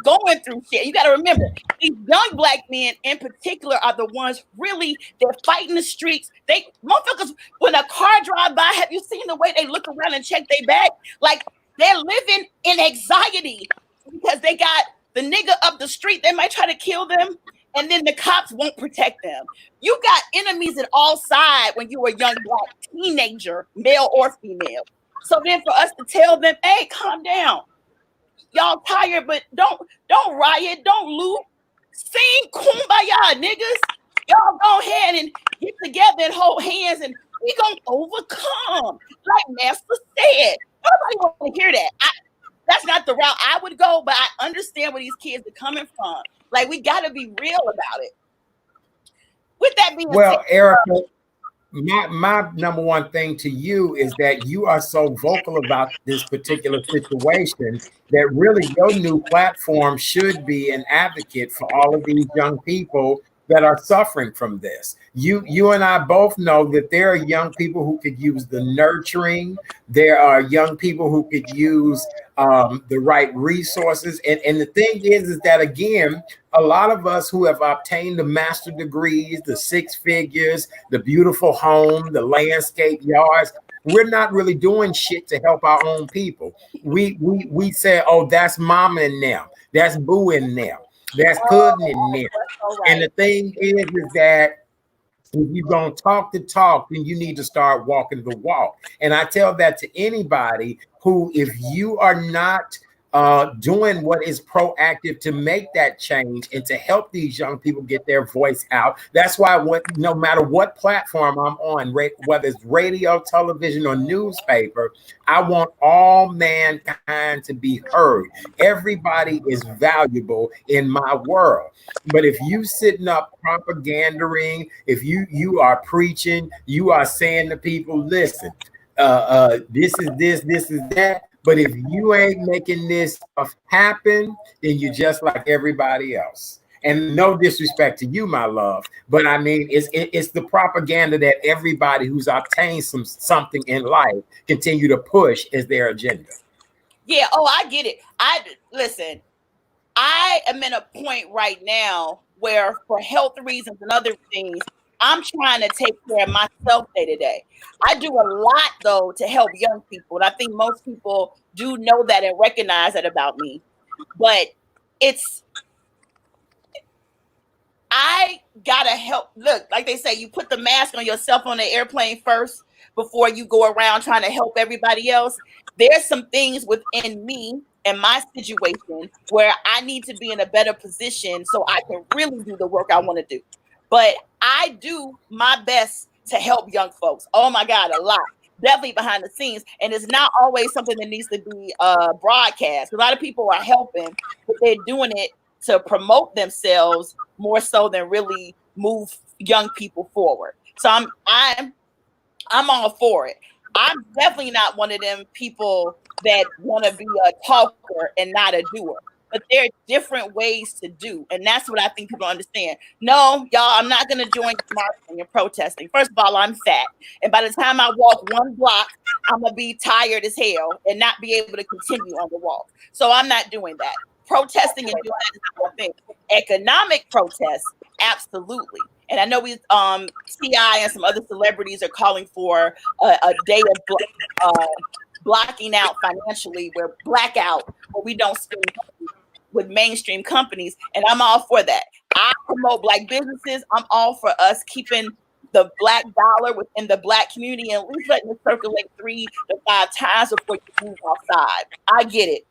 going through shit, you got to remember, these young Black men in particular are the ones really, they're fighting the streets. They motherfuckers, when a car drive by, have you seen the way they look around and check their back? Like they're living in anxiety because they got the nigga up the street. They might try to kill them. And then the cops won't protect them. You got enemies at all sides when you were a young Black teenager, male or female. So then for us to tell them, hey, calm down. Y'all tired, but don't riot, don't loot. Sing kumbaya, niggas. Y'all go ahead and get together and hold hands and we gonna overcome. Like Master said. Nobody want to hear that. That's not the route I would go, but I understand where these kids are coming from. Like, we got to be real about it. With that being said, Erica, my number one thing to you is that you are so vocal about this particular situation that really your new platform should be an advocate for all of these young people that are suffering from this. You and I both know that there are young people who could use the nurturing. There are young people who could use the right resources. And the thing is that, again, a lot of us who have obtained the master degrees, the 6 figures, the beautiful home, the landscape yards, we're not really doing shit to help our own people. We say, oh, that's mama and them. That's boo and them. That's pudding in there. All And right. the thing is that if you're going to talk the talk, then you need to start walking the walk. And I tell that to anybody who, if you are not doing what is proactive to make that change and to help these young people get their voice out. That's why no matter what platform I'm on, whether it's radio, television, or newspaper, I want all mankind to be heard. Everybody is valuable in my world. But if you sitting up propagandering, if you are preaching, you are saying to people, listen, this is this is that. But if you ain't making this stuff happen, then you're just like everybody else. And no disrespect to you, my love, but I mean, it's the propaganda that everybody who's obtained something in life continue to push as their agenda. Yeah. Oh, I get it. Listen. I am in a point right now where, for health reasons and other things, I'm trying to take care of myself day to day. I do a lot, though, to help young people. And I think most people do know that and recognize that about me. But I gotta help. Look, like they say, you put the mask on yourself on the airplane first before you go around trying to help everybody else. There's some things within me and my situation where I need to be in a better position so I can really do the work I want to do. But I do my best to help young folks. Oh my God, a lot. Definitely behind the scenes. And it's not always something that needs to be broadcast. A lot of people are helping, but they're doing it to promote themselves more so than really move young people forward. So I'm all for it. I'm definitely not one of them people that want to be a talker and not a doer. But there are different ways to do. And that's what I think people understand. No, y'all, I'm not going to join marching and protesting. First of all, I'm fat. And by the time I walk one block, I'm going to be tired as hell and not be able to continue on the walk. So I'm not doing that. Protesting and doing that is one thing. Economic protests, absolutely. And I know T.I. and some other celebrities are calling for a day of blocking out financially, where blackout, where we don't spend with mainstream companies. And I'm all for that. I promote Black businesses. I'm all for us keeping the Black dollar within the Black community and at least letting it circulate 3 to 5 times before you move outside. I get it.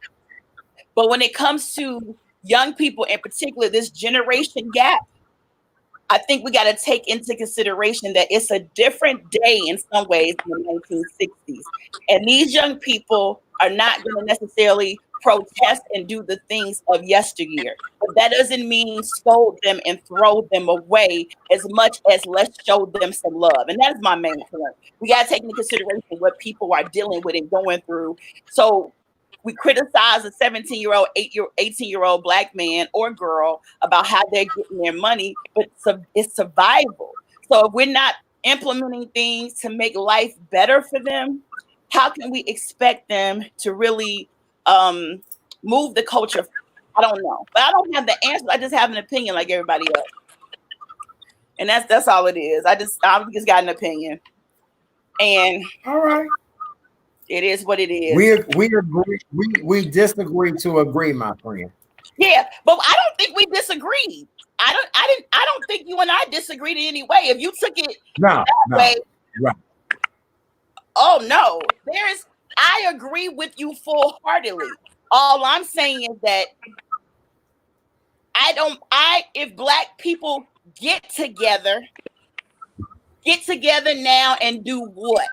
But when it comes to young people in particular, this generation gap, I think we got to take into consideration that it's a different day in some ways than the 1960s. And these young people are not going to necessarily protest and do the things of yesteryear. But that doesn't mean scold them and throw them away as much as let's show them some love. And that is my main point. We got to take into consideration what people are dealing with and going through. So we criticize a 17-year-old, 18-year-old Black man or girl about how they're getting their money, but it's survival. So if we're not implementing things to make life better for them, how can we expect them to really move the culture? I don't know. But I don't have the answer. I just have an opinion like everybody else. And that's all it is. I just got an opinion. And all right. It is what it is. We agree. We disagree to agree, my friend. Yeah, but I don't think we disagreed. I don't think you and I disagreed in any way. If you took it way, right. Oh no, I agree with you full-heartedly. All I'm saying is that if Black people get together now and do what?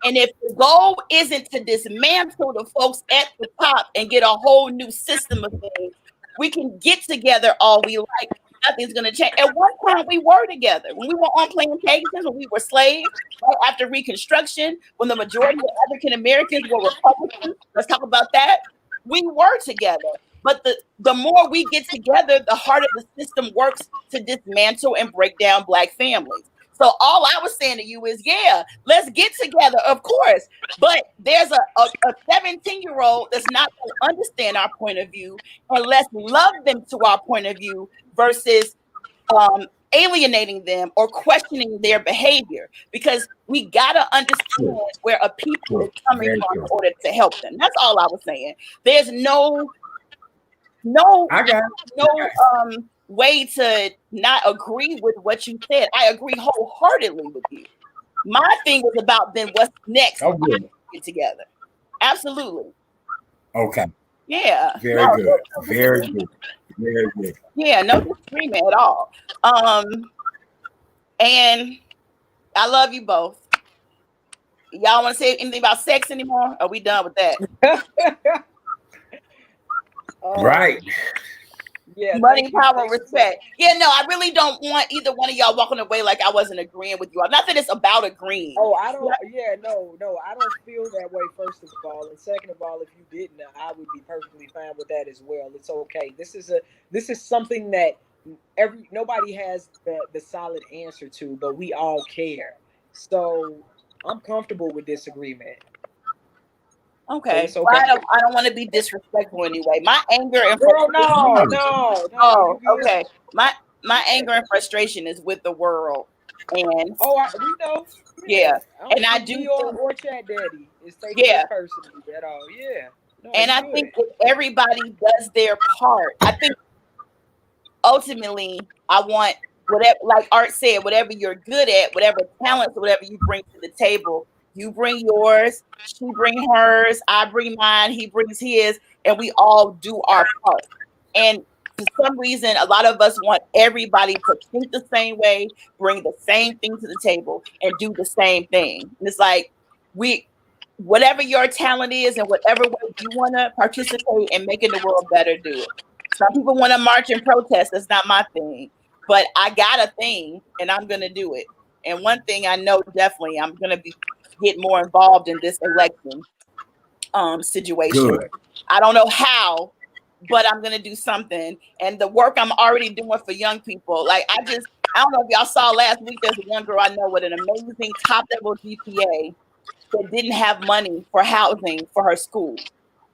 And if the goal isn't to dismantle the folks at the top and get a whole new system of things, we can get together all we like. Nothing's going to change. At one time, we were together. When we were on plantations, when we were slaves, right after Reconstruction, when the majority of African Americans were Republicans, let's talk about that. We were together. But the more we get together, the harder the system works to dismantle and break down Black families. So all I was saying to you is, yeah, let's get together, of course. But there's a 17-year-old that's not going to understand our point of view, and let's love them to our point of view versus alienating them or questioning their behavior. Because we got to understand where a people is coming from in order to help them. That's all I was saying. There's no no, I got it. way to not agree with what you said. I agree wholeheartedly with you. My thing was about then what's next Oh, good. get together. Absolutely. Okay. Yeah. Very No, good. Very good. Very good. yeah, no disagreement at all. And I love you both. Y'all want to say anything about sex anymore? Are we done with that? Right. Yeah. Money, power, respect. Yeah, no, I really don't want either one of y'all walking away like I wasn't agreeing with you. Not that it's about agreeing. Oh, I don't. Yeah, no, I don't feel that way. First of all, and second of all, if you didn't, I would be perfectly fine with that as well. It's okay. This is something that nobody has the solid answer to, but we all care. So I'm comfortable with disagreement. Okay. So okay. Well, I don't want to be disrespectful anyway. My anger and girl, frustration. no. Oh, okay. My anger and frustration is with the world, and we know. Yeah, and I do or Chat Daddy is taking it personally at all. Yeah. No, and I think if everybody does their part, I think ultimately I want whatever, like Art said, whatever you're good at, whatever talents, whatever you bring to the table. You bring yours, she bring hers, I bring mine, he brings his, and we all do our part. And for some reason, a lot of us want everybody to think the same way, bring the same thing to the table, and do the same thing. And it's like whatever your talent is and whatever way you want to participate in making the world better, do it. Some people want to march and protest. That's not my thing. But I got a thing, and I'm going to do it. And one thing I know definitely, I'm going to get more involved in this election situation. Good. I don't know how, but I'm going to do something. And the work I'm already doing for young people, like I don't know if y'all saw last week, there's one girl I know with an amazing top level GPA that didn't have money for housing for her school.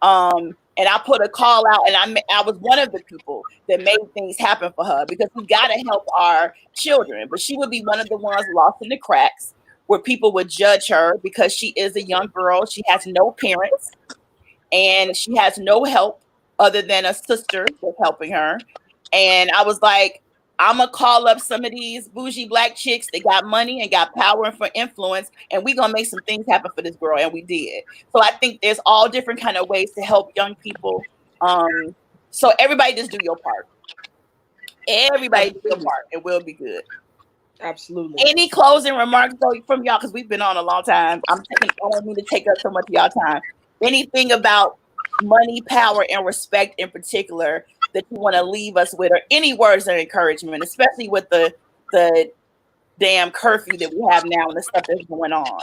And I put a call out, and I was one of the people that made things happen for her, because we got to help our children. But she would be one of the ones lost in the cracks where people would judge her because she is a young girl. She has no parents, and she has no help other than a sister that's helping her. And I was like, I'm going to call up some of these bougie Black chicks that got money and got power and for influence, and we're going to make some things happen for this girl. And we did. So I think there's all different kind of ways to help young people. So everybody just do your part. Everybody do your part, and we'll be good. Absolutely. Any closing remarks though from y'all? Because we've been on a long time. I don't mean to take up so much of y'all time. Anything about money, power, and respect in particular that you want to leave us with, or any words of encouragement, especially with the damn curfew that we have now and the stuff that's going on?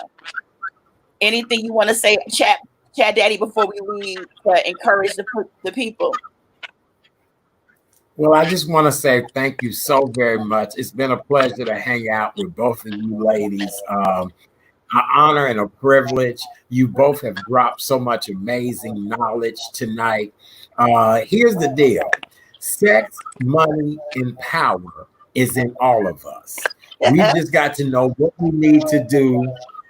Anything you want to say, Chat Daddy, before we leave to encourage the people? Well, I just want to say thank you so very much. It's been a pleasure to hang out with both of you ladies. An honor and a privilege. You both have dropped so much amazing knowledge tonight. Here's the deal. Sex, money, and power is in all of us. We just got to know what we need to do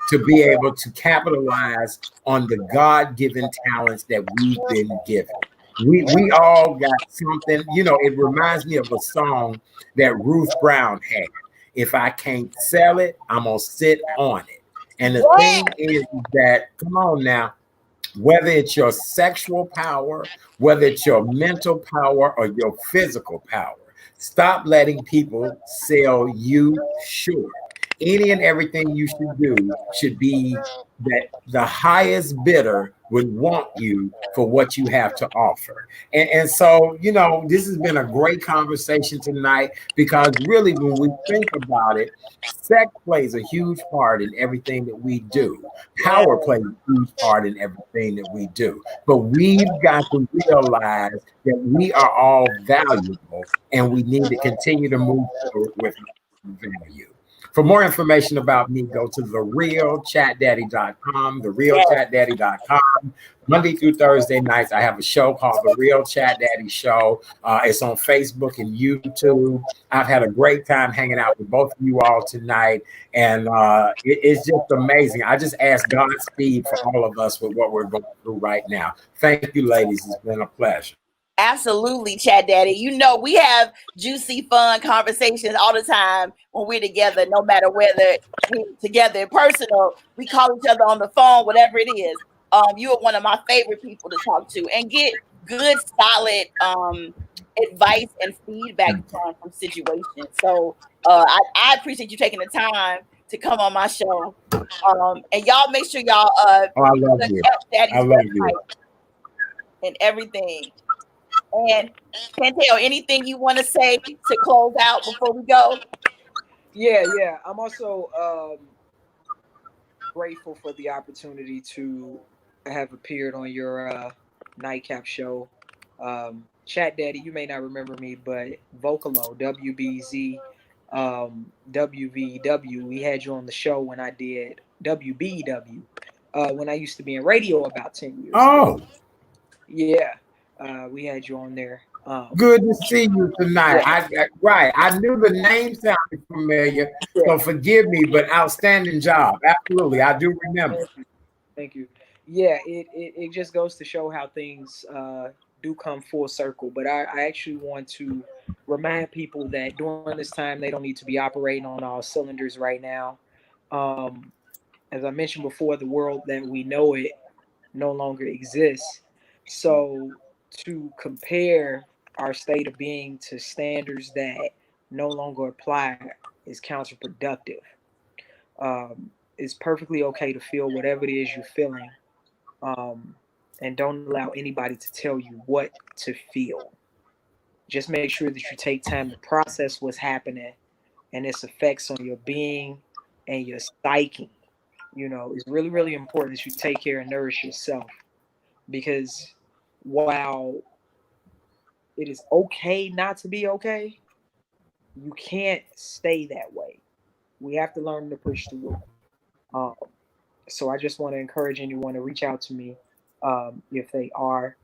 to be able to capitalize on the God-given talents that we've been given. We all got something, it reminds me of a song that Ruth Brown had. If I can't sell it, I'm going to sit on it. And the thing is that, come on now, whether it's your sexual power, whether it's your mental power or your physical power, stop letting people sell you short. Any and everything you should do should be that the highest bidder would want you for what you have to offer. And so, this has been a great conversation tonight, because really, when we think about it, sex plays a huge part in everything that we do. Power plays a huge part in everything that we do. But we've got to realize that we are all valuable, and we need to continue to move forward with value. For more information about me, go to therealchatdaddy.com, therealchatdaddy.com. Monday through Thursday nights, I have a show called The Real Chatdaddy Show. It's on Facebook and YouTube. I've had a great time hanging out with both of you all tonight, and it's just amazing. I just ask Godspeed for all of us with what we're going through right now. Thank you, ladies. It's been a pleasure. Absolutely, Chat Daddy. You know, we have juicy, fun conversations all the time when we're together, no matter whether we're together in person or we call each other on the phone, whatever it is. You are one of my favorite people to talk to and get good, solid advice and feedback from situations. So I appreciate you taking the time to come on my show. And y'all make sure y'all Oh, I love the you. Chat Daddy's I love you. website and everything. And Shantell, anything you want to say to close out before we go? Yeah. I'm also grateful for the opportunity to have appeared on your nightcap show. Chat Daddy, you may not remember me, but Vocalo, WBZ, WVW, we had you on the show when I did WBW, when I used to be in radio about 10 years ago. Yeah, we had you on there. Good to see you tonight. Yeah. I knew the name sounded familiar, so forgive me, but outstanding job. Absolutely, I do remember. Thank you. Yeah, it just goes to show how things do come full circle. But I actually want to remind people that during this time they don't need to be operating on all cylinders right now. As I mentioned before, the world that we know it no longer exists. So to compare our state of being to standards that no longer apply is counterproductive. It's perfectly okay to feel whatever it is you're feeling, and don't allow anybody to tell you what to feel. Just make sure that you take time to process what's happening and its effects on your being and your psyche. You know, it's really, really important that you take care and nourish yourself, because while it is okay not to be okay, you can't stay that way. We have to learn to push through. Um, so I just want to encourage anyone to reach out to me if they are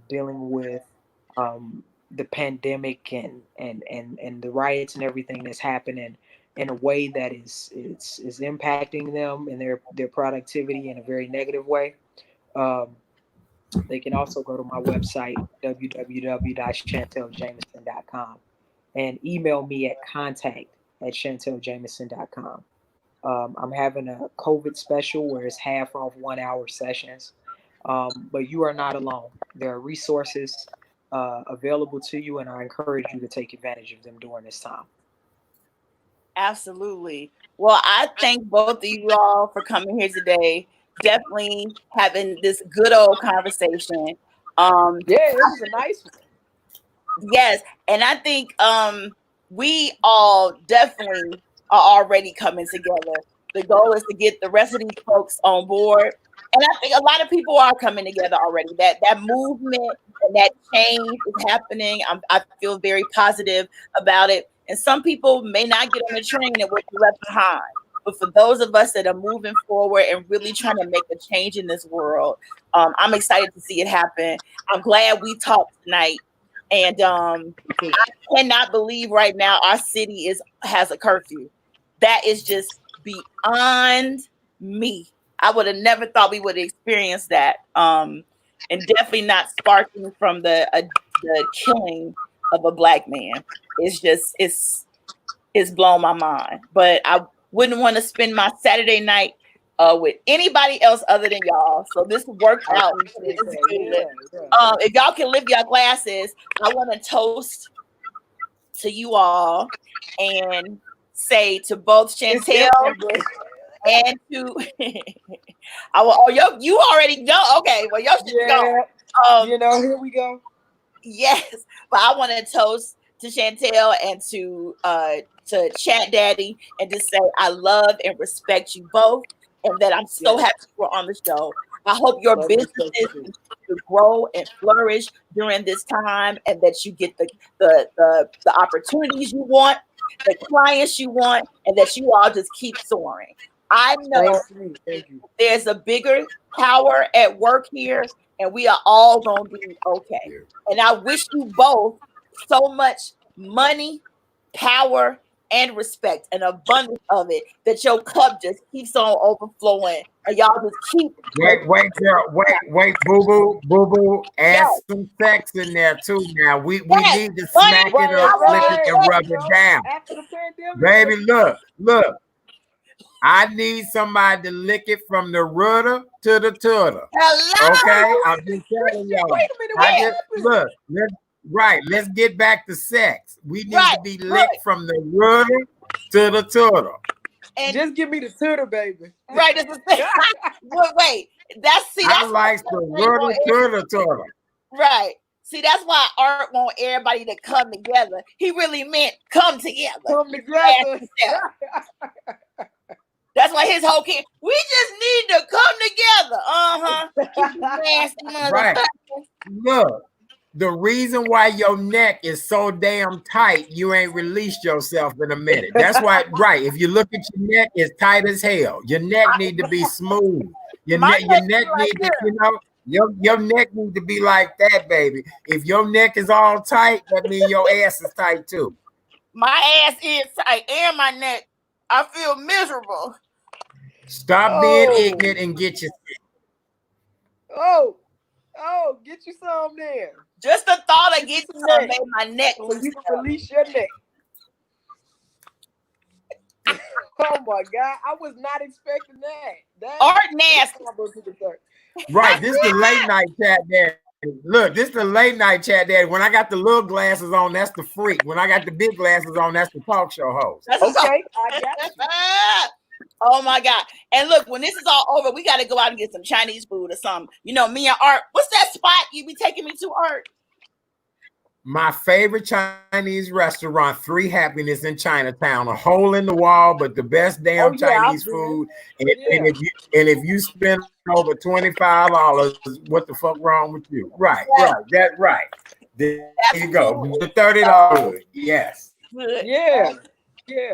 dealing with the pandemic and the riots and everything that's happening in a way that is impacting them and their productivity in a very negative way. Um, they can also go to my website, www.shantelljamison.com, and email me at contact@shantelljamison.com. I'm having a COVID special where it's half off 1 hour sessions. But you are not alone. There are resources available to you, and I encourage you to take advantage of them during this time. Absolutely. Well, I thank both of you all for coming here today. Definitely having this good old conversation. Yeah, it was a nice one. Yes, and I think we all definitely are already coming together. The goal is to get the rest of these folks on board, and I think a lot of people are coming together already. That movement and that change is happening. I feel very positive about it, and some people may not get on the train and will be left behind. But for those of us that are moving forward and really trying to make a change in this world, I'm excited to see it happen. I'm glad we talked tonight. And I cannot believe right now our city has a curfew. That is just beyond me. I would have never thought we would experience that. And definitely not sparking from the killing of a black man. It's blown my mind. But I wouldn't want to spend my Saturday night with anybody else other than y'all. So this worked out. If y'all can lift your glasses, I want to toast to you all and say to both Shantell and to you already know. Okay, well, y'all should go. Here we go. Yes, but I want to toast to Shantell and to Chat Daddy and to say I love and respect you both, and that I'm so happy we're on the show. I hope your businesses continue to grow and flourish during this time, and that you get the opportunities you want, the clients you want, and that you all just keep soaring. I know there's a bigger power at work here, and we are all going to be okay. And I wish you both so much money, power, and respect, an abundance of it, that your cup just keeps on overflowing, and y'all just keep. Wait, girl, wait, boo boo, add some sex in there too. Now we need to smack it up, flip it, and rub it down. After the pandemic, Baby, look. I need somebody to lick it from the rudder to the tudor. Hello? Okay, I'm just telling y'all. Wait a minute, let's get back to sex. We need to be licked from the rudder to the tudor. And just give me the tudor, baby. Right, wait. I like the rudder to the tudor. Right. See, that's why Art want everybody to come together. He really meant come together. Come together. That's why his whole kid, we just need to come together. Nasty motherfucker. Right. Look, the reason why your neck is so damn tight, you ain't released yourself in a minute. That's why, right? If you look at your neck, it's tight as hell. Your neck need to be smooth. Your neck need to, your neck need to be like that, baby. If your neck is all tight, that means your ass is tight too. My ass is tight and my neck. I feel miserable. Stop being ignorant and get your. Oh, get you some there. Just the thought of getting some made my neck so you can release your neck. Oh my God, I was not expecting that. Art nasty. Right, this is the late night chat there. Look, this is the late night chat daddy. When I got the little glasses on, that's the freak. When I got the big glasses on, that's the talk show host. Okay, I got you. Oh my God. And look, when this is all over, we got to go out and get some Chinese food or something. You know, me and Art, what's that spot you be taking me to, Art? My favorite Chinese restaurant, 3 Happiness in Chinatown. A hole in the wall, but the best damn Chinese food. And if you spend over $25, what the fuck wrong with you? Right. That's right. There you go. The $30. Yes. Good. Yeah.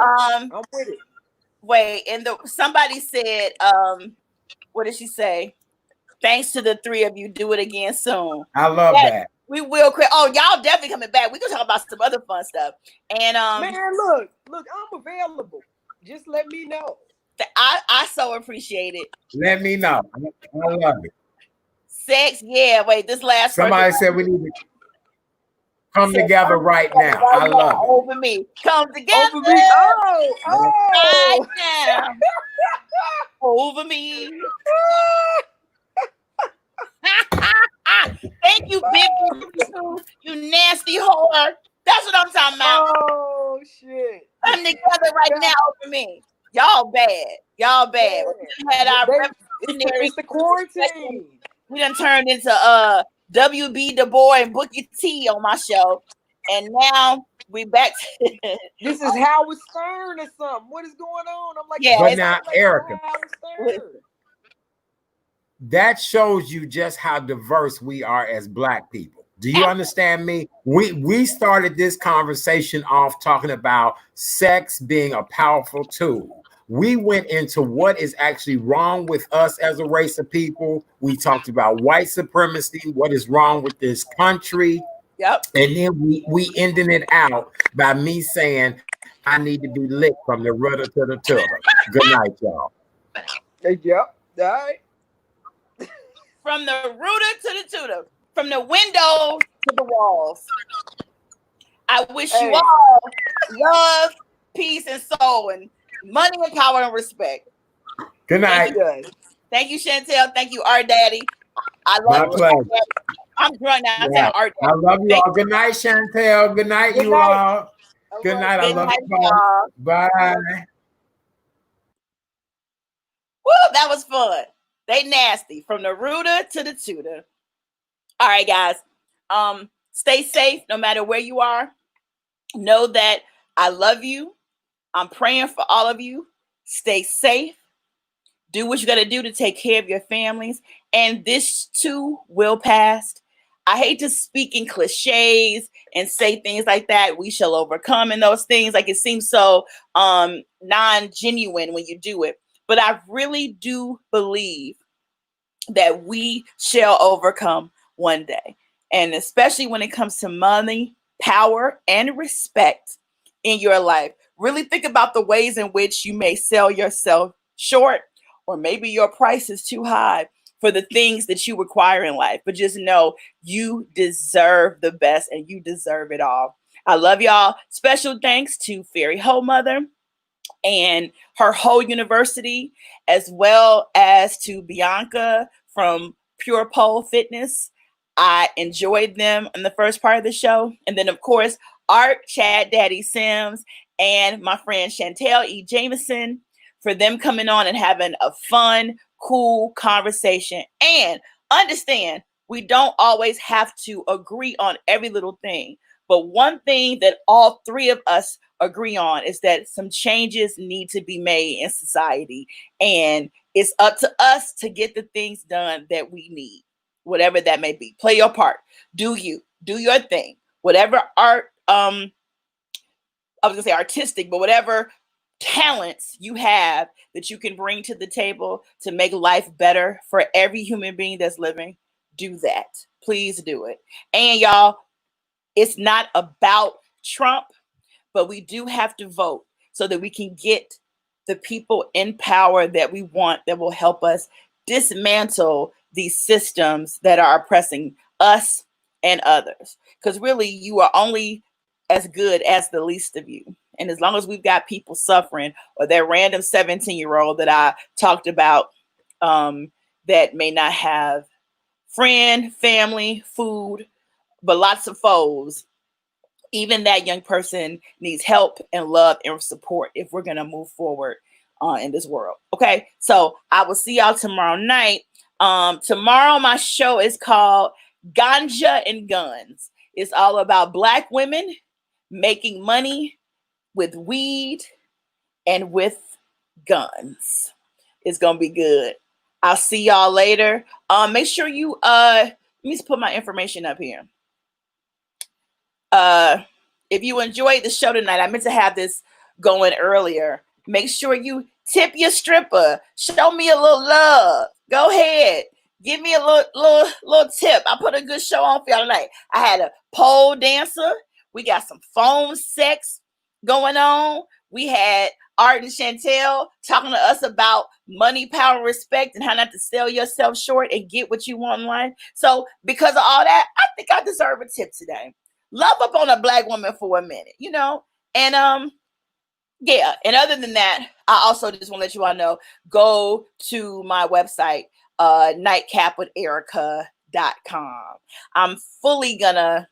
I'm with it. Wait, and somebody said, what did she say? Thanks to the 3 of you, do it again soon. I love that. We will quit. Oh, y'all definitely coming back. We can talk about some other fun stuff. And man, look, I'm available. Just let me know. I so appreciate it. Let me know. I love it. Sex, yeah. Wait, this last somebody said we need to come together right now. I love it. Over me. Come together. Over me. Right now. Over me. Thank you, big you nasty whore. That's what I'm talking about. Oh shit. Come together right now over me. Y'all bad. Yeah. We had our it's the quarantine. We done turned into WB Du Bois and Bookie T on my show. And now we back to this is Howard Stern or something. What is going on? I'm like, yeah, but now, Erica, Howard Stern. That shows you just how diverse we are as Black people. Do you understand me? We started this conversation off talking about sex being a powerful tool. We went into what is actually wrong with us as a race of people. We talked about white supremacy, what is wrong with this country. Yep. And then we ended it out by me saying, I need to be licked from the rudder to the tudor. Good night, y'all. Yep. All right. From the rooter to the tutor, from the window to the walls. I wish you all love, peace, and soul, and money and power and respect. Good night. Thank you, Shantell. Thank you, Art Daddy. I love you. Pleasure. I'm drunk now. Yeah. Art Daddy. I love you all. Good night, Shantell. Good night, you all. Good night. I love you all. Bye. Woo, that was fun. They nasty from the rooter to the tutor. All right, guys. Stay safe no matter where you are. Know that I love you. I'm praying for all of you. Stay safe. Do what you got to do to take care of your families. And this too will pass. I hate to speak in cliches and say things like that. We shall overcome and those things. Like it seems so non-genuine when you do it. But I really do believe that we shall overcome one day. And especially when it comes to money, power, and respect in your life. really think about the ways in which you may sell yourself short, or maybe your price is too high for the things that you require in life. But just know you deserve the best and you deserve it all. I love y'all. Special thanks to Fairy Ho Mother and her whole university, as well as to Bianca from Pure Pole Fitness. I enjoyed them in the first part of the show. And then, of course, Art, Chad Daddy Sims, and my friend Shantell E. Jamison, for them coming on and having a fun, cool conversation. And understand, we don't always have to agree on every little thing. But one thing that all three of us agree on is that some changes need to be made in society. And it's up to us to get the things done that we need, whatever that may be. Play your part. Do your thing. Whatever art, I was gonna say artistic, but whatever talents you have that you can bring to the table to make life better for every human being that's living, do that. Please do it. And y'all, it's not about Trump, but we do have to vote so that we can get the people in power that we want, that will help us dismantle these systems that are oppressing us and others. Because really, you are only as good as the least of you. And as long as we've got people suffering, or that random 17-year-old that I talked about that may not have friend, family, food, but lots of foes, even that young person needs help and love and support if we're going to move forward in this world. Okay, so I will see y'all tomorrow night. Tomorrow, my show is called Ganja and Guns. It's all about Black women making money with weed and with guns. It's going to be good. I'll see y'all later. Make sure you, let me put my information up here. If you enjoyed the show tonight, I meant to have this going earlier. Make sure you tip your stripper. Show me a little love. Go ahead. Give me a little tip. I put a good show on for y'all tonight. I had a pole dancer. We got some phone sex going on. We had Art and Shantell talking to us about money, power, respect, and how not to sell yourself short and get what you want in life. So because of all that, I think I deserve a tip today. Love up on a Black woman for a minute, you know? And yeah, and other than that, I also just want to let you all know, go to my website, nightcapwitherica.com. I'm fully gonna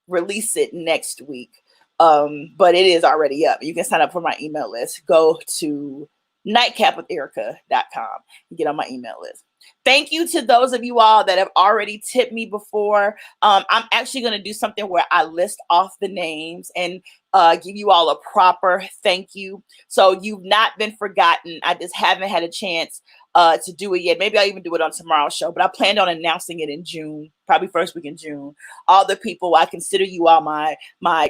release it next week, but it is already up. You can sign up for my email list. Go to nightcapwitherica.com and get on my email list. Thank you to those of you all that have already tipped me before. I'm actually going to do something where I list off the names and give you all a proper thank you. So you've not been forgotten. I just haven't had a chance to do it yet. Maybe I'll even do it on tomorrow's show, but I planned on announcing it in June, probably first week in June. All the people, I consider you all my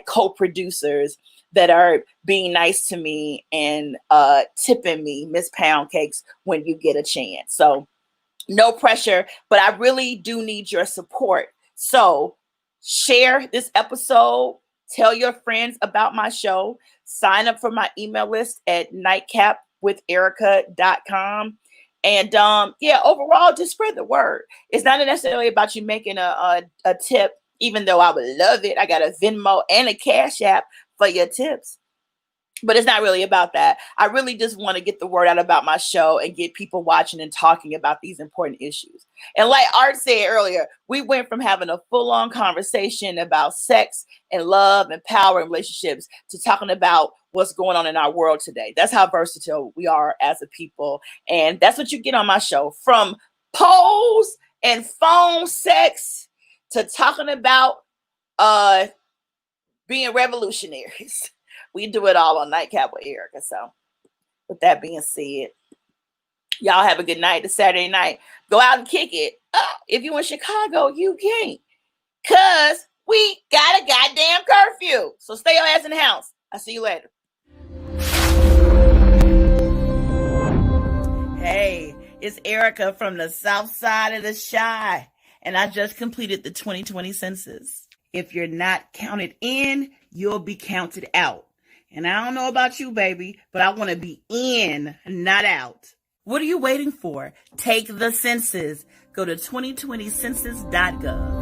co-producers that are being nice to me and tipping me Miss Pound Cakes when you get a chance. So no pressure, but I really do need your support. So share this episode, tell your friends about my show, sign up for my email list at nightcapwitherica.com. And yeah, overall, just spread the word. It's not necessarily about you making a tip, even though I would love it. I got a Venmo and a Cash App for your tips. But it's not really about that. I really just want to get the word out about my show and get people watching and talking about these important issues. And like Art said earlier, we went from having a full-on conversation about sex and love and power and relationships to talking about what's going on in our world today. That's how versatile we are as a people. And that's what you get on my show, from polls and phone sex to talking about being revolutionaries. We do it all on Nightcap with Erica. So with that being said, y'all have a good night. It's Saturday night. Go out and kick it. If you in Chicago, you can't, because we got a goddamn curfew. So stay your ass in the house. I'll see you later. Hey, it's Erica from the South Side of the Chi, and I just completed the 2020 census. If you're not counted in, you'll be counted out. And I don't know about you, baby, but I want to be in, not out. What are you waiting for? Take the census. Go to 2020census.gov.